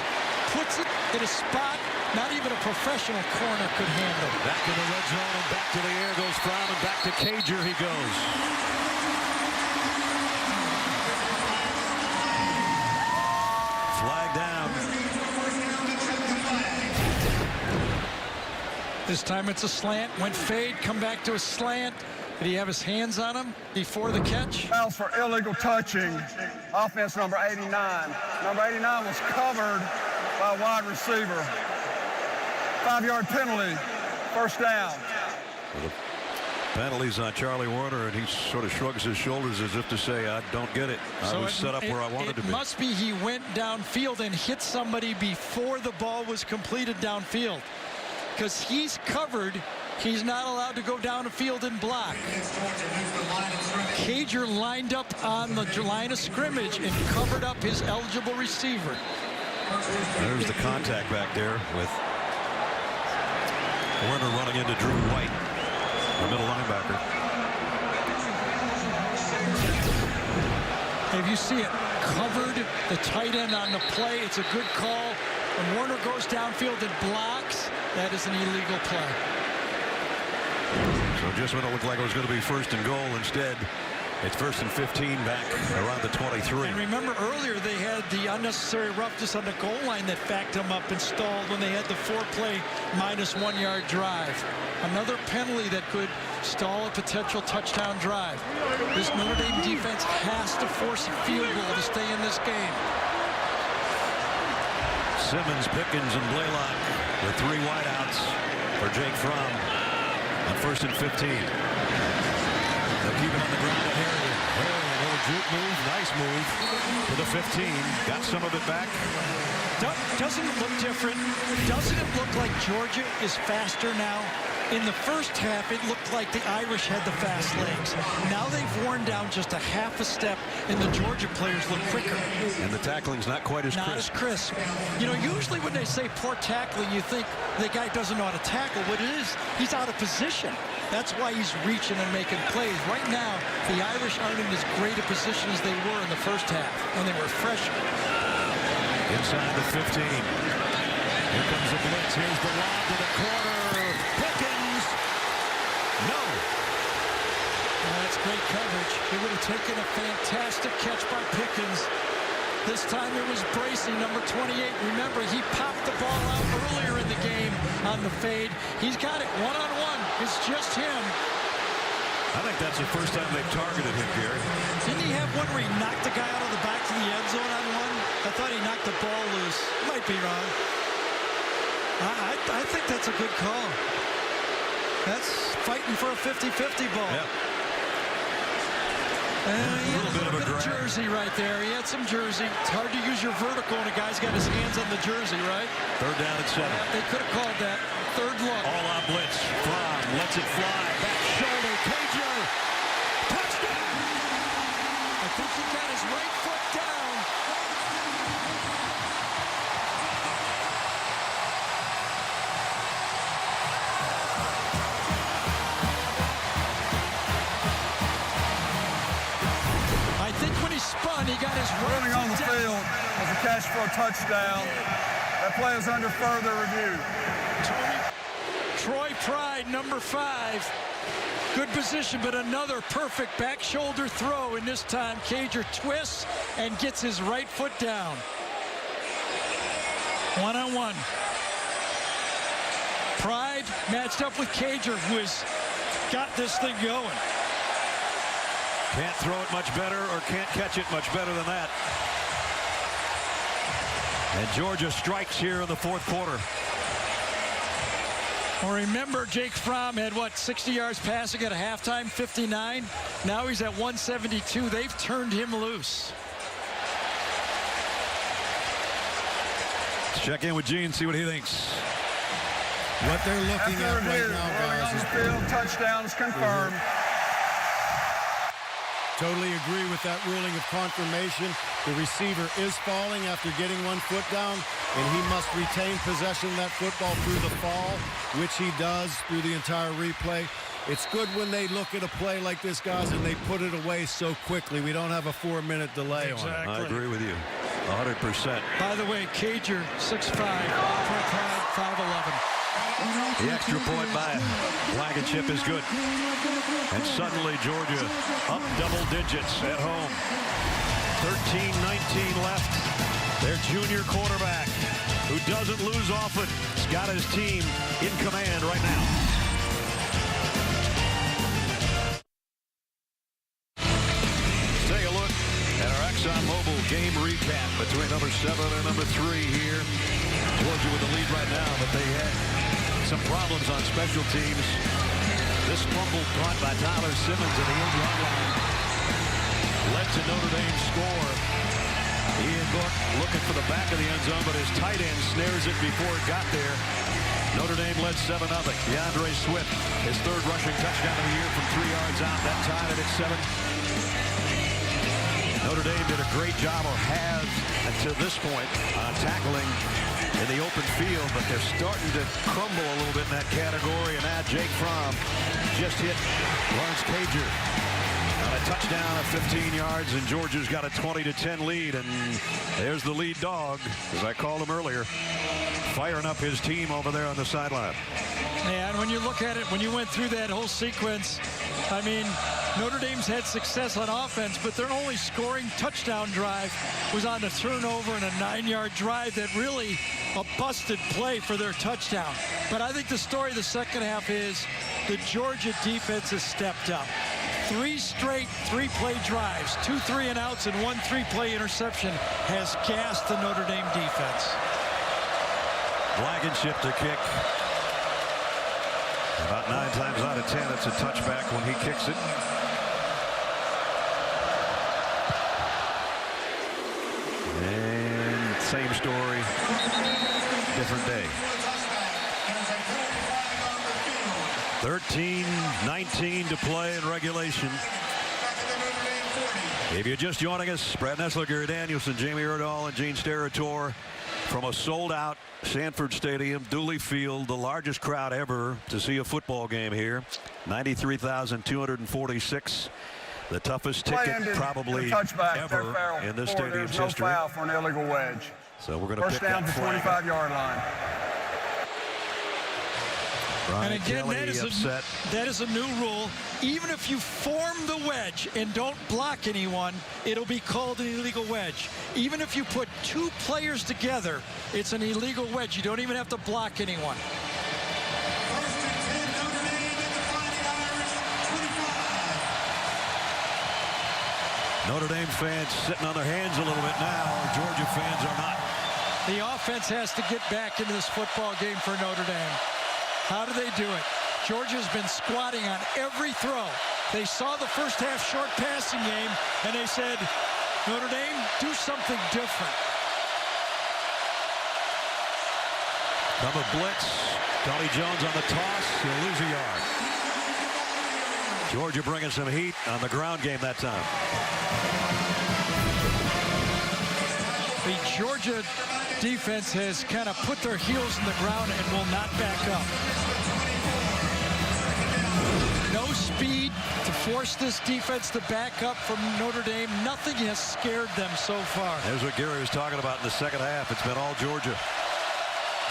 puts it in a spot not even a professional corner could handle. Back to the red zone and back to the air goes Fromm, and back to Cager he goes. Flag down. This time it's a slant. Went fade, come back to a slant. Did he have his hands on him before the catch? Fouls for illegal touching. Offense number 89. Number 89 was covered by a wide receiver. 5-yard penalty. First down. Well, the penalties on Charlie Warner, and he sort of shrugs his shoulders as if to say, I don't get it. I was set up where I wanted to be. It must be he went downfield and hit somebody before the ball was completed downfield. Because he's covered, he's not allowed to go down the field and block. Cager lined up on the line of scrimmage and covered up his eligible receiver. There's the contact back there with Warner running into Drew White, the middle linebacker. If you see it, covered the tight end on the play, it's a good call. When Warner goes downfield and blocks, that is an illegal play. So just when it looked like it was going to be first and goal, instead it's first and 15 back around the 23. And remember earlier they had the unnecessary roughness on the goal line that backed them up and stalled when they had the 4-play -1 yard drive. Another penalty that could stall a potential touchdown drive. This Notre Dame defense has to force a field goal to stay in this game. Simmons, Pickens, and Blaylock with 3 wideouts for Jake Fromm on first and 15. They'll keep it on the ground to Harriet. Oh, a little juke move, nice move to the 15. Got some of it back. Doesn't it look different? Doesn't it look like Georgia is faster now? In the first half, it looked like the Irish had the fast legs. Now they've worn down just a half a step, and the Georgia players look quicker. And the tackling's not quite as crisp. Not as crisp. You know, usually when they say poor tackling, you think the guy doesn't know how to tackle. What it is, he's out of position. That's why he's reaching and making plays. Right now, the Irish aren't in as great a position as they were in the first half when they were freshmen. Inside the 15. Here comes the blitz. Here's the lob to the corner. Pickens. No. That's great coverage. It would have taken a fantastic catch by Pickens. This time it was Bracey, number 28. Remember, he popped the ball out earlier in the game on the fade. He's got it one-on-one. It's just him. I think that's the first time they've targeted him, Gary. Didn't he have one where he knocked the guy out of the back of the end zone on one? I thought he knocked the ball loose. Might be wrong. I think that's a good call. That's fighting for a 50-50 ball. Yeah. He had a little bit of jersey right there. He had some jersey. It's hard to use your vertical when a guy's got his hands on the jersey, right? Third down and 7. They could have called that. Third look. All out blitz. Fromm lets it fly. Back shoulder. got his right foot down. I think when he spun, he got his Running right on the foot down. field was a catch for a touchdown. That play is under further review. Troy Pride, number 5. Good position, but another perfect back shoulder throw, and this time Cager twists and gets his right foot down. One-on-one. Pride matched up with Cager, who has got this thing going. Can't throw it much better or can't catch it much better than that. And Georgia strikes here in the fourth quarter. Well, remember, Jake Fromm had, 60 yards passing at a halftime, 59. Now he's at 172. They've turned him loose. Let's check in with Gene, see what he thinks. What they're looking at right now, Running guys, on is the field, touchdown is confirmed. totally agree with that ruling of confirmation. The receiver is falling after getting one foot down, and he must retain possession of that football through the fall, which he does through the entire replay. It's good when they look at a play like this, guys, and they put it away so quickly. We don't have a 4-minute delay on it. I agree with you 100%. By the way, Cager, 6'5", 5'11". The extra point by Blankenship is good. And suddenly Georgia up double digits at home. 13-19 left. Their junior quarterback, who doesn't lose often, has got his team in command right now. Take a look at our ExxonMobil game recap between number 7 and number 3 here. Georgia with the lead right now, but they had some problems on special teams. This fumble caught by Tyler Simmons at the end line led to Notre Dame's score. Ian Book looking for the back of the end zone, but his tight end snares it before it got there. Notre Dame led 7-0. DeAndre Swift, his third rushing touchdown of the year from 3 yards out. That tied it at 7. Notre Dame did a great job, or has to this point, tackling in the open field, but they're starting to crumble a little bit in that category. And now Jake Fromm just hit Lawrence Cager on a touchdown of 15 yards, and Georgia's got a 20-10 lead. And there's the lead dog, as I called him earlier, firing up his team over there on the sideline. Yeah, and when you look at it, when you went through that whole sequence, I mean, Notre Dame's had success on offense, but their only scoring touchdown drive was on a turnover and a 9-yard drive that really a busted play for their touchdown. But I think the story of the second half is the Georgia defense has stepped up. 3 straight 3-play drives, 2 3-and-outs, and 1 3-play interception has gassed the Notre Dame defense. Blankenship to kick. About 9 times out of 10, it's a touchback when he kicks it. And same story, different day. 13-19 to play in regulation. If you're just joining us, Brad Nessler, Gary Danielson, Jamie Erdahl, and Gene Steratore from a sold-out Sanford Stadium, Dooley Field, the largest crowd ever to see a football game here. 93,246. The toughest ticket probably ever in this stadium's history. No foul for an illegal wedge. So we're going to pick first down that to flag. 25-yard line. Brian And again, Kelly that is a new rule. Even if you form the wedge and don't block anyone, it'll be called an illegal wedge. Even if you put 2 players together, it's an illegal wedge. You don't even have to block anyone. Notre Dame fans sitting on their hands a little bit now. Georgia fans are not. The offense has to get back into this football game for Notre Dame. How do they do it? Georgia's been squatting on every throw. They saw the first half short passing game, and they said, Notre Dame, do something different. Come a blitz. Tony Jones on the toss. He'll lose a yard. Georgia bringing some heat on the ground game that time. The Georgia defense has kind of put their heels in the ground and will not back up. No speed to force this defense to back up from Notre Dame. Nothing has scared them so far. There's what Gary was talking about in the second half. It's been all Georgia.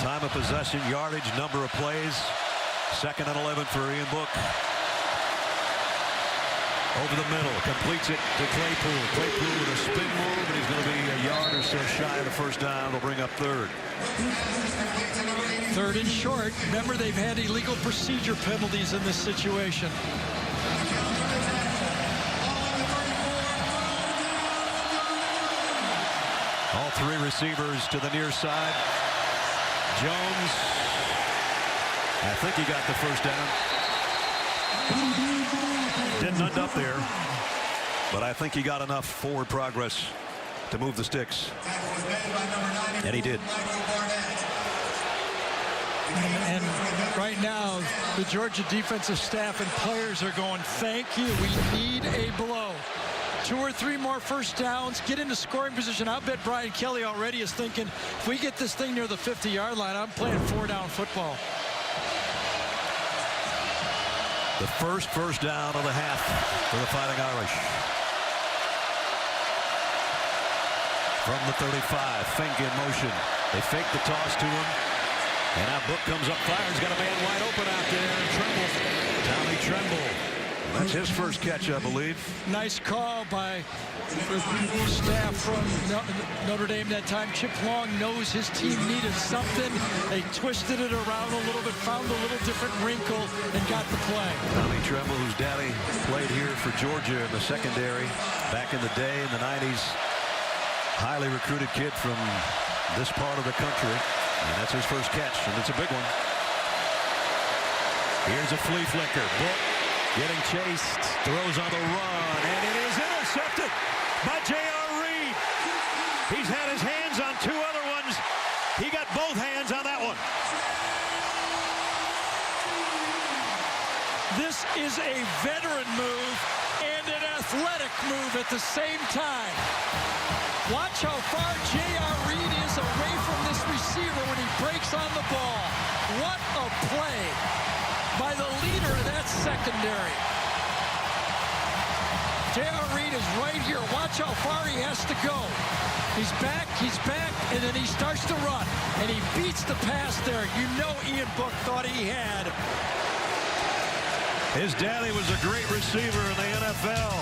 Time of possession, yardage, number of plays. 2nd and 11 for Ian Book. Over the middle, completes it to Claypool. Claypool with a spin move, and he's going to be a yard or so shy of the first down. They'll bring up 3rd. 3rd and short. Remember, they've had illegal procedure penalties in this situation. All 3 receivers to the near side. Jones, I think he got the first down. Didn't end up there, but I think he got enough forward progress to move the sticks. And he did. And right now, the Georgia defensive staff and players are going, thank you, we need a blow. 2 or 3 more first downs, get into scoring position. I bet Brian Kelly already is thinking, if we get this thing near the 50-yard line, I'm playing 4-down football. The first down of the half for the Fighting Irish. From the 35, Fink in motion. They fake the toss to him. And now Book comes up, fires, got a man wide open out there. Tremble, Tommy Tremble. That's his first catch, I believe. Nice call by the staff from Notre Dame that time. Chip Long knows his team needed something. They twisted it around a little bit, found a little different wrinkle, and got the play. Tommy Tremble, whose daddy played here for Georgia in the secondary back in the day in the 90s. Highly recruited kid from this part of the country. And that's his first catch, and it's a big one. Here's a flea flicker. Book getting chased, throws on the run, and it is intercepted by J.R. Reed. He's had his hands on 2 other ones. He got both hands on that one. This is a veteran move and an athletic move at the same time. Watch how far J.R. Reed is away from this receiver when he breaks on the ball. What a play by the leader of that secondary. J.R. Reed is right here. Watch how far he has to go. He's back, and then he starts to run. And he beats the pass there. You know Ian Book thought he had. His daddy was a great receiver in the NFL.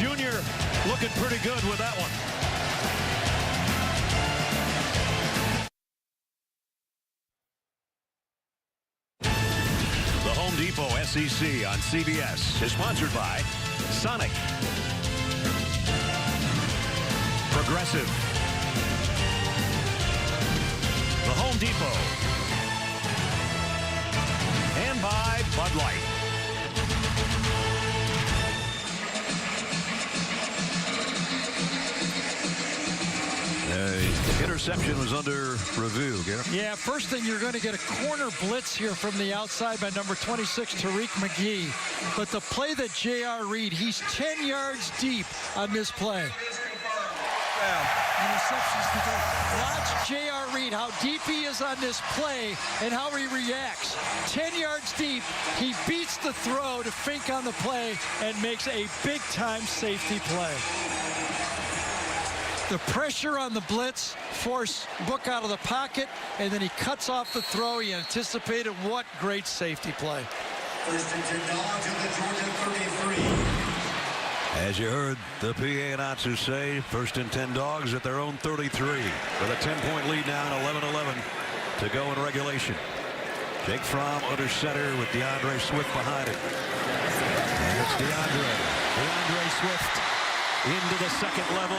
Junior looking pretty good with that one. The Home Depot SEC on CBS is sponsored by Sonic, Progressive, the Home Depot, and by Bud Light. Interception was under review, Garrett. Yeah, first thing, you're going to get a corner blitz here from the outside by number 26, Tariq McGee. But the play that J.R. Reed, he's 10 yards deep on this play. Interceptions to go. Watch J.R. Reed, how deep he is on this play and how he reacts. 10 yards deep, he beats the throw to Fink on the play and makes a big-time safety play. The pressure on the blitz forced Book out of the pocket, and then he cuts off the throw. He anticipated. What great safety play. First and 10 dogs at the Georgia 33. As you heard the PA announcer say, first and 10 dogs at their own 33 with a 10-point lead now and 11-11 to go in regulation. Jake Fromm under center with DeAndre Swift behind it. And it's DeAndre Swift into the second level.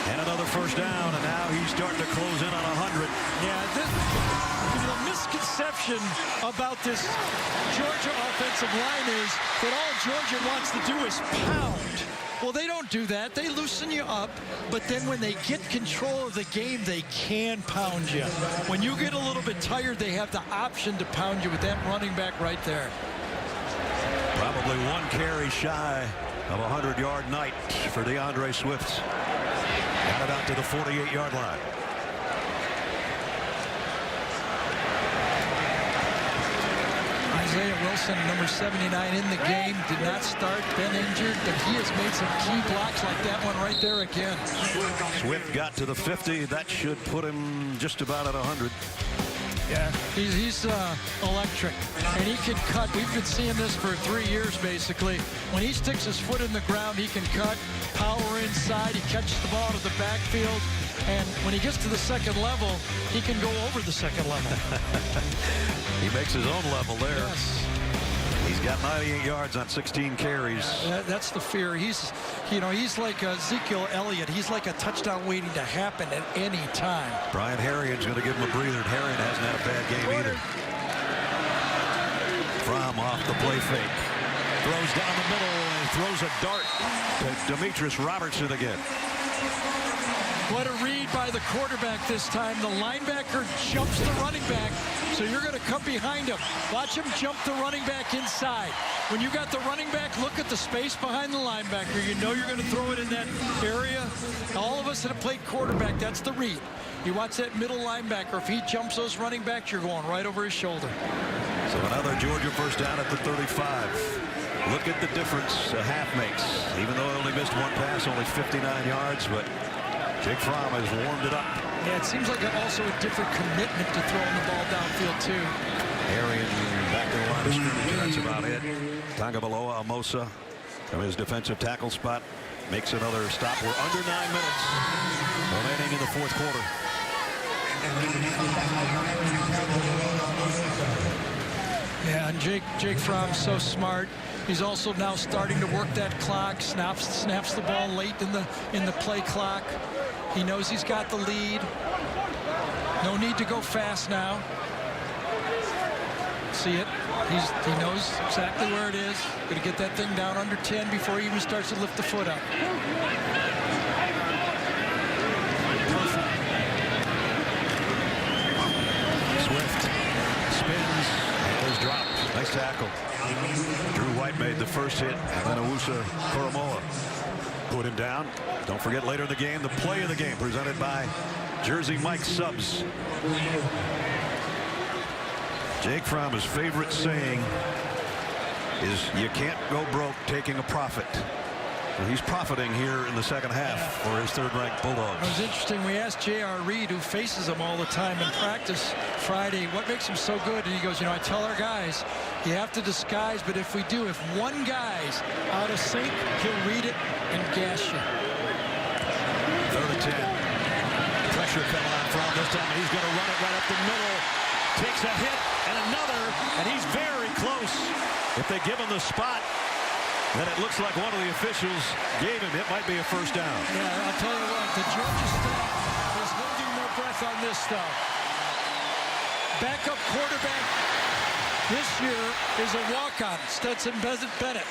And another first down, and now he's starting to close in on 100. Yeah, the misconception about this Georgia offensive line is that all Georgia wants to do is pound. Well, they don't do that. They loosen you up, but then when they get control of the game, they can pound you. When you get a little bit tired, they have the option to pound you with that running back right there. Probably one carry shy of a 100-yard night for DeAndre Swift. Got it out to the 48-yard line. Isaiah Wilson, number 79 in the game, did not start, been injured, but he has made some key blocks like that one right there again. Swift got to the 50. That should put him just about at 100. Yeah, he's electric, and he can cut. We've been seeing this for 3 years, basically. When he sticks his foot in the ground, he can cut, power inside, he catches the ball to the backfield, and when he gets to the second level, he can go over the second level. He makes his own level there. Yes. He's got 98 yards on 16 carries. That's the fear. He's like Ezekiel Elliott. He's like a touchdown waiting to happen at any time. Brian Harrigan's going to give him a breather. Harrigan hasn't had a bad game either. Fromm off the play fake. Throws down the middle and throws a dart to Demetrius Robertson again. What a read by the quarterback this time. The linebacker jumps the running back, so you're going to come behind him. Watch him jump the running back inside. When you got the running back, look at the space behind the linebacker. You know you're going to throw it in that area. All of us that have played quarterback, that's the read. You watch that middle linebacker. If he jumps those running backs, you're going right over his shoulder. So another Georgia first down at the 35. Look at the difference a half makes. Even though he only missed one pass, only 59 yards, but Jake Fromm has warmed it up. Yeah, it seems like also a different commitment to throwing the ball downfield, too. Arian back to the line of scrimmage. That's about it. Tagovailoa Amosa from his defensive tackle spot makes another stop. We're under 9 minutes remaining in the fourth quarter. Yeah, and Jake Fromm's so smart. He's also now starting to work that clock. Snaps the ball late in the play clock. He knows he's got the lead. No need to go fast now. See it? He knows exactly where it is. Going to get that thing down under 10 before he even starts to lift the foot up. Perfect. Swift spins and is dropped. Nice tackle. Drew White made the first hit, and then Owusu Koromoa put him down. Don't forget later in the game, the play of the game presented by Jersey Mike Subs. Jake Fromm's favorite saying is, you can't go broke taking a profit. Well, he's profiting here in the second half for his third-ranked Bulldogs. It was interesting. We asked J.R. Reed, who faces him all the time in practice Friday, what makes him so good? And he goes, I tell our guys, you have to disguise, but if we do, if one guy's out of sync, he'll read it and gash you. Third and 10. Pressure coming on Fromm this time. He's going to run it right up the middle. Takes a hit and another, and he's very close. If they give him the spot, then it looks like one of the officials gave him. It might be a first down. Yeah, I'll tell you what, the Georgia staff is holding their breath on this stuff. Backup quarterback this year is a walk-on, Stetson Bennett.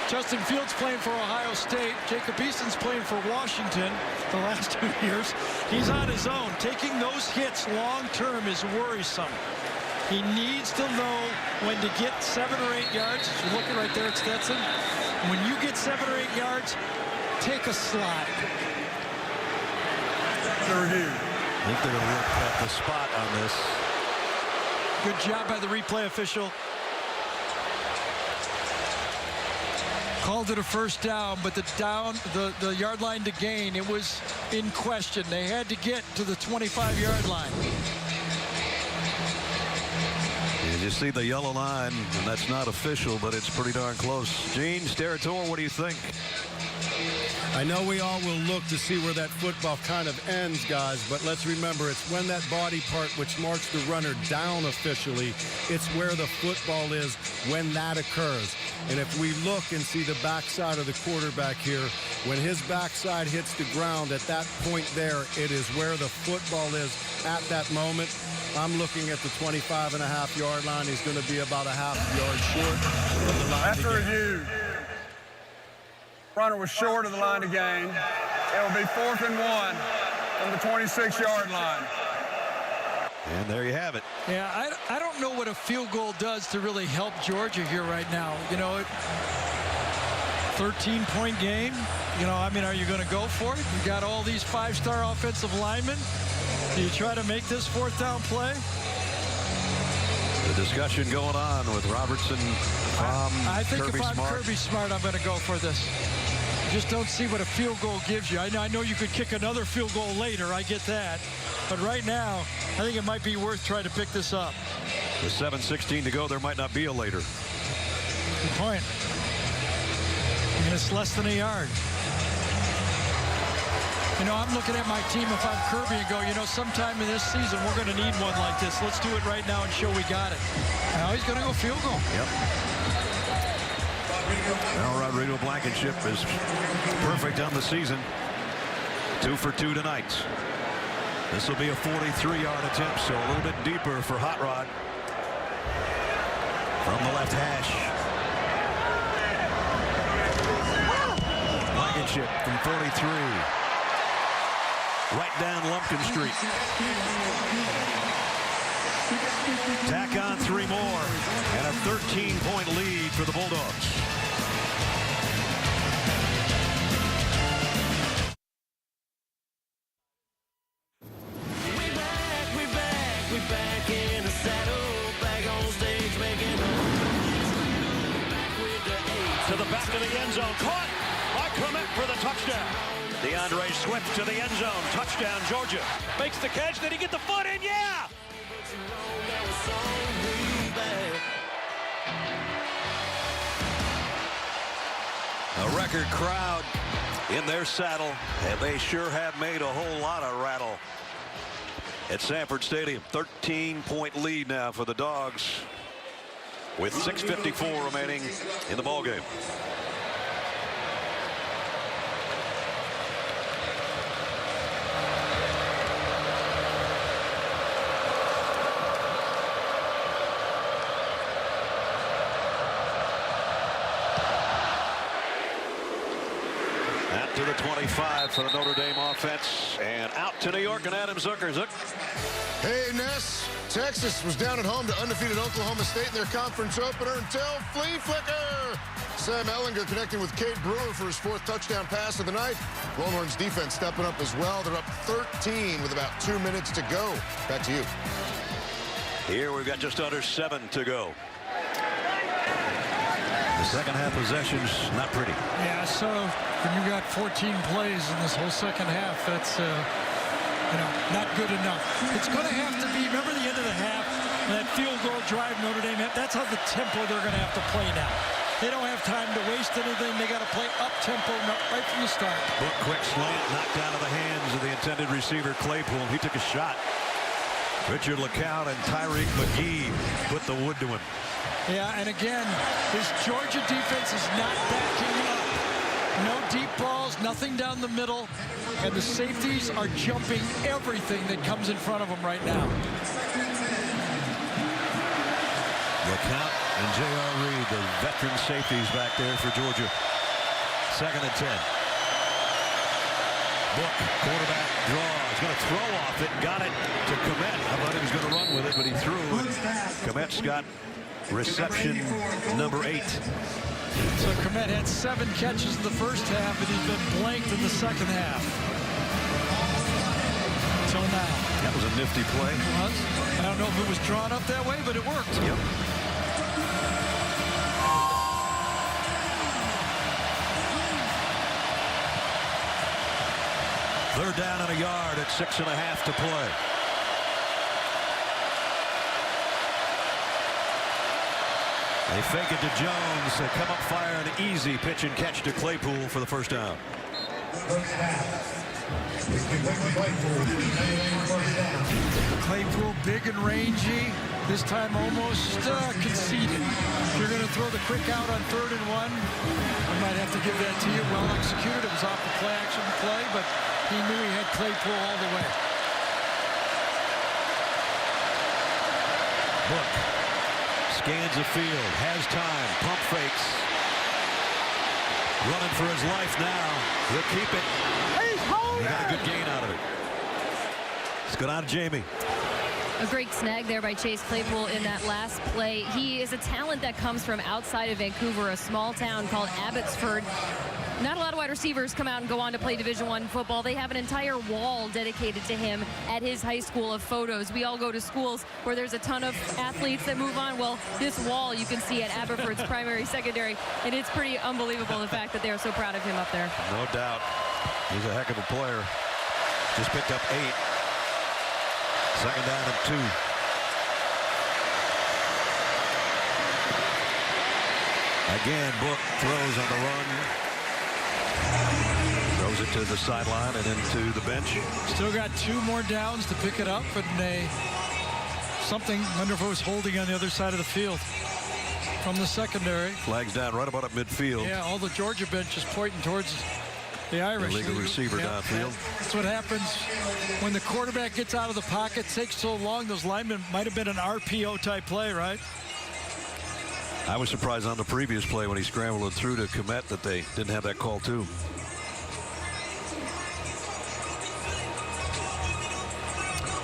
Justin Fields playing for Ohio State. Jacob Easton's playing for Washington the last 2 years. He's on his own. Taking those hits long-term is worrisome. He needs to know when to get 7 or 8 yards. You're looking right there at Stetson. When you get 7 or 8 yards, take a slide. Review. I think they're going to look at the spot on this. Good job by the replay official. Called it a first down, but the yard line to gain, it was in question. They had to get to the 25-yard line. You just see the yellow line, and that's not official, but it's pretty darn close. Gene Steratore, what do you think? I know we all will look to see where that football kind of ends, guys, but let's remember it's when that body part which marks the runner down officially, it's where the football is when that occurs. And if we look and see the backside of the quarterback here, when his backside hits the ground at that point there, it is where the football is at that moment. I'm looking at the 25.5-yard line. He's going to be about a half yard short of the line. After review, runner was short of the line to gain. It will be 4th and 1 from the 26-yard line. And there you have it. Yeah, I don't know what a field goal does to really help Georgia here right now. 13-point game. You know, I mean, are you going to go for it? You got all these 5-star offensive linemen. Do you try to make this 4th down play? The discussion going on with Robertson, I think Kirby if I'm Smart. Kirby Smart, I'm going to go for this. Just don't see what a field goal gives you. I know you could kick another field goal later. I get that. But right now, I think it might be worth trying to pick this up. With 7:16 to go, there might not be a later. Good point. And it's less than a yard. You know, I'm looking at my team if I'm Kirby and go, you know, sometime in this season, we're going to need one like this. Let's do it right now and show we got it. Now he's going to go field goal. Yep. Now Rodrigo Blankenship is perfect on the season. 2 for 2 tonight. This will be a 43-yard attempt, so a little bit deeper for Hot Rod. From the left hash. Blankenship from 43. Right down Lumpkin Street. Tack on 3 more. And a 13-point lead for the Bulldogs. We back in the saddle, back on stage making back with the 8. To the back of the end zone. Caught by Clement for the touchdown. DeAndre Swift to the end zone. Touchdown, Georgia. Makes the catch. Did he get the foot in? Yeah! A record crowd in their saddle, and they sure have made a whole lot of rattle at Sanford Stadium. 13-point lead now for the Dogs with 6:54 remaining in the ballgame. To the 25 for the Notre Dame offense, and out to New York and Adam Zucker. Zook. Hey, Ness. Texas was down at home to undefeated Oklahoma State in their conference opener until flea flicker. Sam Ehlinger connecting with Cade Brewer for his 4th touchdown pass of the night. Longhorns defense stepping up as well. They're up 13 with about 2 minutes to go. Back to you. Here we've got just under 7 to go. The second half possession's not pretty. Yeah, so when you got 14 plays in this whole second half, that's, you know, not good enough. It's going to have to be, remember the end of the half, that field goal drive Notre Dame, that's how the tempo they're going to have to play now. They don't have time to waste anything. They got to play up-tempo right from the start. Book quick slant knocked out of the hands of the intended receiver Claypool. He took a shot. Richard LeCout and Tyreek McGee put the wood to him. Yeah, and again, this Georgia defense is not backing up. No deep balls, nothing down the middle, and the safeties are jumping everything that comes in front of them right now. LeCout and J.R. Reed, the veteran safeties back there for Georgia. 2nd and 10. Book, quarterback draw. He's going to throw off it. Got it to Komet. I thought he was going to run with it, but he threw. Komet's got reception number 8. So Komet had 7 catches in the first half, and he's been blanked in the second half. Until now. That was a nifty play. It was. I don't know if it was drawn up that way, but it worked. Yep. Third down and a yard at 6.5 to play. They fake it to Jones. They come up fire an easy pitch and catch to Claypool for the first down. Claypool big and rangy. This time almost conceded. If you're going to throw the quick out on 3rd and 1, I might have to give that to you. Well executed. It was off the play action play, but he knew he had Claypool all the way. Book scans the field, has time, pump fakes. Running for his life now. He'll keep it. He got a good gain out of it. Let's go down to Jamie. A great snag there by Chase Claypool in that last play. He is a talent that comes from outside of Vancouver, a small town called Abbotsford. Not a lot of wide receivers come out and go on to play Division I football. They have an entire wall dedicated to him at his high school of photos. We all go to schools where there's a ton of athletes that move on. Well, this wall you can see at Abbotsford's primary, secondary, and it's pretty unbelievable the fact that they are so proud of him up there. No doubt. He's a heck of a player. Just picked up 8. Second down and 2. Again, Book throws on the run. Throws it to the sideline and into the bench. Still got 2 more downs to pick it up, and something, wonder if it was holding on the other side of the field from the secondary. Flags down right about at midfield. Yeah, all the Georgia bench is pointing towards the Irish. Illegal receiver downfield. That's what happens when the quarterback gets out of the pocket. It takes so long. Those linemen might have been an RPO type play, right? I was surprised on the previous play when he scrambled it through to Komet that they didn't have that call too.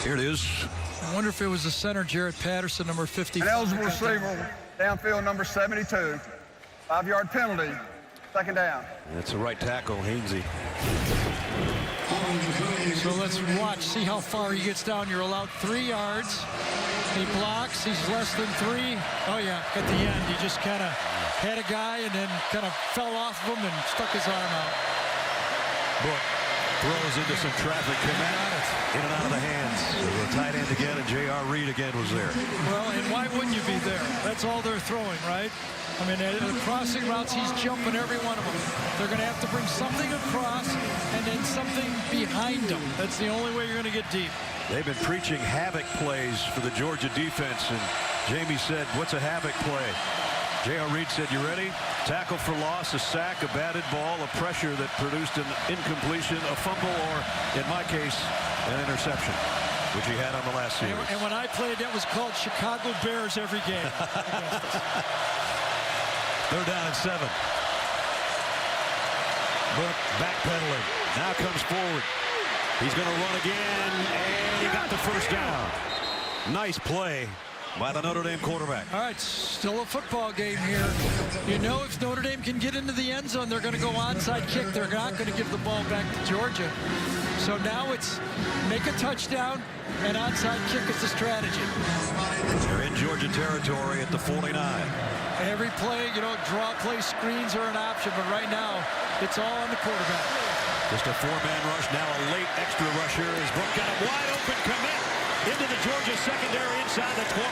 Here it is. I wonder if it was the center, Jared Patterson, number 50. An eligible receiver, downfield number 72. 5-yard penalty. Second down. That's the right tackle, Hainsey. So let's watch, see how far he gets down. You're allowed 3 yards. He blocks. He's less than 3. Oh, yeah, at the end, he just kind of had a guy and then kind of fell off of him and stuck his arm out. Book throws into some traffic. In and out of the hands. The tight end again, and J.R. Reed again was there. Well, and why wouldn't you be there? That's all they're throwing, right? I mean, the crossing routes, he's jumping every one of them. They're going to have to bring something across and then something behind them. That's the only way you're going to get deep. They've been preaching havoc plays for the Georgia defense, and Jamie said, what's a havoc play? J.R. Reed said, you ready? Tackle for loss, a sack, a batted ball, a pressure that produced an incompletion, a fumble, or, in my case, an interception, which he had on the last series. And when I played, that was called Chicago Bears every game. Third down and 7. Book backpedaling. Now comes forward. He's going to run again, and he got the first down. Nice play by the Notre Dame quarterback. All right, still a football game here. You know, if Notre Dame can get into the end zone, they're going to go onside kick. They're not going to give the ball back to Georgia. So now it's make a touchdown, and onside kick is the strategy. They're in Georgia territory at the 49. Every play, you know, draw play screens are an option, but right now, it's all on the quarterback. Just a 4-man rush. Now a late extra rusher. His Book got a wide open commit into the Georgia secondary inside the 20.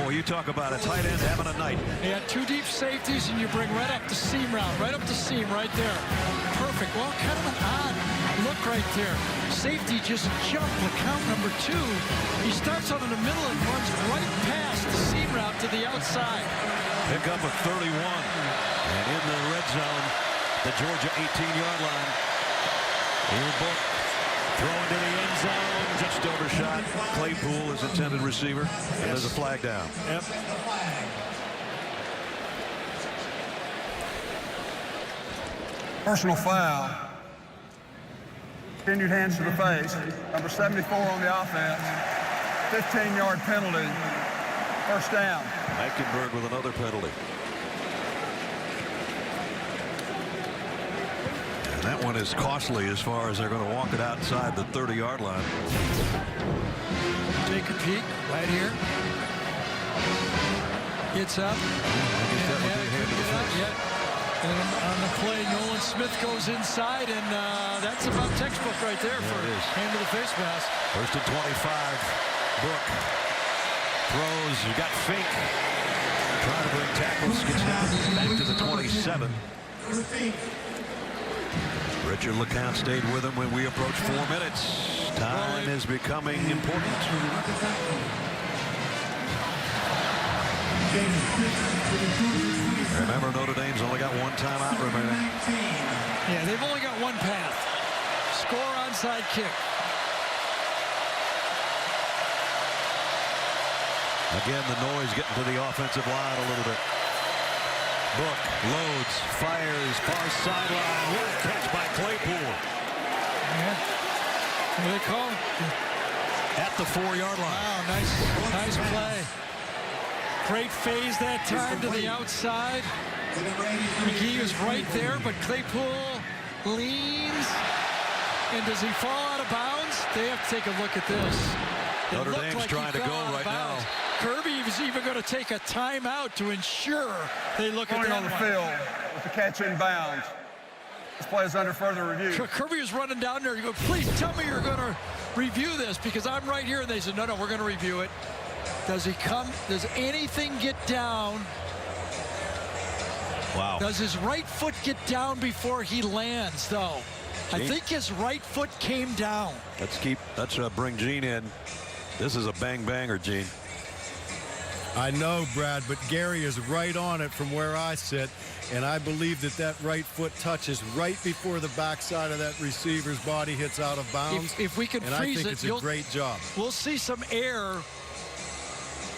Oh, you talk about a tight end having a night. He had 2 deep safeties, and you bring right up the seam route, right up the seam right there. Perfect. Well, kind of an odd look right there. Safety just jumped the count number 2. He starts out in the middle and runs right past the seam route to the outside. Pick up a 31. And in the red zone, the Georgia 18-yard line. Here Book throwing to the end zone. Just overshot. Claypool, his intended receiver. And there's a flag down. Yep. Personal foul. Continued hands to the face. Number 74 on the offense. 15-yard penalty. First down. Eichenberg with another penalty. And that one is costly as far as they're going to walk it outside the 30-yard line. Take a peek right here. Gets up. And on the play, Nolan Smith goes inside, and that's about textbook right there for hand to the face pass. First and 25. Book throws. You got Fink trying to bring tackles. Gets down back to the 27. Richard LeCount stayed with him when we approached 4 minutes. Time is becoming important. Remember, Notre Dame's only got 1 timeout remaining. Yeah, they've only got 1 path. Score onside kick. Again, the noise getting to the offensive line a little bit. Book loads, fires, far sideline. What a catch by Claypool. Yeah. What do they call it? At the 4-yard line. Wow, nice play. Great phase that time to the outside. McGee is right there, but Claypool leans. And does he fall out of bounds? They have to take a look at this. Notre Dame's trying to go right now. Kirby is even going to take a timeout to ensure they look at that on the field with the catch in bounds. This play is under further review. Kirby was running down there. You go, please tell me you're going to review this because I'm right here. And they said, no, we're going to review it. Does he come? Does anything get down? Wow. Does his right foot get down before he lands, though? Gene? I think his right foot came down. Let's bring Gene in. This is a bang-banger, Gene. I know, Brad, but Gary is right on it from where I sit, and I believe that right foot touches right before the backside of that receiver's body hits out of bounds. If we can and freeze I think it, it's a great job. We'll see some air.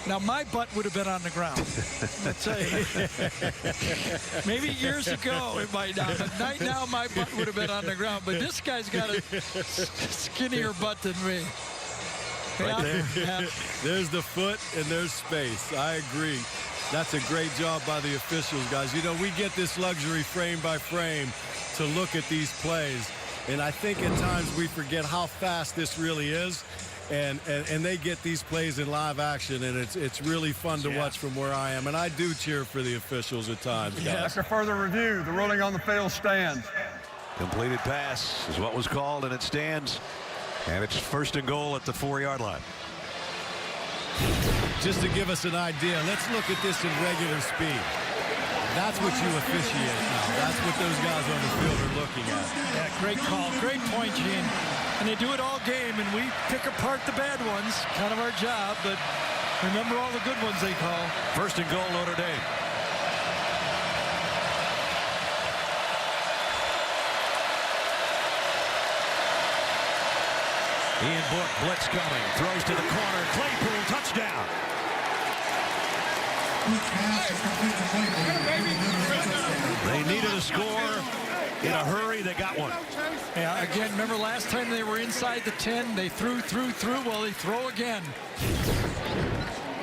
Now, my butt would have been on the ground. I'll tell you. Maybe years ago it might not, but right now my butt would have been on the ground. But this guy's got a skinnier butt than me. Right there. Yeah. There's the foot and there's space. I agree. That's a great job by the officials, guys. You know, we get this luxury frame by frame to look at these plays. And I think at times we forget how fast this really is. And they get these plays in live action, and it's really fun to watch from where I am. And I do cheer for the officials at times, guys. After further review, the ruling on the field stands. Completed pass is what was called, and it stands. And it's 1st and goal at the 4-yard line. Just to give us an idea, let's look at this in regular speed. That's what you officiate now. That's what those guys on the field are looking at. Yeah, great call. Great point, Gene. And they do it all game, and we pick apart the bad ones. Kind of our job, but remember all the good ones they call. 1st and goal, Notre Dame. Ian Book, blitz coming, throws to the corner, Claypool, touchdown. They needed a score in a hurry. They got one. Yeah, again, remember last time they were inside the 10, they threw. Well, they throw again.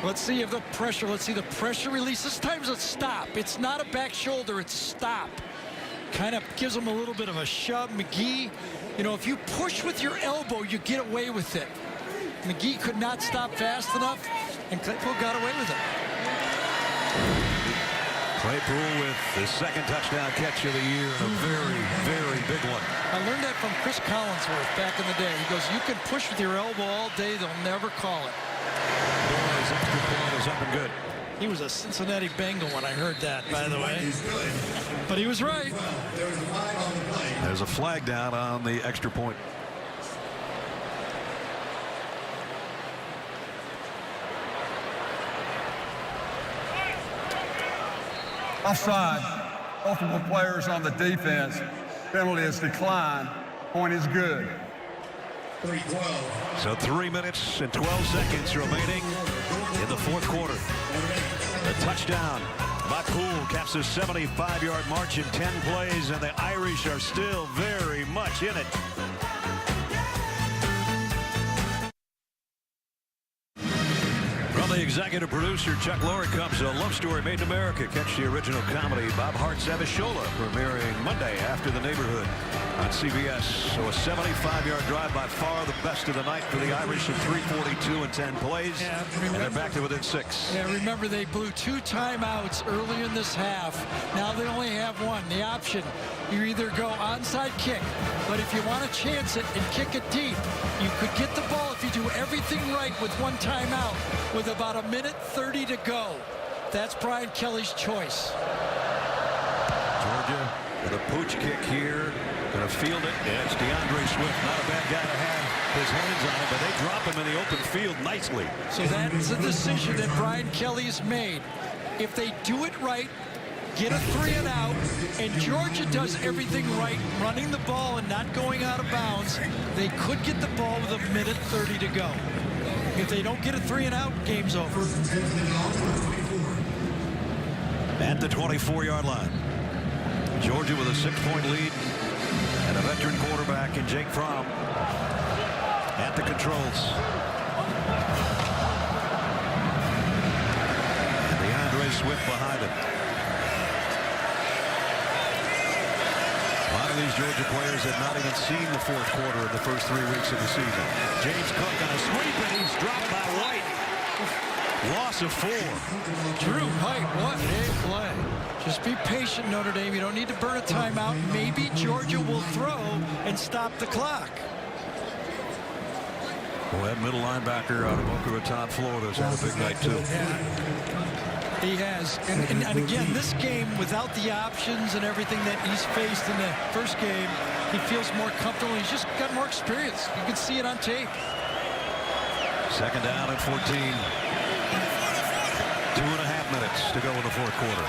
Let's see if the pressure, let's see the pressure release. This time's a stop. It's not a back shoulder, it's a stop. Kind of gives them a little bit of a shove. McGee, you know, if you push with your elbow, you get away with it. McGee could not stop fast enough, and Claypool got away with it. Claypool with his 2nd touchdown catch of the year, and a very, very big one. I learned that from Chris Collinsworth back in the day. He goes, you can push with your elbow all day, they'll never call it. Boys, extra point is up and good. He was a Cincinnati Bengal when I heard that, by the way. But he was right. There's a flag down on the extra point. Offside. Multiple players on the defense. Penalty is declined. Point is good. So 3 minutes and 12 seconds remaining in the 4th quarter. The touchdown by Poole caps a 75-yard march in 10 plays, and the Irish are still very much in it. From the executive producer, Chuck Lorre, comes A Love Story Made in America. Catch the original comedy, Bob Hart's Abishola, premiering Monday after The Neighborhood on CBS. So a 75-yard drive, by far the best of the night for the Irish at 3:42 and 10 plays. Yeah, and they're back to within 6. Yeah, remember they blew 2 timeouts early in this half. Now they only have one. The option, you either go onside kick, but if you want to chance it and kick it deep, you could get the ball if you do everything right with 1 timeout with about 1:30 to go. That's Brian Kelly's choice. Georgia with a pooch kick here. Going to field it. Yeah, it's DeAndre Swift. Not a bad guy to have his hands on it, but they drop him in the open field nicely. So that's a decision that Brian Kelly's made. If they do it right, get a 3 and out, and Georgia does everything right, running the ball and not going out of bounds, they could get the ball with 1:30 to go. If they don't get a 3 and out, game's over. At the 24-yard line. Georgia with a 6-point lead and a veteran quarterback in Jake Fromm. at the controls. And DeAndre Swift behind him. A lot of these Georgia players had not even seen the fourth quarter in the first 3 weeks of the season. James Cook on a sweep, and he's dropped by White. Loss of 4. Drew White, what a play. Just be patient, Notre Dame. You don't need to burn a timeout. Maybe Georgia will throw and stop the clock. Well, that middle linebacker out of Boca Raton, Florida, has had a big night, too. Yeah. He has. And again, this game, without the options and everything that he's faced in the first game, he feels more comfortable. He's just got more experience. You can see it on tape. Second down and 14. 2.5 minutes to go in the fourth quarter.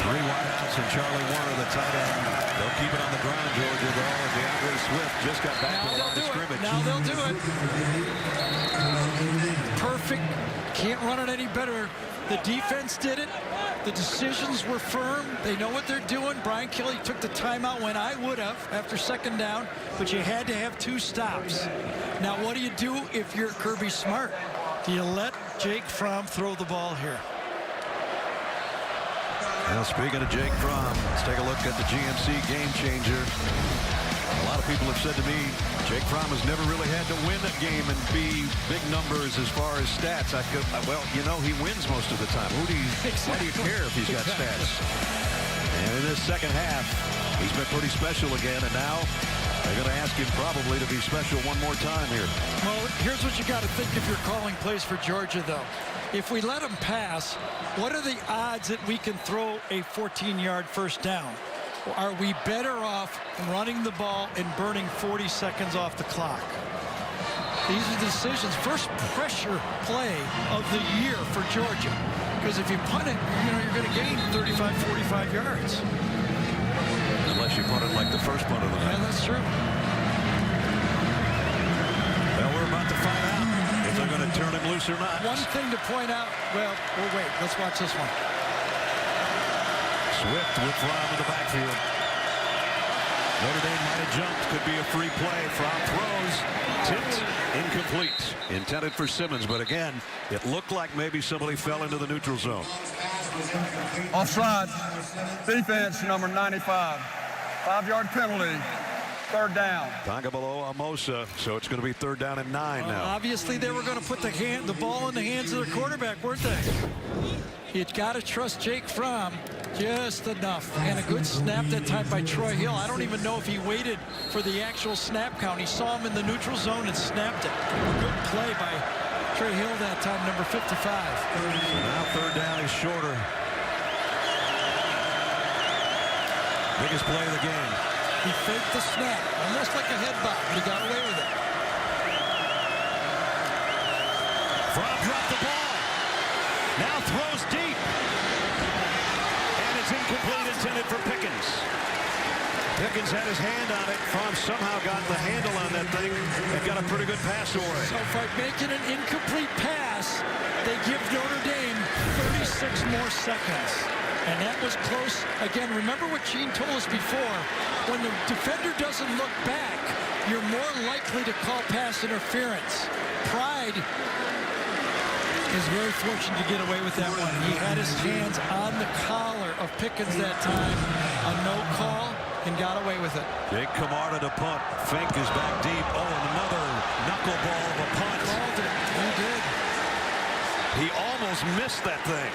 Three wideouts and Charlie Warner, the tight end. They'll keep it on the ground, Georgia, though. And DeAndre Swift just got back to the line of scrimmage. Now they'll do it. Perfect. Can't run it any better. The defense did it. The decisions were firm. They know what they're doing. Brian Kelly took the timeout when I would have after second down, but you had to have 2 stops. Now, what do you do if you're Kirby Smart? Do you let Jake Fromm throw the ball here? Well, speaking of Jake Fromm, let's take a look at the GMC game changer. A lot of people have said to me, Jake Fromm has never really had to win a game and be big numbers as far as stats. I could, well, you know, he wins most of the time. Why do you care if he's got stats? And in this second half, he's been pretty special again, and now they're going to ask him probably to be special one more time here. Well, here's what you got to think if you're calling plays for Georgia, though. If we let him pass, what are the odds that we can throw a 14-yard first down? Are we better off running the ball and burning 40 seconds off the clock? These are decisions. First pressure play of the year for Georgia. Because if you punt it, you know, you're going to gain 35, 45 yards. Unless you punt it like the first punt of the night. Yeah, that's true. Well, we're about to find out if they're going to turn him loose or not. One thing to point out, well, we'll wait. Let's watch this one. Swift with Fromm in the backfield. Notre Dame might have jumped. Could be a free play. Fromm throws. Tipped. Incomplete. Intended for Simmons, but again, it looked like maybe somebody fell into the neutral zone. Offside. Defense, number 95. 5-yard penalty. Third down. Tagovailoa Amosa, so it's going to be third down and 9 now. Obviously, they were going to put the ball in the hands of their quarterback, weren't they? You've got to trust Jake Fromm just enough. And a good snap that time by Troy Hill. I don't even know if he waited for the actual snap count. He saw him in the neutral zone and snapped it. Good play by Troy Hill that time, number 55. So now third down is shorter. Biggest play of the game. He faked the snap, almost like a head bob. He got away with it. Fromm dropped the ball. Now throws deep. And it's incomplete, intended for Pickens. Pickens had his hand on it. Fromm somehow got the handle on that thing and got a pretty good pass away. So by making an incomplete pass, they give Notre Dame 36 more seconds. And that was close. Again, remember what Gene told us before. When the defender doesn't look back, you're more likely to call pass interference. Pride is very fortunate to get away with that one. He had his hands on the collar of Pickens that time. A no call, and got away with it. Jake Camarda to punt. Fink is back deep. Oh, and another knuckleball of a punt. Called it. He did. He almost missed that thing.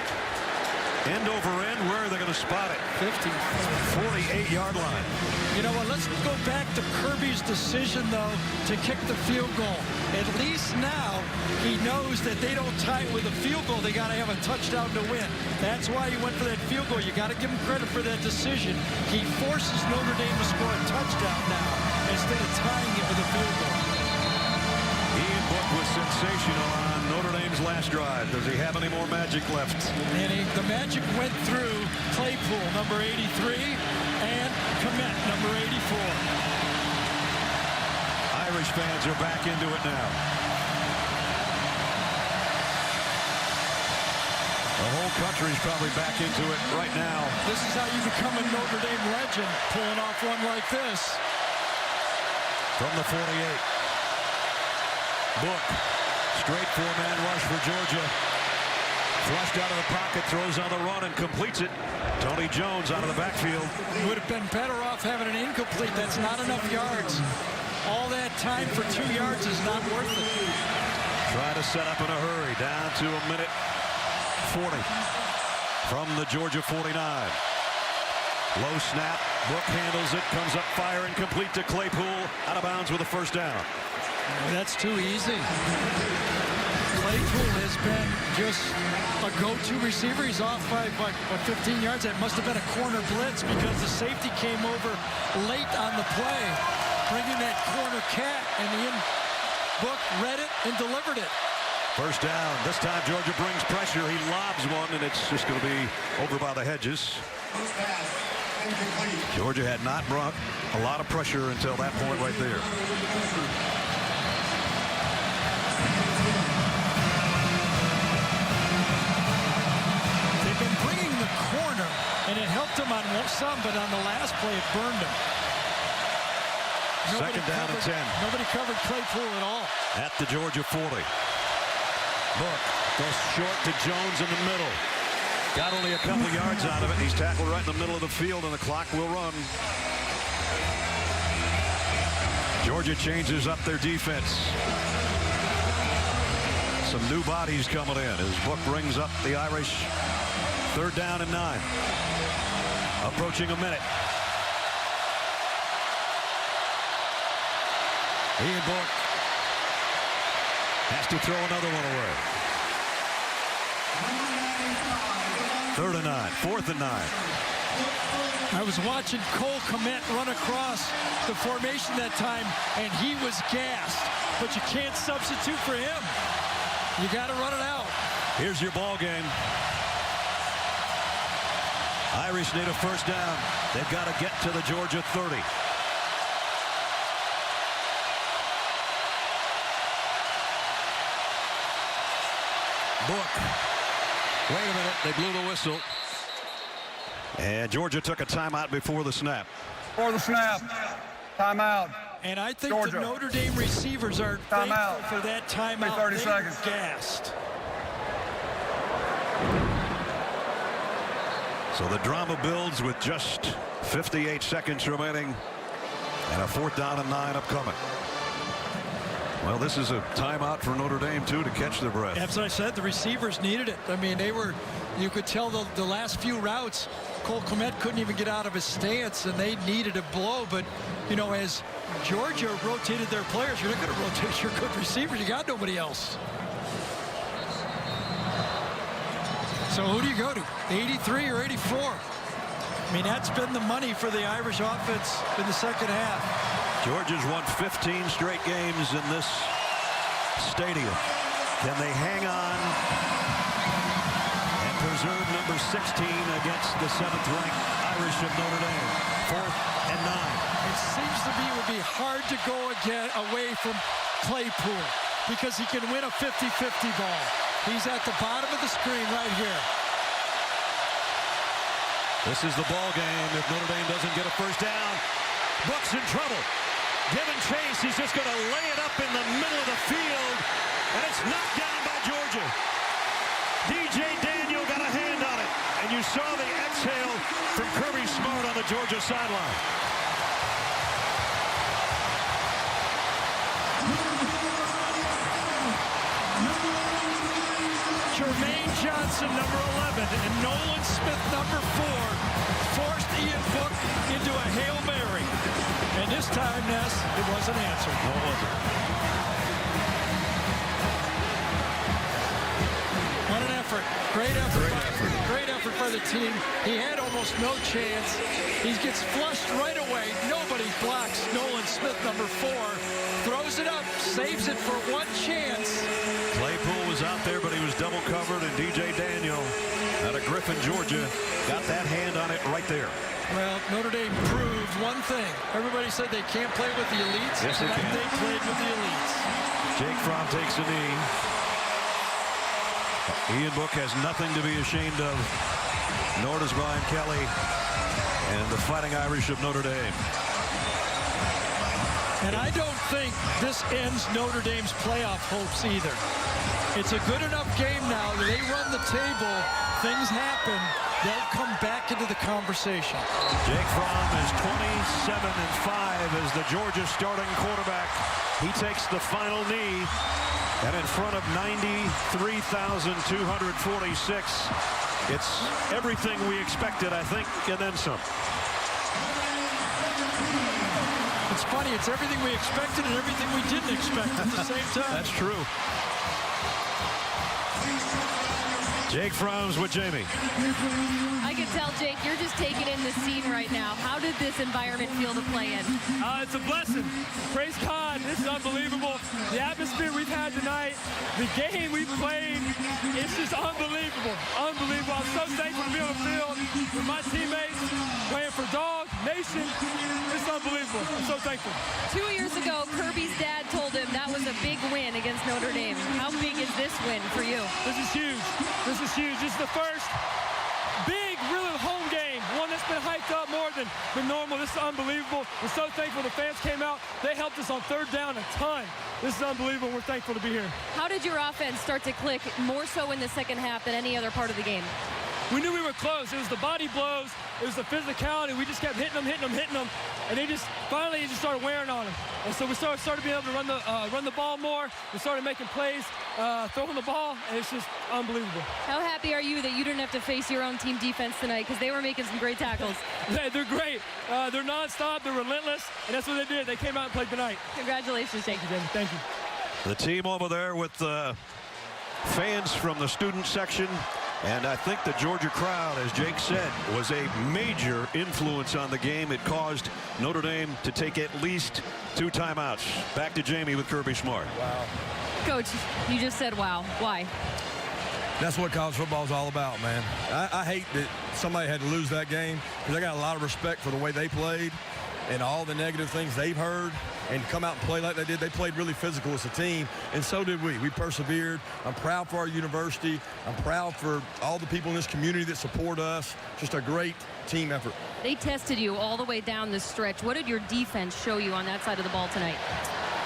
End over end, where are they going to spot it? 48-yard line. You know what, let's go back to Kirby's decision, though, to kick the field goal. At least now he knows that they don't tie it with a field goal. They got to have a touchdown to win. That's why he went for that field goal. You got to give him credit for that decision. He forces Notre Dame to score a touchdown now instead of tying it with a field goal. Ian Book was sensational on Notre Dame's last drive. Does he have any more magic left? And the magic went through Claypool, number 83, and Kmet, number 84. Irish fans are back into it now. The whole country's probably back into it right now. This is how you become a Notre Dame legend, pulling off one like this. From the 48. Book. Straight four-man rush for Georgia. Flushed out of the pocket, throws on the run and completes it. Tony Jones out of the backfield. Would have been better off having an incomplete. That's not enough yards. All that time for 2 yards is not worth it. Try to set up in a hurry. Down to a minute 40 from the Georgia 49. Low snap. Book handles it. Comes up firing. Complete to Claypool. Out of bounds with a first down. That's too easy. Claypool has been just a go-to receiver. He's off by 15 yards. That must have been a corner blitz because the safety came over late on the play, bringing that corner cat, and the Book read it and delivered it. First down. This time Georgia brings pressure. He lobs one, and it's just going to be over by the hedges. Georgia had not brought a lot of pressure until that point right there. They've been bringing the corner, and it helped them on some, but on the last play, it burned them. Second down and 10. Nobody covered Claypool at all. At the Georgia 40. Book goes short to Jones in the middle. Got only a couple yards out of it. He's tackled right in the middle of the field, and the clock will run. Georgia changes up their defense. Some new bodies coming in as Book brings up the Irish. Third down and 9. Approaching a minute. Ian Book has to throw another one away. 3rd and 9. 4th and 9. I was watching Cole Kmet run across the formation that time, and he was gassed. But you can't substitute for him. You got to run it out. Here's your ball game. Irish need a first down. They've got to get to the Georgia 30. Book. Wait a minute. They blew the whistle. And Georgia took a timeout before the snap. Before the snap. Timeout. And I think Georgia. the Notre Dame receivers are thankful for that timeout. 30 they seconds. were gassed. So the drama builds with just 58 seconds remaining. And a 4th down and 9 upcoming. Well, this is a timeout for Notre Dame, too, to catch their breath. That's what I said. The receivers needed it. I mean, you could tell the last few routes, Cole Kmet couldn't even get out of his stance, and they needed a blow. But, you know, as Georgia rotated their players, you're not going to rotate your good receivers. You got nobody else. So who do you go to? 83 or 84? I mean, that's been the money for the Irish offense in the second half. Georgia's won 15 straight games in this stadium. Can they hang on and preserve number 16 against the 7th-ranked Irish of Notre Dame? 4th and 9. It seems to me it would be hard to go away from Claypool because he can win a 50-50 ball. He's at the bottom of the screen right here. This is the ball game if Notre Dame doesn't get a first down. Book's in trouble. Given chase, he's just going to lay it up in the middle of the field, and it's knocked down by Georgia. DJ Daniel got a hand on it, and you saw the exhale from Kirby Smart on the Georgia sideline. Jermaine Johnson, number 11, and Nolan Smith, number 4, forced Ian Book into a Hail Mary. And this time, Ness, it wasn't answered. No, it wasn't. What an effort. Great effort by the team. He had almost no chance. He gets flushed right away. Nobody blocks Nolan Smith, number 4. Throws it up, saves it for one chance. Claypool was out there, but he was double covered, and DJ Daniel out of Griffin, Georgia, got that hand on it right there. Well, Notre Dame proved one thing. Everybody said they can't play with the elites. Yes, they can. They played with the elites. Jake Fromm takes a knee. Ian Book has nothing to be ashamed of. Nor does Brian Kelly and the Fighting Irish of Notre Dame. And I don't think this ends Notre Dame's playoff hopes either. It's a good enough game now that they run the table, things happen, they'll come back into the conversation. Jake Fromm is 27-5 as the Georgia starting quarterback. He takes the final knee, and in front of 93,246, it's everything we expected, I think, and then some. It's funny, it's everything we expected and everything we didn't expect at the same time. That's true. Jake Fromm's with Jamie. I can tell, Jake, you're just taking in the scene right now. How did this environment feel to play in? It's a blessing. Praise God. This is unbelievable. The atmosphere we've had tonight, the game we've played, it's just unbelievable. Unbelievable. I'm so thankful to be on the field with my teammates, playing for Dog Nation. It's unbelievable. I'm so thankful. 2 years ago, Kirby's dad told him that was a big win against Notre Dame. How big is this win for you? This is huge. This is huge. This is the first big, really home game, one that's been hyped up more than normal. This is unbelievable. We're so thankful the fans came out. They helped us on third down a ton. This is unbelievable. We're thankful to be here. How did your offense start to click more so in the second half than any other part of the game? We knew we were close. It was the body blows. It was the physicality. We just kept hitting them. And they just finally started wearing on them. And so we started being able to run the ball more. We started making plays, throwing the ball, and it's just unbelievable. How happy are you that you didn't have to face your own team defense tonight, because they were making some great tackles? They're great. They're nonstop. They're relentless, and that's what they did. They came out and played tonight. Congratulations, Jake. Thank you. The team over there with fans from the student section. And I think the Georgia crowd, as Jake said, was a major influence on the game. It caused Notre Dame to take at least 2 timeouts. Back to Jamie with Kirby Smart. Wow. Coach, you just said wow. Why? That's what college football is all about, man. I hate that somebody had to lose that game, because I got a lot of respect for the way they played and all the negative things they've heard, and come out and play like they did. They played really physical as a team, and so did we. We persevered. I'm proud for our university. I'm proud for all the people in this community that support us. Just a great team effort. They tested you all the way down the stretch. What did your defense show you on that side of the ball tonight?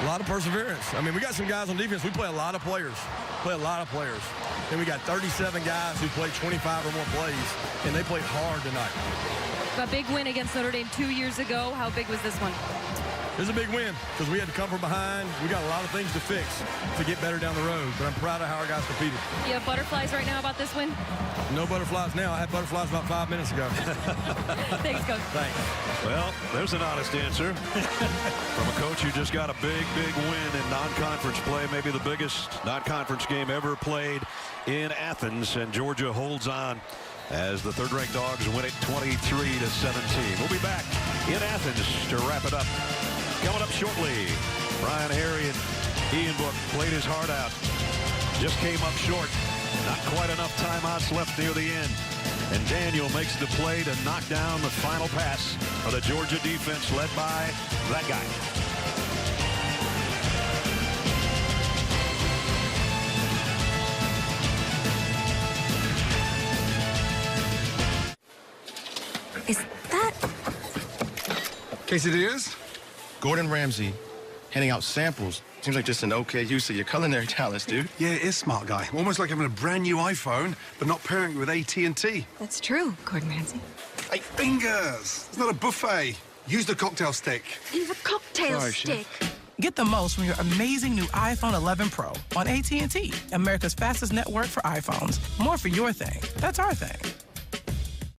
A lot of perseverance. I mean, we got some guys on defense. We play a lot of players. And we got 37 guys who played 25 or more plays, and they played hard tonight. A big win against Notre Dame 2 years ago. How big was this one? It was a big win because we had to come from behind. We got a lot of things to fix to get better down the road, but I'm proud of how our guys competed. You have butterflies right now about this win? No butterflies now. I had butterflies about 5 minutes ago. Thanks, Coach. Thanks. Well, there's an honest answer from a coach who just got a big win in non-conference play, maybe the biggest non-conference game ever played in Athens, and Georgia holds on as the third-ranked Dogs win it 23-17. We'll be back in Athens to wrap it up. Coming up shortly, Brian Harry and Ian Book played his heart out. Just came up short. Not quite enough timeouts left near the end. And Daniel makes the play to knock down the final pass for the Georgia defense led by that guy. Is that Quesadillas? Gordon Ramsay handing out samples. Seems like just an okay use of your culinary talents, dude. Yeah, it is, smart guy. Almost like having a brand new iPhone, but not pairing it with AT&T. That's true, Gordon Ramsay. Hey, fingers! It's not a buffet. Use the cocktail stick. Use a cocktail stick. Get the most from your amazing new iPhone 11 Pro on AT&T, America's fastest network for iPhones. More for your thing. That's our thing.